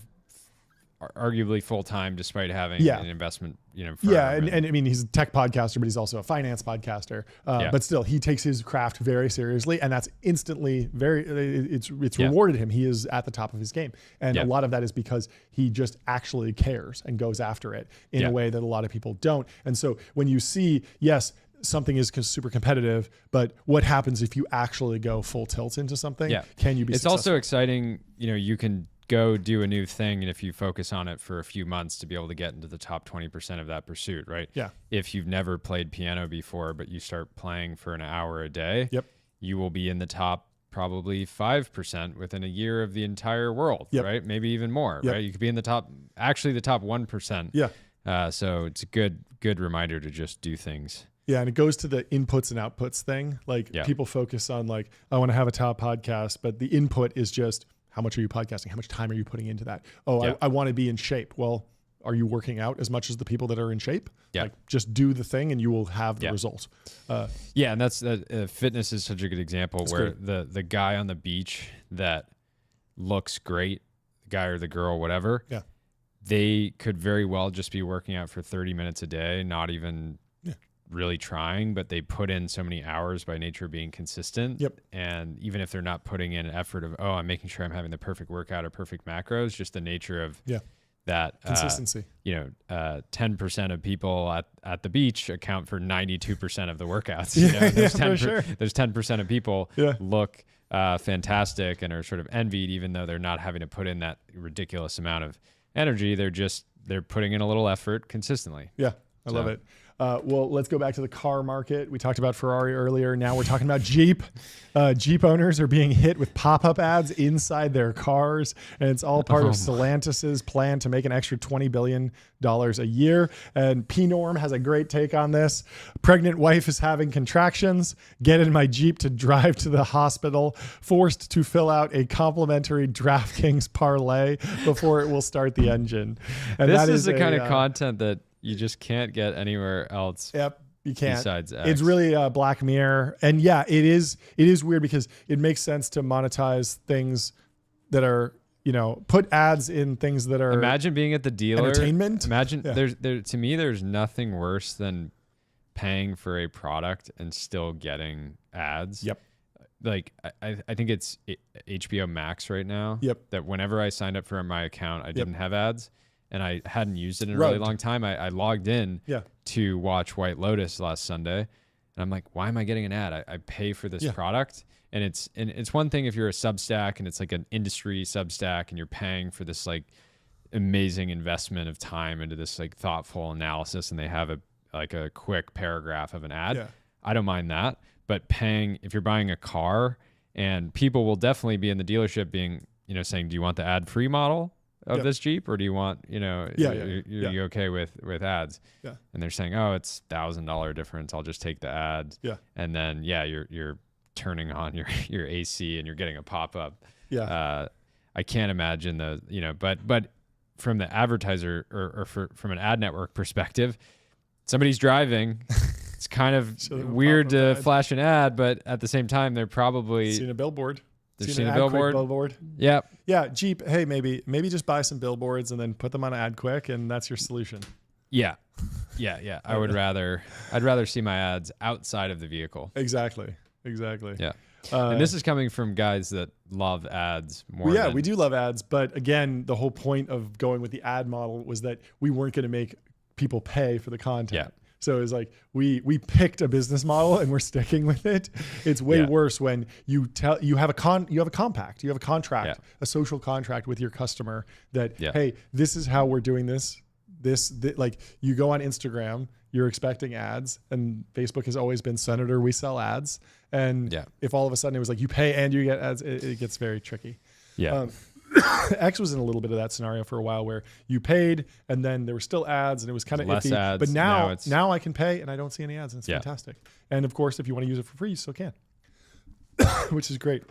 S2: arguably full-time despite having an investment, firm.
S1: Yeah, and I mean, he's a tech podcaster, but he's also a finance podcaster. But still, he takes his craft very seriously, and that's instantly it's rewarded him. He is at the top of his game. And a lot of that is because he just actually cares and goes after it in a way that a lot of people don't. And so when you see, yes, something is super competitive, but what happens if you actually go full tilt into something?
S2: Yeah.
S1: Can you be
S2: It's
S1: successful?
S2: also exciting, you can go do a new thing, and if you focus on it for a few months to be able to get into the top 20% of that pursuit, right?
S1: Yeah.
S2: If you've never played piano before, but you start playing for an hour a day, you will be in the top probably 5% within a year of the entire world, right? Maybe even more, right? You could be in the top 1%.
S1: Yeah.
S2: So it's a good reminder to just do things.
S1: Yeah, and it goes to the inputs and outputs thing. Like people focus on like, I want to have a top podcast, but the input is just, how much are you podcasting? How much time are you putting into that? Oh, I want to be in shape. Well, are you working out as much as the people that are in shape?
S2: Yeah.
S1: Like just do the thing and you will have the result.
S2: And that's fitness is such a good example where the guy on the beach that looks great, the guy or the girl, whatever, they could very well just be working out for 30 minutes a day, not even really trying, but they put in so many hours by nature of being consistent. And even if they're not putting in an effort of, I'm making sure I'm having the perfect workout or perfect macros, just the nature of that
S1: consistency.
S2: 10% of people at the beach account for 92% of the workouts. There's 10% of people look fantastic and are sort of envied, even though they're not having to put in that ridiculous amount of energy. They're putting in a little effort consistently.
S1: Yeah, I love it. Well, let's go back to the car market. We talked about Ferrari earlier. Now we're talking about Jeep. Jeep owners are being hit with pop-up ads inside their cars, and it's all part of Stellantis's plan to make an extra $20 billion a year. And P-Norm has a great take on this. Pregnant wife is having contractions. Get in my Jeep to drive to the hospital. Forced to fill out a complimentary DraftKings parlay before it will start the engine. And
S2: this is the kind of content that you just can't get anywhere else.
S1: Yep, you can't.
S2: Besides X.
S1: It's really Black Mirror, and it is weird because it makes sense to monetize things that are put ads in things that are.
S2: Imagine being at the dealer.
S1: Entertainment.
S2: Imagine to me there's nothing worse than paying for a product and still getting ads.
S1: Yep.
S2: Like I think it's HBO Max right now.
S1: Yep.
S2: That whenever I signed up for my account, I didn't have ads. And I hadn't used it in a really long time. I logged in to watch White Lotus last Sunday. And I'm like, why am I getting an ad? I pay for this product. And it's one thing if you're a Substack and it's like an industry Substack and you're paying for this like amazing investment of time into this like thoughtful analysis and they have a quick paragraph of an ad. Yeah. I don't mind that. But if you're buying a car, and people will definitely be in the dealership being, saying, do you want the ad-free model of this Jeep, or do you want, are you okay with ads? Yeah. And they're saying, it's $1,000 difference. I'll just take the ads. Yeah. And then, you're turning on your AC and you're getting a pop-up. Yeah. I can't imagine but from the advertiser or from an ad network perspective, somebody's driving. It's kind of weird to flash an ad, but at the same time, they're probably
S1: seen a billboard.
S2: They've seen a billboard. Yeah.
S1: Yeah. Jeep. Hey, maybe just buy some billboards and then put them on ad quick, and that's your solution.
S2: Yeah. I'd rather see my ads outside of the vehicle.
S1: Exactly.
S2: Yeah. And this is coming from guys that love ads more.
S1: Well, yeah, we do love ads, but again, the whole point of going with the ad model was that we weren't going to make people pay for the content. Yeah. So it was like we picked a business model and we're sticking with it. It's way worse when you have a contract, a social contract with your customer that hey, this is how we're doing this. Like you go on Instagram, you're expecting ads, and Facebook has always been Senator, we sell ads. And if all of a sudden it was like you pay and you get ads, it gets very tricky. Yeah. X was in a little bit of that scenario for a while where you paid and then there were still ads and it was kind of iffy. Ads, but now I can pay and I don't see any ads and it's fantastic. And of course, if you want to use it for free, you still can, which is great.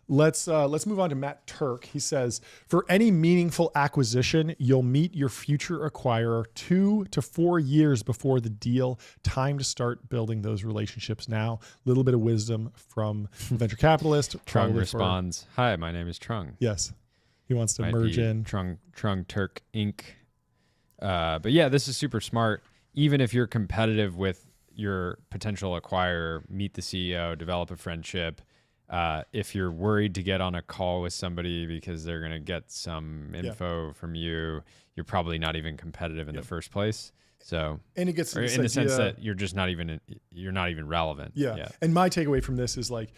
S1: Let's move on to Matt Turk. He says, for any meaningful acquisition, you'll meet your future acquirer 2 to 4 years before the deal. Time to start building those relationships now. A little bit of wisdom from venture capitalist.
S2: Trung responds, hi, my name is Trung.
S1: Yes. He wants to merge in.
S2: Trung Turk Inc. But yeah, this is super smart. Even if you're competitive with your potential acquirer, meet the CEO, develop a friendship. If you're worried to get on a call with somebody because they're going to get some info from you, you're probably not even competitive in the first place. So,
S1: and it gets
S2: in the sense that you're just not even relevant.
S1: Yeah. And my takeaway from this is like,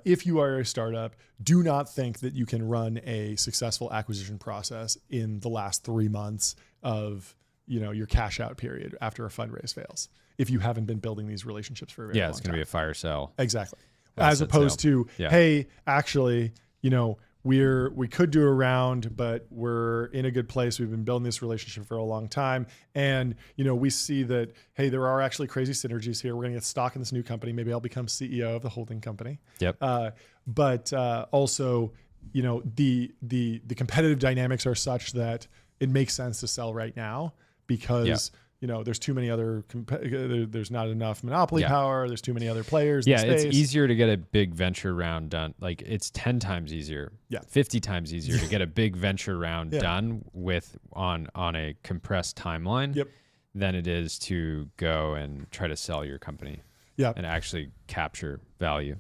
S1: if you are a startup, do not think that you can run a successful acquisition process in the last 3 months of, your cash out period after a fundraise fails. If you haven't been building these relationships for a very long time.
S2: It's going to be a fire sale.
S1: Exactly. As opposed to, hey, actually, we could do a round, but we're in a good place. We've been building this relationship for a long time. And, we see that, hey, there are actually crazy synergies here. We're going to get stock in this new company. Maybe I'll become CEO of the holding company.
S2: Yep.
S1: But also, the competitive dynamics are such that it makes sense to sell right now because there's too many other, there's not enough monopoly power. There's too many other players.
S2: Yeah, it's easier to get a big venture round done. Like it's 10 times easier, 50 times easier to get a big venture round done on a compressed timeline than it is to go and try to sell your company and actually capture value.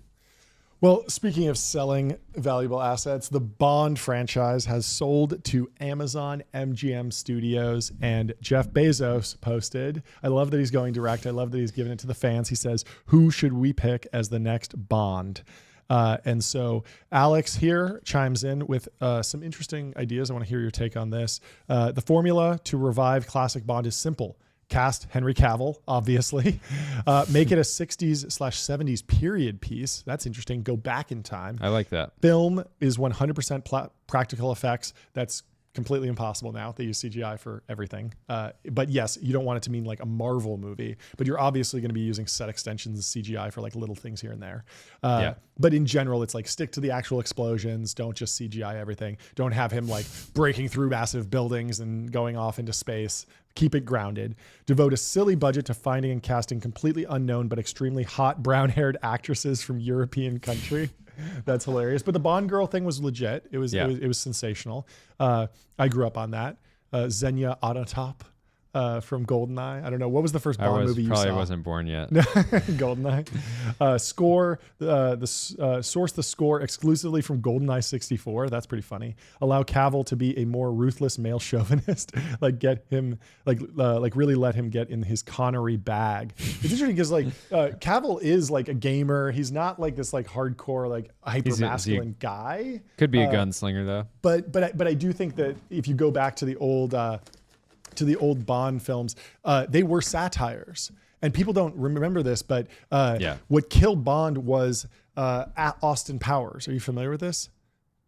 S1: Well, speaking of selling valuable assets, the Bond franchise has sold to Amazon MGM Studios, and Jeff Bezos posted, I love that he's going direct. I love that he's giving it to the fans. He says, who should we pick as the next Bond? And so Alex here chimes in with some interesting ideas. I want to hear your take on this. The formula to revive classic Bond is simple. Cast Henry Cavill, obviously. Make it a 60s/70s period piece. That's interesting. Go back in time.
S2: I like that.
S1: Film is 100% practical effects. That's completely impossible now. They use CGI for everything. But yes, you don't want it to mean like a Marvel movie, but you're obviously going to be using set extensions and CGI for like little things here and there. But in general, it's like stick to the actual explosions. Don't just CGI everything. Don't have him like breaking through massive buildings and going off into space. Keep it grounded. Devote a silly budget to finding and casting completely unknown but extremely hot brown-haired actresses from European country. That's hilarious. But the Bond girl thing was legit. It was sensational. I grew up on that. Xenia Onatopp from GoldenEye. I don't know. What was the first Bond movie you saw?
S2: Probably wasn't born yet.
S1: GoldenEye. Source the score exclusively from GoldenEye 64. That's pretty funny. Allow Cavill to be a more ruthless male chauvinist. Really let him get in his Connery bag. It's interesting because Cavill is like a gamer. He's not like this like hardcore like hyper masculine guy.
S2: Could be a gunslinger though.
S1: But I do think that if you go back to the old Bond films, they were satires. And people don't remember this, but what killed Bond was Austin Powers. Are you familiar with this?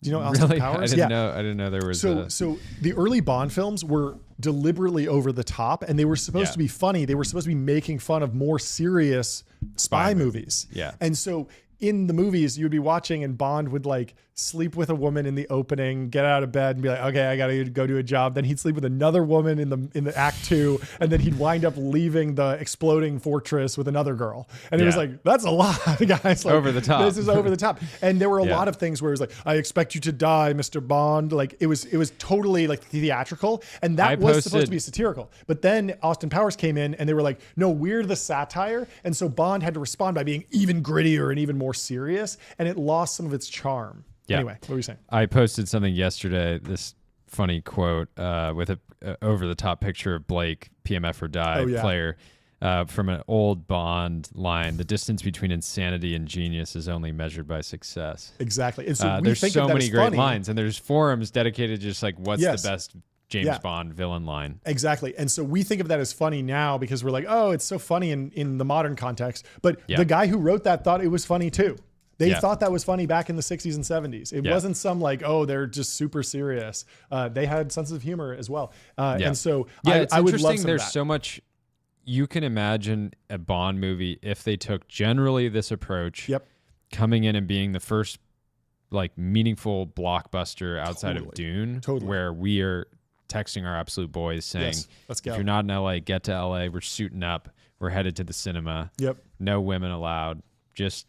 S1: Do you know Austin Powers?
S2: I didn't know there was.
S1: So the early Bond films were deliberately over the top, and they were supposed to be funny. They were supposed to be making fun of more serious spy movies.
S2: Yeah.
S1: And so in the movies, you'd be watching, and Bond would like sleep with a woman in the opening, get out of bed, and be like, "Okay, I gotta go do a job." Then he'd sleep with another woman in the act 2, and then he'd wind up leaving the exploding fortress with another girl. And it was like, that's a lot, guys. Like,
S2: over the top.
S1: This is over the top. And there were a lot of things where it was like, "I expect you to die, Mr. Bond." Like it was totally like theatrical, and that was supposed to be satirical. But then Austin Powers came in, and they were like, "No, we're the satire," and so Bond had to respond by being even grittier and even more serious, and it lost some of its charm.
S2: Yeah.
S1: Anyway, what were you saying?
S2: I posted something yesterday, this funny quote with a over-the-top picture of Blake, PMF or Die player, from an old Bond line. The distance between insanity and genius is only measured by success.
S1: Exactly. And so
S2: there's so many great lines, and there's forums dedicated to just like what's the best James Bond villain line.
S1: Exactly. And so we think of that as funny now because we're like, oh, it's so funny in the modern context. But the guy who wrote that thought it was funny too. They thought that was funny back in the 60s and 70s. It wasn't some like, oh, they're just super serious. They had sense of humor as well. And so
S2: it's
S1: I would
S2: interesting.
S1: love some
S2: There's
S1: of that.
S2: so much. You can imagine a Bond movie if they took generally this approach, coming in and being the first like meaningful blockbuster outside of Dune,
S1: Totally.
S2: where we are texting our absolute boys saying,
S1: Yes, let's go.
S2: if you're not in LA, get to LA. We're suiting up. We're headed to the cinema.
S1: Yep.
S2: No women allowed. Just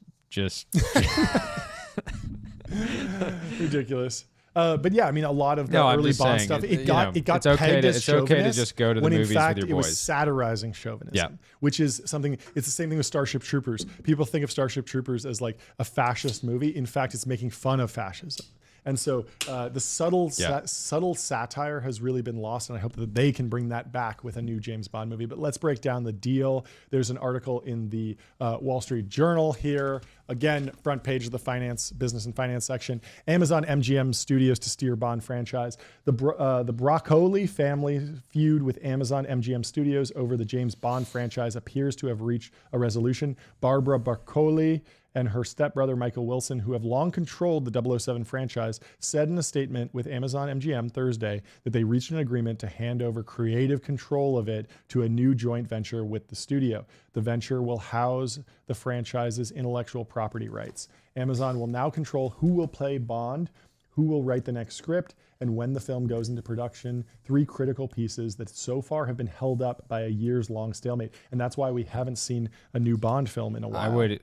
S1: ridiculous. But yeah, I mean, a lot of the
S2: I'm
S1: early
S2: just
S1: Bond
S2: saying,
S1: stuff,
S2: you
S1: it
S2: know,
S1: got
S2: it's okay
S1: pegged
S2: to-
S1: as
S2: it's okay to
S1: chauvinist,
S2: just go to the
S1: when
S2: movies
S1: in fact
S2: with your
S1: it was
S2: boys.
S1: satirizing chauvinism,
S2: Yeah.
S1: which is something. It's the same thing with Starship Troopers. People think of Starship Troopers as like a fascist movie. In fact, it's making fun of fascism. And so the subtle satire has really been lost, and I hope that they can bring that back with a new James Bond movie. But let's break down the deal. There's an article in the Wall Street Journal here. Again, front page of the business and finance section. Amazon MGM Studios to steer Bond franchise. The Broccoli family feud with Amazon MGM Studios over the James Bond franchise appears to have reached a resolution. Barbara Broccoli and her stepbrother Michael Wilson, who have long controlled the 007 franchise, said in a statement with Amazon MGM Thursday that they reached an agreement to hand over creative control of it to a new joint venture with the studio. The venture will house the franchise's intellectual property rights. Amazon will now control who will play Bond, who will write the next script, and when the film goes into production, 3 critical pieces that so far have been held up by a years-long stalemate. And that's why we haven't seen a new Bond film in a while.
S2: I would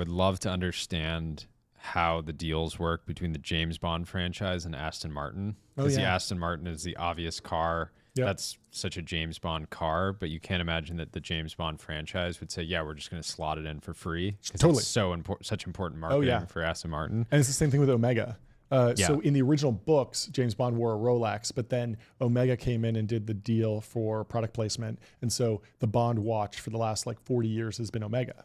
S2: love to understand how the deals work between the James Bond franchise and Aston Martin. Because the Aston Martin is the obvious car.
S1: Yep.
S2: That's such a James Bond car, but you can't imagine that the James Bond franchise would say, yeah, we're just going to slot it in for free.
S1: Totally.
S2: It's so such important marketing for Aston Martin.
S1: And it's the same thing with Omega. So in the original books, James Bond wore a Rolex, but then Omega came in and did the deal for product placement. And so the Bond watch for the last 40 years has been Omega.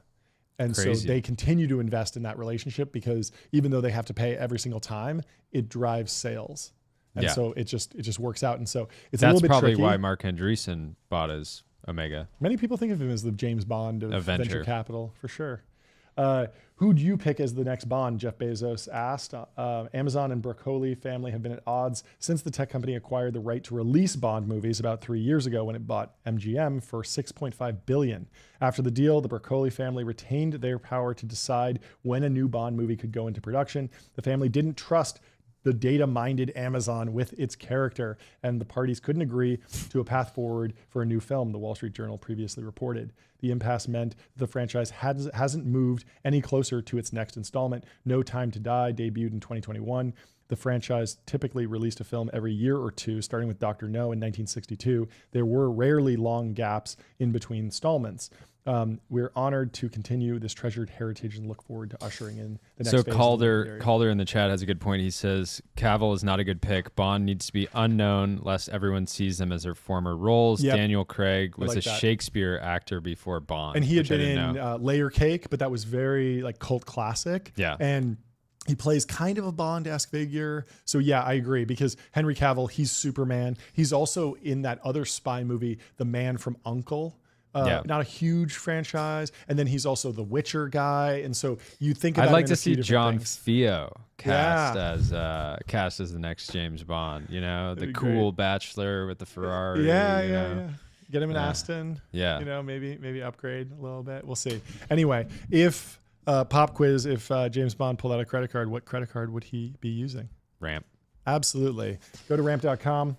S1: And
S2: Crazy.
S1: so they continue to invest in that relationship because even though they have to pay every single time, it drives sales. And so it just works out. And so it's a little bit
S2: probably
S1: tricky.
S2: why Mark Andreessen bought his Omega.
S1: Many people think of him as the James Bond of venture capital, for sure. Who'd you pick as the next Bond? Jeff Bezos asked. Amazon and Broccoli family have been at odds since the tech company acquired the right to release Bond movies about 3 years ago when it bought MGM for $6.5 billion. After the deal, the Broccoli family retained their power to decide when a new Bond movie could go into production. The family didn't trust the data-minded Amazon with its character, and the parties couldn't agree to a path forward for a new film, the Wall Street Journal previously reported. The impasse meant the franchise hasn't moved any closer to its next installment. No Time to Die debuted in 2021. The franchise typically released a film every year or two, starting with Dr. No in 1962. There were rarely long gaps in between installments. We're honored to continue this treasured heritage and look forward to ushering in the next phase. So
S2: Calder in the chat has a good point. He says Cavill is not a good pick. Bond needs to be unknown lest everyone sees them as their former roles.
S1: Yep.
S2: Daniel Craig was
S1: like
S2: a
S1: that.
S2: Shakespeare actor before Bond.
S1: And he had been in Layer Cake, but that was very cult classic.
S2: Yeah.
S1: And he plays kind of a Bond-esque figure. So yeah, I agree because Henry Cavill, he's Superman. He's also in that other spy movie, The Man from U.N.C.L.E. Not a huge franchise. And then he's also the Witcher guy. And so you think about
S2: I'd like
S1: him in
S2: to
S1: a few
S2: see
S1: different
S2: John
S1: things.
S2: Theo cast as the next James Bond, the cool bachelor with the Ferrari.
S1: Yeah. Get him an Aston.
S2: Yeah.
S1: Maybe upgrade a little bit. We'll see. Anyway, if pop quiz, if James Bond pulled out a credit card, what credit card would he be using?
S2: Ramp.
S1: Absolutely. Go to ramp.com.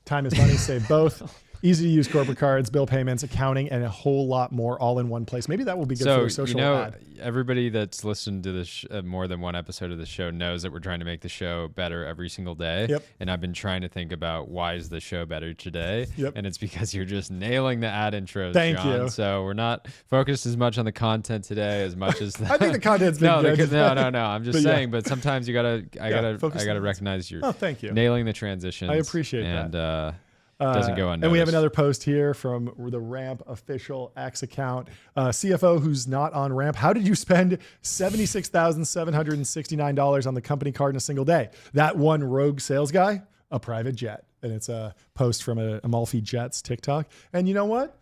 S1: Time is money, save both. Easy to use corporate cards, bill payments, accounting, and a whole lot more all in one place. Maybe that will be good for a social ad.
S2: Everybody that's listened to this more than one episode of the show knows that we're trying to make the show better every single day.
S1: Yep.
S2: And I've been trying to think about why is the show better today?
S1: Yep.
S2: And it's because you're just nailing the ad intros,
S1: Thank
S2: John.
S1: you.
S2: So we're not focused as much on the content today as much as
S1: I think the content's been good.
S2: No. I'm just saying. But sometimes I gotta
S1: on
S2: recognize you're
S1: thank you.
S2: nailing the transitions.
S1: I appreciate
S2: that.
S1: that.
S2: Doesn't go unnoticed.
S1: And we have another post here from the Ramp official X account. CFO who's not on Ramp. How did you spend $76,769 on the company card in a single day? That one rogue sales guy, a private jet. And it's a post from Amalfi Jets TikTok. And you know what?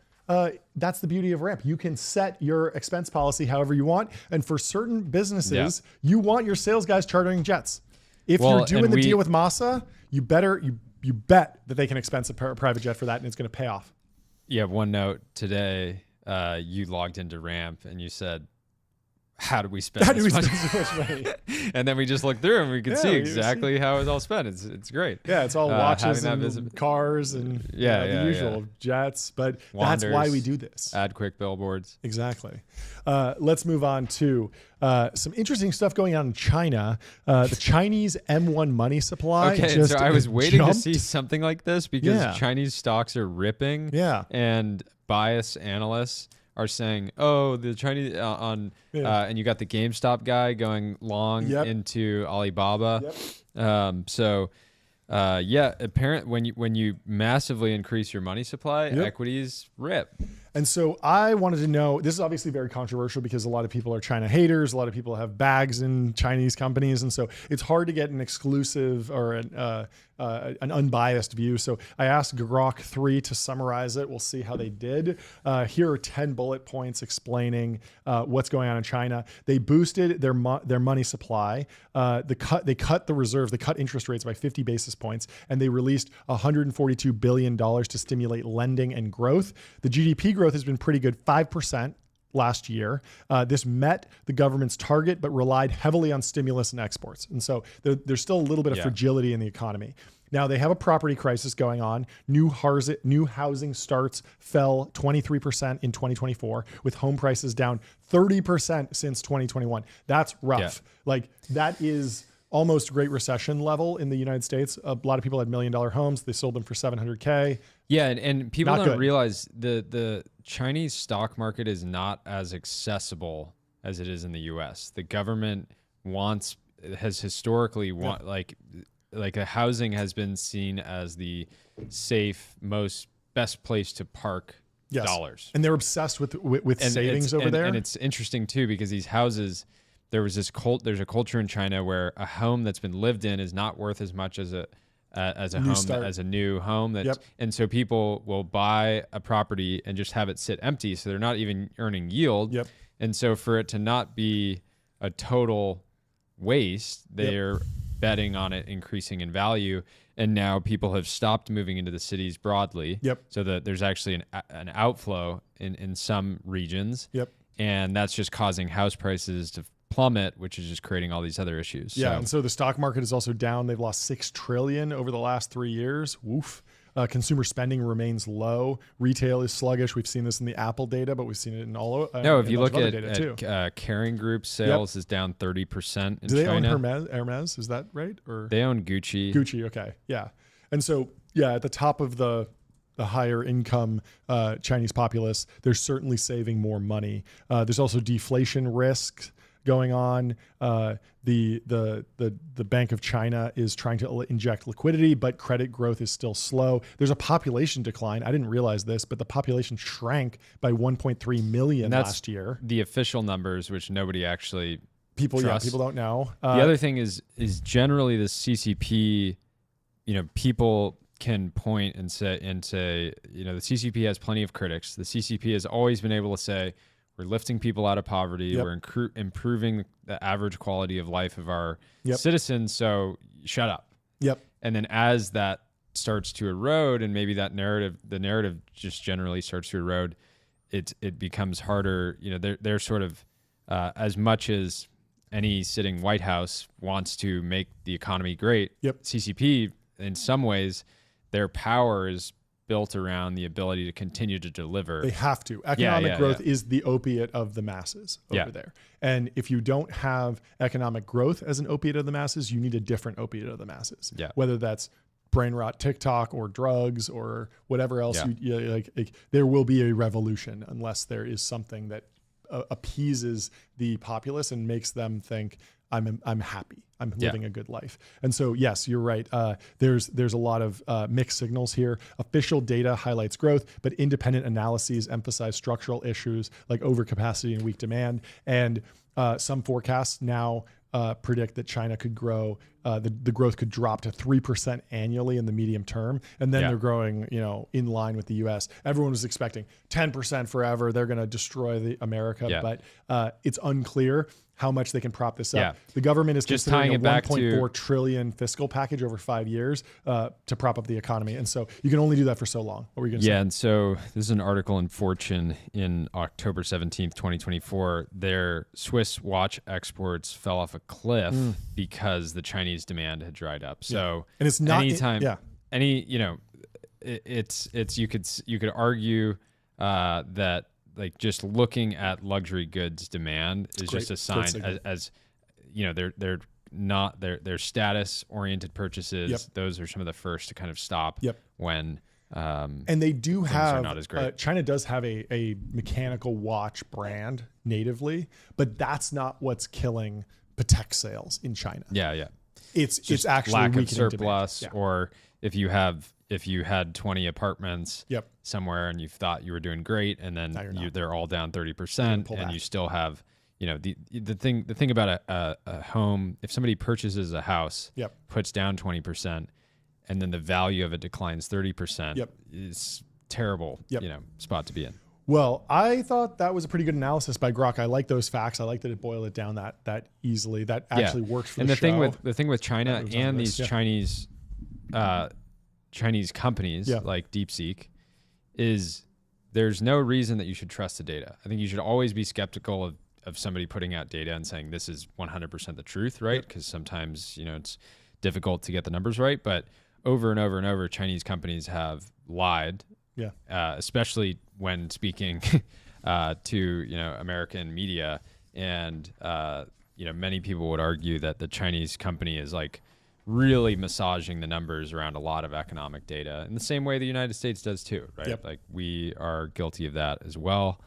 S1: That's the beauty of Ramp. You can set your expense policy however you want. And for certain businesses, you want your sales guys chartering jets. If you're doing the deal with Masa, you bet that they can expense a private jet for that, and it's going to pay off.
S2: Yeah, one note today, you logged into Ramp and you said, how do we spend
S1: How do we
S2: this
S1: spend
S2: money?
S1: so much money?
S2: And then we just look through and we can
S1: Yeah,
S2: see
S1: we
S2: exactly how it's all spent. It's great.
S1: Yeah, it's all watches
S2: having that
S1: and cars and the usual jets. But
S2: Wanders,
S1: that's why we do this.
S2: Add quick billboards.
S1: Exactly. Let's move on to some interesting stuff going on in China. The Chinese M1 money supply.
S2: Okay,
S1: just
S2: so I was waiting to
S1: jumped.
S2: see something like this because
S1: Yeah.
S2: Chinese stocks are ripping.
S1: Yeah.
S2: And biased analysts are saying, "Oh, the Chinese and you got the GameStop guy going long into Alibaba."
S1: Yep.
S2: Apparent when you massively increase your money supply, equities rip.
S1: And so I wanted to know, this is obviously very controversial because a lot of people are China haters. A lot of people have bags in Chinese companies. And so it's hard to get an exclusive or an unbiased view. So I asked Grok 3 to summarize it. We'll see how they did. Here are 10 bullet points explaining what's going on in China. They boosted their money supply. They cut the reserves, they cut interest rates by 50 basis points, and they released $142 billion to stimulate lending and growth. The GDP growth has been pretty good, 5% last year. This met the government's target, but relied heavily on stimulus and exports. And so there's still a little bit of fragility in the economy. Now they have a property crisis going on. New housing starts fell 23% in 2024, with home prices down 30% since 2021. That's rough.
S2: Yeah.
S1: Like that is almost Great Recession level in the United States. A lot of people had $1 million homes. They sold them for $700K.
S2: Yeah, and people
S1: Not
S2: don't
S1: good.
S2: realize the Chinese stock market is not as accessible as it is in the U.S. The government has historically like a housing has been seen as the safe, best place to park dollars.
S1: And they're obsessed with savings over there.
S2: And it's interesting too because these houses, there's a culture in China where a home that's been lived in is not worth as much as a new home. And so people will buy a property and just have it sit empty, so they're not even earning yield.
S1: Yep.
S2: And so for it to not be a total waste, they're betting on it increasing in value. And now people have stopped moving into the cities broadly. So that there's actually an outflow in some regions. And that's just causing house prices to plummet, which is just creating all these other issues.
S1: And so the stock market is also down. They've lost $6 trillion over the last 3 years. Woof. Consumer spending remains low. Retail is sluggish. We've seen this in the Apple data, but we've seen it in all.
S2: If you look at Kering Group sales is down 30% in China.
S1: Do they own Hermes? Is that right? Or
S2: they own Gucci.
S1: Gucci, okay, yeah. And so at the top of the higher income Chinese populace, they're certainly saving more money. There's also deflation risk going on. The Bank of China is trying to inject liquidity, but credit growth is still slow. There's a population decline. I didn't realize this, but the population shrank by 1.3 million last year.
S2: The official numbers, which nobody actually
S1: people
S2: trusts.
S1: People don't know.
S2: The other thing is generally the CCP. People can point and say the CCP has plenty of critics. The CCP has always been able to say, we're lifting people out of poverty. We're improving the average quality of life of our citizens. So shut up. And then as that starts to erode, and maybe the narrative just generally starts to erode, it becomes harder. They're sort of as much as any sitting White House wants to make the economy great. CCP, in some ways, their power is built around the ability to continue to deliver.
S1: They have to. Economic growth is the opiate of the masses over there. And if you don't have economic growth as an opiate of the masses, you need a different opiate of the masses. Whether that's brain rot TikTok or drugs or whatever else, there will be a revolution unless there is something that appeases the populace and makes them think, I'm happy. I'm living a good life. And so, yes, you're right. There's a lot of mixed signals here. Official data highlights growth, but independent analyses emphasize structural issues like overcapacity and weak demand. And some forecasts now predict that China could grow, the growth could drop to 3% annually in the medium term. And then they're growing, in line with the US. Everyone was expecting 10% forever. They're going to destroy America, but it's unclear. how much they can prop this up.
S2: Yeah.
S1: The government is
S2: Just
S1: considering
S2: tying
S1: a
S2: it back to-
S1: 1.4 trillion fiscal package over 5 years to prop up the economy. And so you can only do that for so long. What were you going to say?
S2: Yeah, and so this is an article in Fortune in October 17th, 2024. Their Swiss watch exports fell off a cliff because the Chinese demand had dried up. So
S1: And it's not
S2: anytime, it's you could argue that like just looking at luxury goods demand is just a sign as they're not their status oriented purchases.
S1: Yep.
S2: Those are some of the first to kind of stop when
S1: and they do have
S2: not as great.
S1: China does have a mechanical watch brand natively, but that's not what's killing Patek sales in China.
S2: Yeah.
S1: It's actually
S2: lack of
S1: weakening
S2: surplus,
S1: demand.
S2: or if you had 20 apartments somewhere and you thought you were doing great, and then they're all down 30%, and you still have, the thing about a home, if somebody purchases a house, puts down 20%, and then the value of it declines 30%, is terrible, spot to be in.
S1: Well, I thought that was a pretty good analysis by Grok. I like those facts. I like that it boiled it down that easily. That actually works for the show.
S2: The thing with China and these Chinese companies like DeepSeek is there's no reason that you should trust the data. I think you should always be skeptical of somebody putting out data and saying this is 100% the truth, right? Because sometimes it's difficult to get the numbers right. But over and over and over, Chinese companies have lied. Yeah. Especially when speaking to American media, and many people would argue that the Chinese company is like really massaging the numbers around a lot of economic data in the same way the United States does too, right? Like we are guilty of that as well.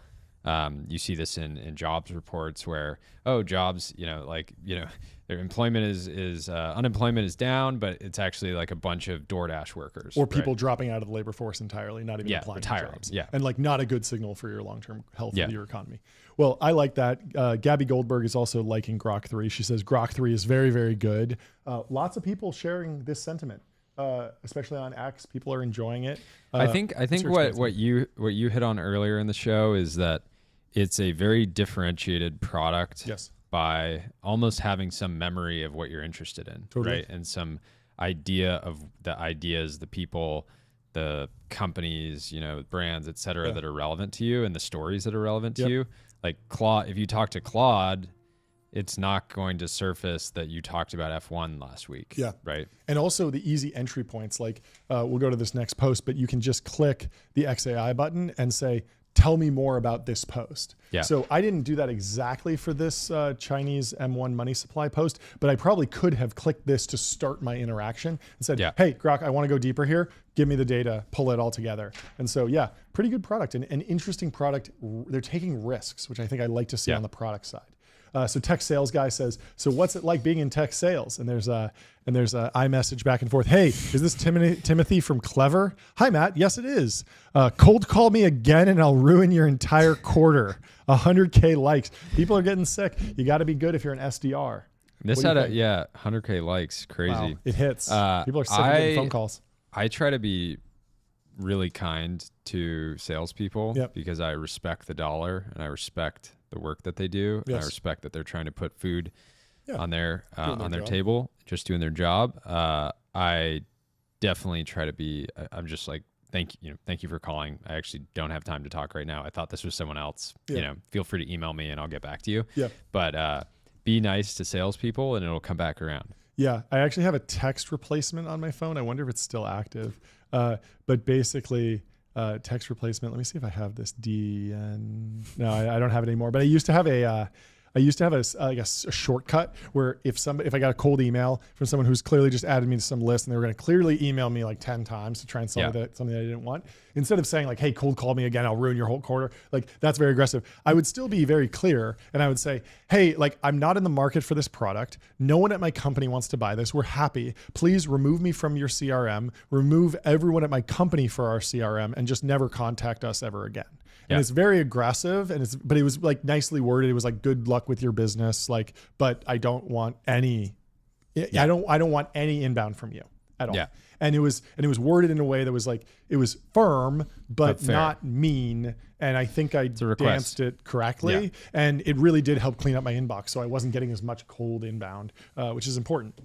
S2: You see this in jobs reports where jobs, their employment is unemployment is down, but it's actually like a bunch of DoorDash workers
S1: or people dropping out of the labor force entirely, not even applying for
S2: retiring,
S1: jobs. And like not a good signal for your long-term health of your economy. Well, I like that. Gabby Goldberg is also liking Grok 3. She says Grok 3 is very, very good. Lots of people sharing this sentiment. Especially on X, people are enjoying it.
S2: I think what you hit on earlier in the show is that it's a very differentiated product.
S1: Yes.
S2: By almost having some memory of what you're interested in, right? And some idea of the ideas, the people, the companies, brands, et cetera, that are relevant to you, and the stories that are relevant to you. Like Claude, if you talk to Claude, it's not going to surface that you talked about F1 last week. Yeah. Right.
S1: And also the easy entry points, like we'll go to this next post, but you can just click the XAI button and say, tell me more about this post. Yeah. So I didn't do that exactly for this Chinese M1 money supply post, but I probably could have clicked this to start my interaction and said, hey, Grok, I want to go deeper here. Give me the data, pull it all together. And so, pretty good product and an interesting product. They're taking risks, which I think I like to see on the product side. So tech sales guy says, so what's it like being in tech sales? And there's a iMessage back and forth. Hey, is this Timothy from Clever? Hi, Matt. Yes, it is. Cold call me again and I'll ruin your entire quarter. 100K likes. People are getting sick. You got to be good if you're an SDR.
S2: This had 100K likes. Crazy.
S1: Wow, it hits. People are sick of getting phone calls.
S2: I try to be really kind to salespeople because I respect the dollar and I respect the work that they do. Yes. I respect that they're trying to put food on their table, just doing their job. I definitely try to be. I'm just like, thank you for calling. I actually don't have time to talk right now. I thought this was someone else. Feel free to email me and I'll get back to you. Yeah. But be nice to salespeople and it'll come back around. Yeah, I actually have a text replacement on my phone. I wonder if it's still active. But basically. Text replacement. Let me see if I have this DN. No, I don't have it anymore. But I used to have a shortcut where if I got a cold email from someone who's clearly just added me to some list and they were going to clearly email me like 10 times to try and sell something that I didn't want, instead of saying like, hey, cold call me again, I'll ruin your whole quarter. Like that's very aggressive. I would still be very clear and I would say, hey, like I'm not in the market for this product. No one at my company wants to buy this. We're happy. Please remove me from your CRM, remove everyone at my company for our CRM and just never contact us ever again. And it's very aggressive but it was like nicely worded. It was like, good luck with your business. Like, but I don't want any, I don't want any inbound from you at all. Yeah.
S1: and it was worded in a way that was like, it was firm but
S2: fair.
S1: not mean. And I think I
S2: request.
S1: danced it correctly, and it really did help clean up my inbox, so I wasn't getting as much cold inbound, which is important.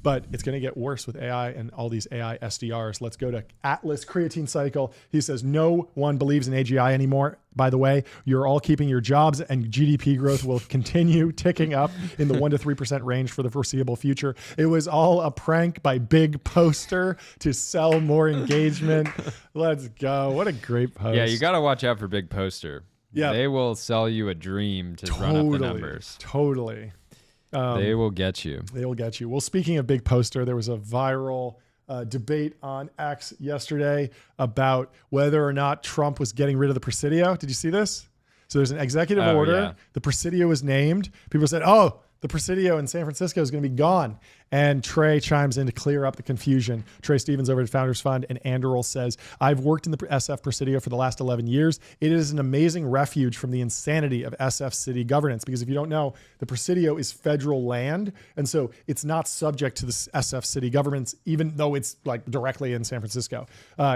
S1: But it's going to get worse with AI and all these AI SDRs. Let's go to Atlas Creatine Cycle. He says, no one believes in AGI anymore. By the way, you're all keeping your jobs, and GDP growth will continue ticking up in the 1% to 3% range for the foreseeable future. It was all a prank by Big Poster to sell more engagement. Let's go. What a great post.
S2: Yeah, you got to watch out for Big Poster.
S1: Yeah.
S2: They will sell you a dream to run up the numbers.
S1: Totally.
S2: They will get you.
S1: They will get you. Well, speaking of Big Poster, there was a viral debate on X yesterday about whether or not Trump was getting rid of the Presidio. Did you see this? So there's an executive order.
S2: Yeah.
S1: The Presidio was named. People said, oh, the Presidio in San Francisco is going to be gone. And Trey chimes in to clear up the confusion. Trey Stevens over at Founders Fund, and Anderl says, I've worked in the SF Presidio for the last 11 years. It is an amazing refuge from the insanity of SF city governance. Because if you don't know, the Presidio is federal land. And so it's not subject to the SF city governments, even though it's like directly in San Francisco.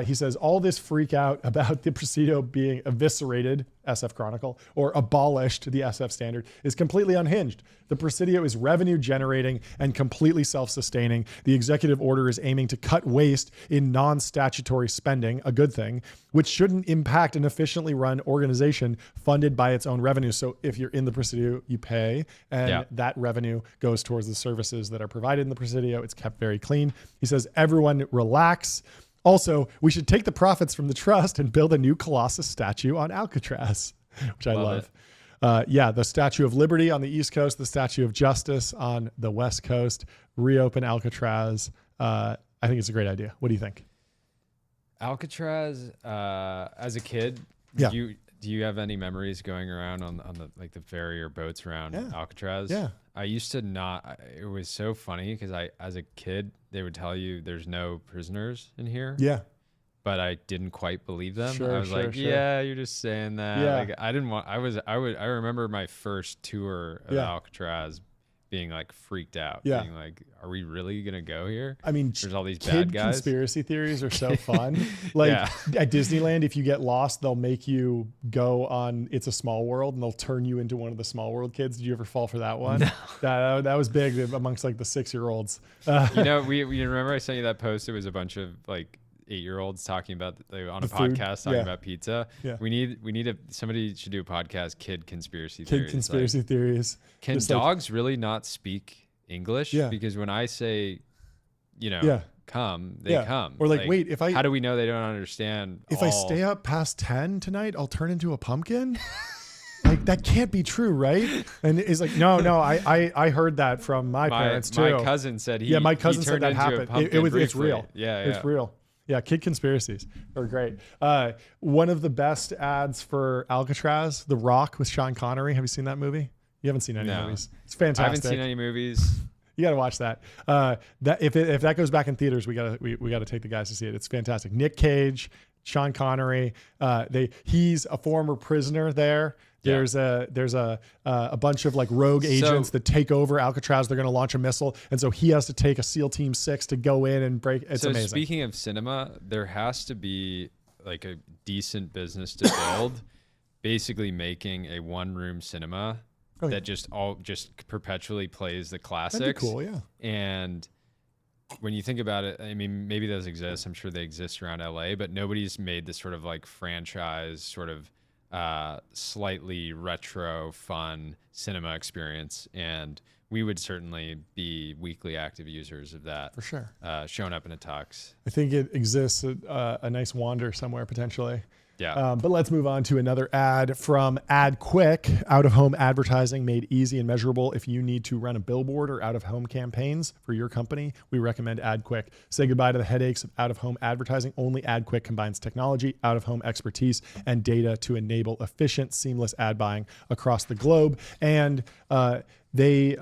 S1: He says, all this freak out about the Presidio being eviscerated, SF Chronicle, or abolished, the SF standard, is completely unhinged. The Presidio is revenue generating and completely self-sustaining. The executive order is aiming to cut waste in non-statutory spending, a good thing, which shouldn't impact an efficiently run organization funded by its own revenue. So if you're in the Presidio, you pay, and that revenue goes towards the services that are provided in the Presidio. It's kept very clean. He says, everyone relax. Also, we should take the profits from the trust and build a new Colossus statue on Alcatraz, which I love. The Statue of Liberty on the East Coast, the Statue of Justice on the West Coast, reopen Alcatraz. I think it's a great idea. What do you think?
S2: Alcatraz, as a kid, do you have any memories going around on the like the ferry or boats around Alcatraz? Yeah. I used to not. It was so funny because as a kid, they would tell you there's no prisoners in here.
S1: Yeah.
S2: But I didn't quite believe them.
S1: Sure,
S2: I was like, yeah, you're just saying that.
S1: Yeah.
S2: Like, I didn't want. I remember my first tour of Alcatraz being like freaked out. Being like, are we really gonna go here?
S1: I mean,
S2: there's all these
S1: kid
S2: bad guys.
S1: Conspiracy theories are so fun. Like at Disneyland, if you get lost, they'll make you go on It's a Small World, and they'll turn you into one of the Small World kids. Did you ever fall for that one? No. That was big amongst like the 6-year-olds.
S2: We remember I sent you that post. It was a bunch of like 8-year-olds talking about on a podcast talking about pizza. Yeah. We need somebody should do a podcast, kid conspiracy theories. Can dogs really not speak English? Yeah. Because when I say, come, they come.
S1: Or like, wait,
S2: how do we know they don't understand?
S1: If I stay up past 10 tonight, I'll turn into a pumpkin. Like, that can't be true, right? And it's like, no, I heard that from my parents too.
S2: My cousin said
S1: my cousin said that happened. It's real.
S2: Yeah.
S1: It's real. Yeah, kid conspiracies are great. One of the best ads for Alcatraz, The Rock with Sean Connery. Have you seen that movie? You haven't seen any movies. It's fantastic.
S2: I haven't seen any movies.
S1: You got to watch that. That if that goes back in theaters, we gotta take the guys to see it. It's fantastic. Nick Cage, Sean Connery. He's a former prisoner there. There's a bunch of like rogue agents that take over Alcatraz. They're going to launch a missile, and so he has to take a SEAL Team 6 to go in and break. It's amazing.
S2: Speaking of cinema, there has to be like a decent business to build, basically making a one-room cinema that just perpetually plays the classics.
S1: That'd be cool, yeah.
S2: And when you think about it, I mean, maybe those exist. I'm sure they exist around LA, but nobody's made this sort of like franchise sort of slightly retro fun cinema experience, and we would certainly be weekly active users of that
S1: for sure.
S2: Showing up in a tux.
S1: I think it exists a nice wander somewhere potentially.
S2: Yeah.
S1: But let's move on to another ad from AdQuick. Out-of-home advertising made easy and measurable. If you need to run a billboard or out-of-home campaigns for your company, we recommend AdQuick. Say goodbye to the headaches of out-of-home advertising. Only AdQuick combines technology, out-of-home expertise, and data to enable efficient, seamless ad buying across the globe. And they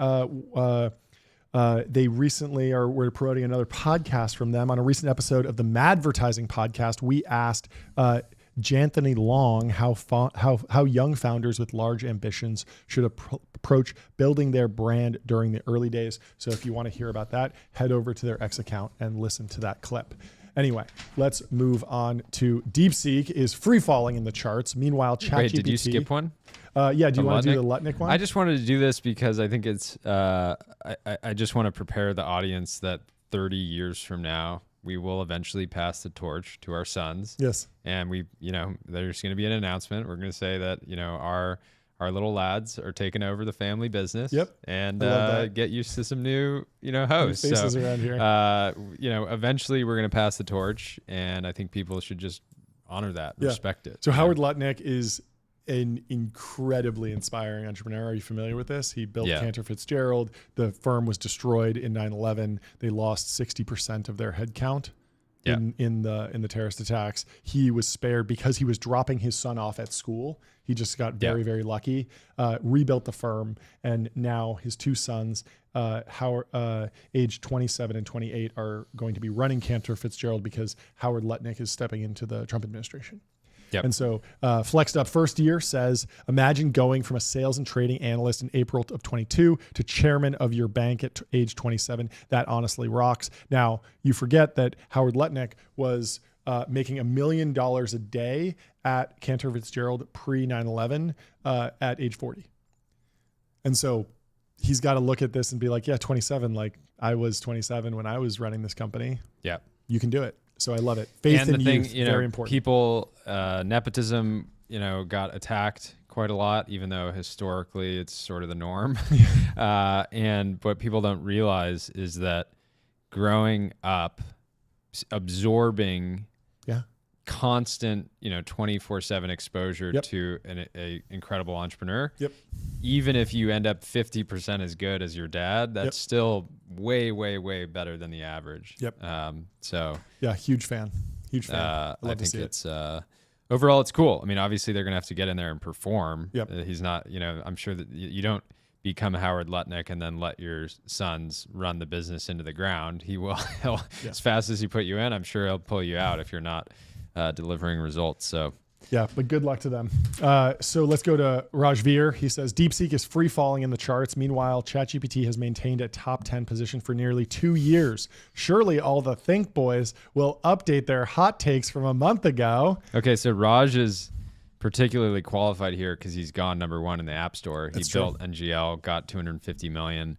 S1: recently we're promoting another podcast from them. On a recent episode of the Madvertising podcast, we asked Janthony Long, how young founders with large ambitions should approach building their brand during the early days. So if you want to hear about that, head over to their X account and listen to that clip. Anyway, let's move on to DeepSeek is free falling in the charts. Meanwhile, ChatGPT.
S2: Wait, did you skip one?
S1: Yeah. Do you want to do the Lutnick one?
S2: I just wanted to do this because I think it's. I just want to prepare the audience that 30 years from now we will eventually pass the torch to our sons.
S1: Yes.
S2: And there's going to be an announcement. We're going to say that our little lads are taking over the family business.
S1: Yep.
S2: And get used to some new hosts.
S1: New faces around here.
S2: Eventually we're going to pass the torch, and I think people should just honor that, respect it.
S1: So Howard Lutnick is an incredibly inspiring entrepreneur. Are you familiar with this? He built Cantor Fitzgerald. The firm was destroyed in 9/11. They lost 60% of their headcount in the terrorist attacks. He was spared because he was dropping his son off at school. He just got very, very lucky, rebuilt the firm, and now his two sons, aged 27 and 28, are going to be running Cantor Fitzgerald because Howard Lutnick is stepping into the Trump administration.
S2: Yep.
S1: And so Flexed Up First Year says, imagine going from a sales and trading analyst in April of 22 to chairman of your bank at age 27. That honestly rocks. Now, you forget that Howard Lutnick was making $1 million a day at Cantor Fitzgerald pre 9/11 at age 40. And so he's got to look at this and be like, yeah, 27, like I was 27 when I was running this company.
S2: Yeah.
S1: You can do it. So I love it. Faith in youth, very important.
S2: People, nepotism, got attacked quite a lot, even though historically it's sort of the norm. And what people don't realize is that growing up, absorbing constant, 24/7 exposure to an incredible entrepreneur.
S1: Yep.
S2: Even if you end up 50% as good as your dad, that's still way, way, way better than the average.
S1: Yep.
S2: So
S1: yeah, huge fan. I think
S2: it's overall it's cool. I mean, obviously they're gonna have to get in there and perform.
S1: Yep.
S2: He's not, I'm sure that you don't become Howard Lutnick and then let your sons run the business into the ground. He'll as fast as he put you in, I'm sure he'll pull you out if you're not delivering results. So
S1: yeah, but good luck to them. So let's go to Rajveer. He says, DeepSeek is free falling in the charts. Meanwhile, ChatGPT has maintained a top 10 position for nearly 2 years. Surely all the Think Boys will update their hot takes from a month ago.
S2: Okay, so Raj is particularly qualified here because he's gone number 1 in the App Store. He built NGL, got 250 million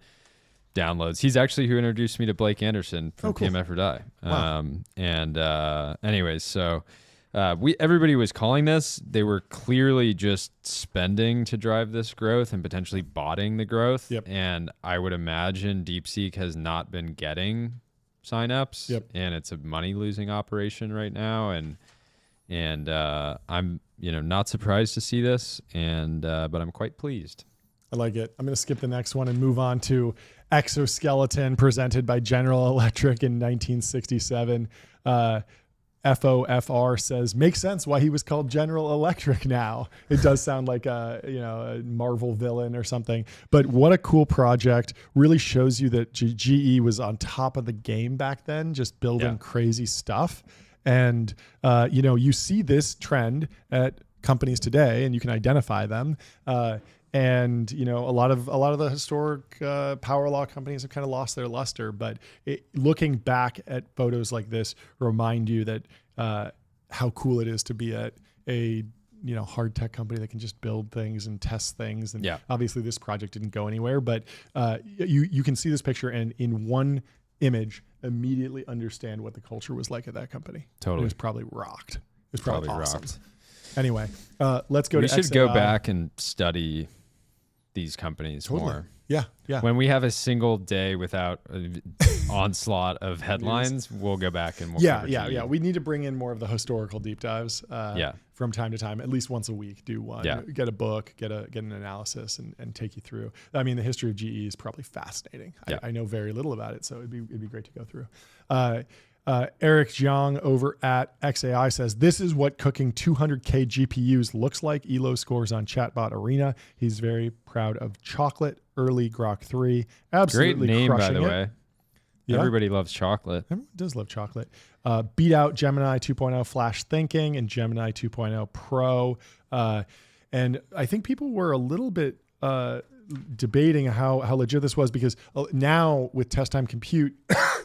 S2: downloads. He's actually who introduced me to Blake Anderson from PMF or Die.
S1: Wow.
S2: Anyways, so everybody was calling this. They were clearly just spending to drive this growth and potentially botting the growth.
S1: Yep.
S2: And I would imagine DeepSeek has not been getting signups.
S1: Yep.
S2: And it's a money losing operation right now. And I'm not surprised to see this, but I'm quite pleased.
S1: I like it. I'm going to skip the next one and move on to Exoskeleton, presented by General Electric in 1967. FOFR says, makes sense why he was called General Electric now. It does sound like a Marvel villain or something. But what a cool project. Really shows you that GE was on top of the game back then, just building crazy stuff. And, you see this trend at companies today, and you can identify them. And a lot of the historic power law companies have kind of lost their luster. But looking back at photos like this remind you that how cool it is to be at a hard tech company that can just build things and test things. And obviously this project didn't go anywhere, but you can see this picture and in one image immediately understand what the culture was like at that company.
S2: Totally.
S1: It was probably rocked. It was probably awesome.
S2: Rocked.
S1: Anyway, let's go to
S2: We should
S1: XAI.
S2: go back and study these companies more.
S1: Yeah.
S2: When we have a single day without an onslaught of headlines, we'll go back and we'll cover GE.
S1: We need to bring in more of the historical deep dives from time to time, at least once a week. Do one.
S2: Yeah.
S1: Get a book, get an analysis, and take you through. I mean, the history of GE is probably fascinating. I know very little about it, so it'd be great to go through. Eric Jiang over at XAI says, this is what cooking 200K GPUs looks like. Elo scores on Chatbot Arena. He's very proud of Chocolate, early Grok 3. Absolutely
S2: great name,
S1: crushing
S2: by the
S1: it.
S2: way.
S1: Yeah.
S2: Everybody loves chocolate.
S1: Everyone does love chocolate. beat out Gemini 2.0 Flash Thinking and Gemini 2.0 Pro. And I think people were a little bit debating how legit this was, because now with test time compute,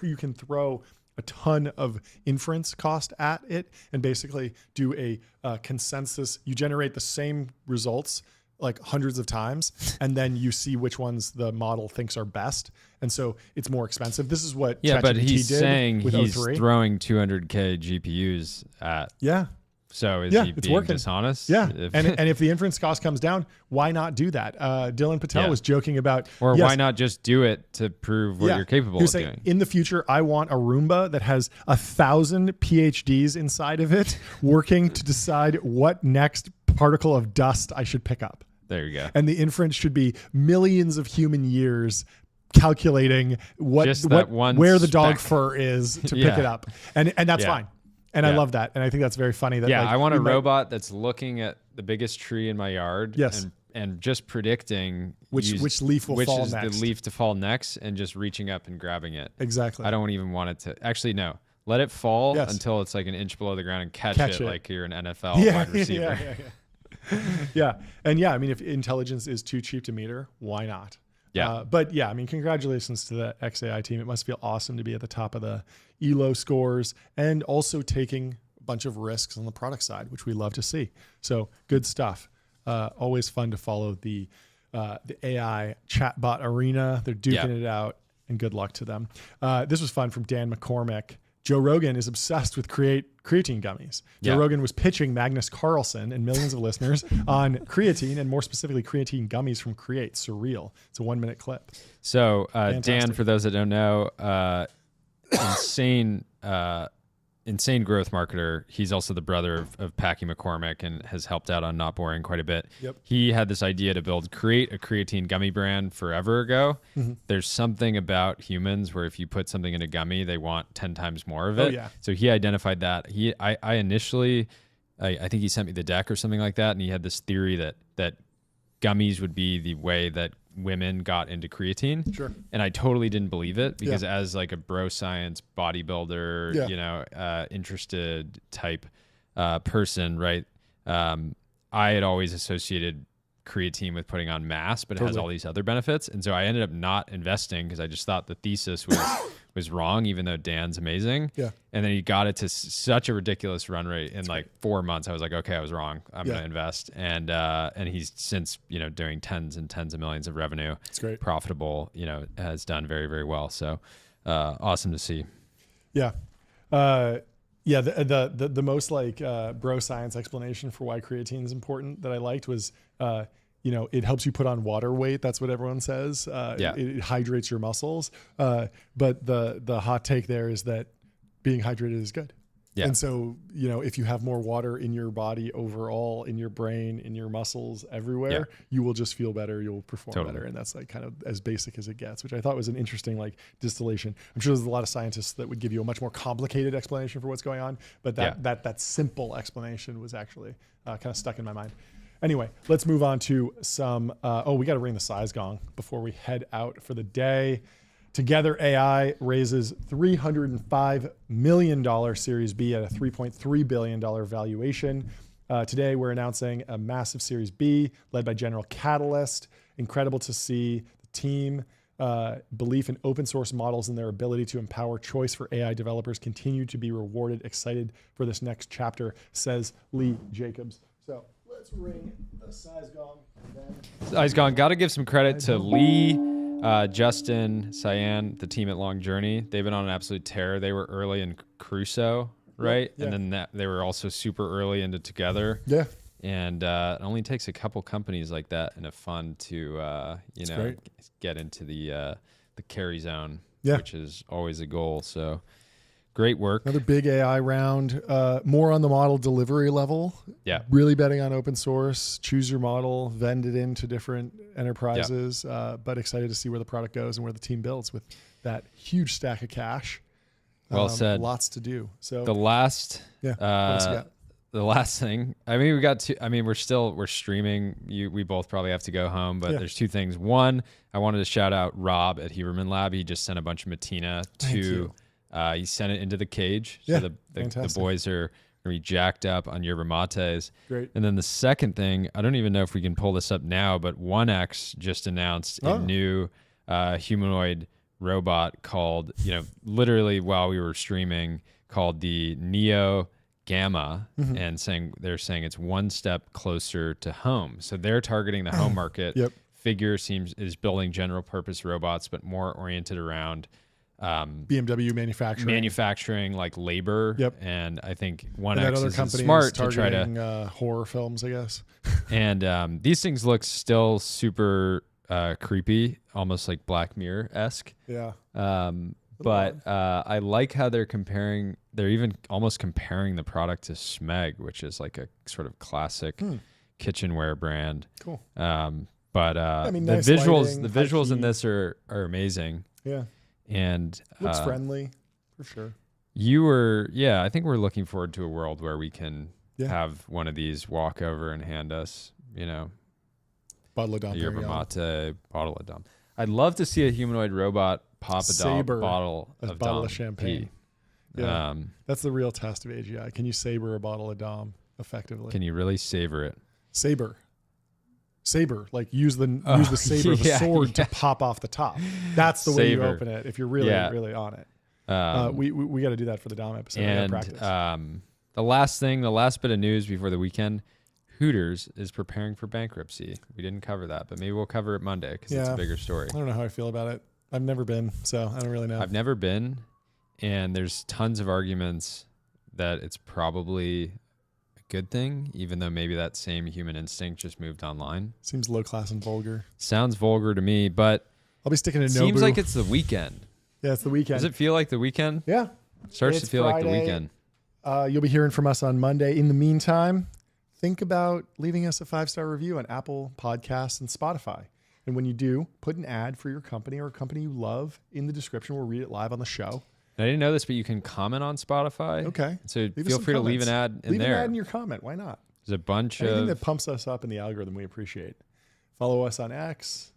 S1: you can throw a ton of inference cost at it and basically do a consensus. You generate the same results like hundreds of times, and then you see which ones the model thinks are best. And so it's more expensive. This is what
S2: but
S1: ChatGPT
S2: he's
S1: did
S2: saying
S1: with
S2: he's
S1: O3.
S2: throwing 200K GPUs at.
S1: Yeah.
S2: So is he
S1: it's
S2: being
S1: working.
S2: dishonest?
S1: Yeah. And if the inference cost comes down, why not do that? Dylan Patel was joking about,
S2: or why not just do it to prove what you're capable of
S1: saying,
S2: doing?
S1: in the future, I want a Roomba that has 1,000 PhDs inside of it working to decide what next particle of dust I should pick up.
S2: There you go.
S1: And the inference should be millions of human years calculating where the dog fur is to pick it up. And that's fine. And I love that. And I think that's very funny. That
S2: I want a robot that's looking at the biggest tree in my yard and just predicting
S1: which leaf will fall next.
S2: Which is the leaf to fall next, and just reaching up and grabbing it.
S1: Exactly.
S2: I don't even want it to. Actually, no. Let it fall until it's like an inch below the ground and catch it like you're an NFL wide receiver.
S1: And I mean, if intelligence is too cheap to meter, why not? But I mean, congratulations to the XAI team. It must feel awesome to be at the top of the ELO scores and also taking a bunch of risks on the product side, which we love to see. So good stuff. Always fun to follow the AI chatbot arena. They're duking it out, and good luck to them. This was fun from Dan McCormick. Joe Rogan is obsessed with creatine gummies. Joe Rogan was pitching Magnus Carlsen and millions of listeners on creatine, and more specifically creatine gummies from Create Surreal. It's a 1-minute clip.
S2: So Dan, for those that don't know, insane growth marketer. He's also the brother of Packy McCormick and has helped out on Not Boring quite a bit. He had this idea to create a creatine gummy brand forever ago. There's something about humans where if you put something in a gummy, they want 10 times more of it. So he identified that. I initially think he sent me the deck or something like that, and he had this theory that gummies would be the way that women got into creatine.
S1: Sure.
S2: And I totally didn't believe it, because as like a bro science bodybuilder, interested type person, right? I had always associated creatine with putting on mass, but it has all these other benefits. And so I ended up not investing because I just thought the thesis was wrong, even though Dan's amazing. And then he got it to such a ridiculous run rate in like 4 months. I was like, okay, I was wrong. I'm going to invest. And he's since, doing tens and tens of millions of revenue.
S1: It's great.
S2: Profitable, has done very, very well. So awesome to see.
S1: The most like bro science explanation for why creatine is important that I liked was, it helps you put on water weight. That's what everyone says. It hydrates your muscles. But the hot take there is that being hydrated is good. And so, if you have more water in your body overall, in your brain, in your muscles, everywhere, you will just feel better. You'll perform better. And that's like kind of as basic as it gets, which I thought was an interesting like distillation. I'm sure there's a lot of scientists that would give you a much more complicated explanation for what's going on. But that simple explanation was actually kind of stuck in my mind. Anyway, let's move on to some, we got to ring the size gong before we head out for the day. Together AI raises $305 million Series B at a $3.3 billion valuation. Today, we're announcing a massive Series B led by General Catalyst. Incredible to see the team belief in open source models and their ability to empower choice for AI developers continue to be rewarded. Excited for this next chapter, says Lee Jacobs. So let's ring the size gong.
S2: Size gong. Got to give some credit to Lee, Justin, Cyan, the team at Long Journey. They've been on an absolute tear. They were early in Crusoe, right? And then they were also super early into Together. And it only takes a couple companies like that in a fund to get into the carry zone, which is always a goal. So great work.
S1: Another big AI round, more on the model delivery level. Really betting on open source, choose your model, vend it into different enterprises, but excited to see where the product goes and where the team builds with that huge stack of cash.
S2: Well said.
S1: Lots to do. So
S2: the last,
S1: what else you got?
S2: The last thing, we're streaming. We both probably have to go home, but there's two things. One, I wanted to shout out Rob at Huberman Lab. He just sent a bunch of Matina to He sent it into the cage.
S1: Yeah,
S2: So the
S1: fantastic.
S2: boys are going to be jacked up on yerba mates.
S1: Great.
S2: And then the second thing, I don't even know if we can pull this up now, but 1X just announced a new humanoid robot called, literally while we were streaming, called the Neo Gamma, and they're saying it's one step closer to home. So they're targeting the home market.
S1: Yep.
S2: Figure is building general purpose robots, but more oriented around
S1: BMW manufacturing,
S2: like labor.
S1: Yep.
S2: And I think
S1: And that
S2: 1X
S1: other
S2: is
S1: company
S2: smart
S1: is
S2: to try to
S1: targeting horror films, I guess.
S2: And these things look still super creepy, almost like Black Mirror-esque.
S1: Yeah.
S2: But I like how they're even almost comparing the product to Smeg, which is like a sort of classic kitchenware brand.
S1: Cool.
S2: But
S1: nice
S2: the visuals,
S1: lighting,
S2: the
S1: high
S2: visuals in
S1: heat.
S2: this are amazing.
S1: Yeah.
S2: And
S1: Looks friendly, for sure.
S2: I think we're looking forward to a world where we can have one of these walk over and hand us,
S1: Bottle of Dom
S2: a yerba
S1: Perignon.
S2: mate, bottle of Dom. I'd love to see a humanoid robot pop a
S1: Saber
S2: bottle
S1: a
S2: of
S1: bottle
S2: Dom
S1: of champagne. Yeah. That's the real test of AGI. Can you saber a bottle of Dom effectively?
S2: Can you really savor it?
S1: Saber, like use the saber of the sword to pop off the top. That's the way you
S2: Saber.
S1: open it if you're really really on it. We got to do that for the Dom episode.
S2: And
S1: practice.
S2: the last bit of news before the weekend, Hooters is preparing for bankruptcy. We didn't cover that, but maybe we'll cover it Monday because it's a bigger story.
S1: I don't know how I feel about it. I've never been, so I don't really know.
S2: I've never been, and there's tons of arguments that it's probably a good thing, even though maybe that same human instinct just moved online.
S1: Seems low class and vulgar.
S2: Sounds vulgar to me, but
S1: I'll be sticking to Nobu.
S2: seems like it's the weekend.
S1: Yeah, it's the weekend.
S2: Does it feel like the weekend?
S1: Yeah.
S2: Starts
S1: It's
S2: to feel like the
S1: Friday.
S2: weekend.
S1: You'll be hearing from us on Monday. In the meantime, think about leaving us a 5-star review on Apple Podcasts and Spotify. And when you do, put an ad for your company or a company you love in the description. We'll read it live on the show.
S2: I didn't know this, but you can comment on Spotify.
S1: Okay.
S2: So
S1: Leave us
S2: feel
S1: some
S2: free to leave
S1: comments.
S2: an ad in
S1: Leave
S2: there.
S1: an ad in your comment. Why not?
S2: There's a bunch
S1: Anything
S2: of
S1: that pumps us up in the algorithm, we appreciate. Follow us on X.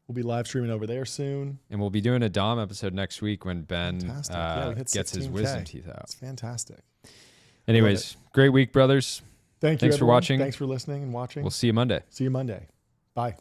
S1: We'll be live streaming over there soon.
S2: and we'll be doing a Dom episode next week when Ben
S1: Fantastic. Yeah, we hit
S2: gets his
S1: 16K.
S2: wisdom teeth out.
S1: It's fantastic.
S2: Anyways, great week, brothers.
S1: Thank you.
S2: Thanks for
S1: everyone.
S2: watching.
S1: Thanks for listening and watching.
S2: We'll see you Monday.
S1: See you Monday. Bye.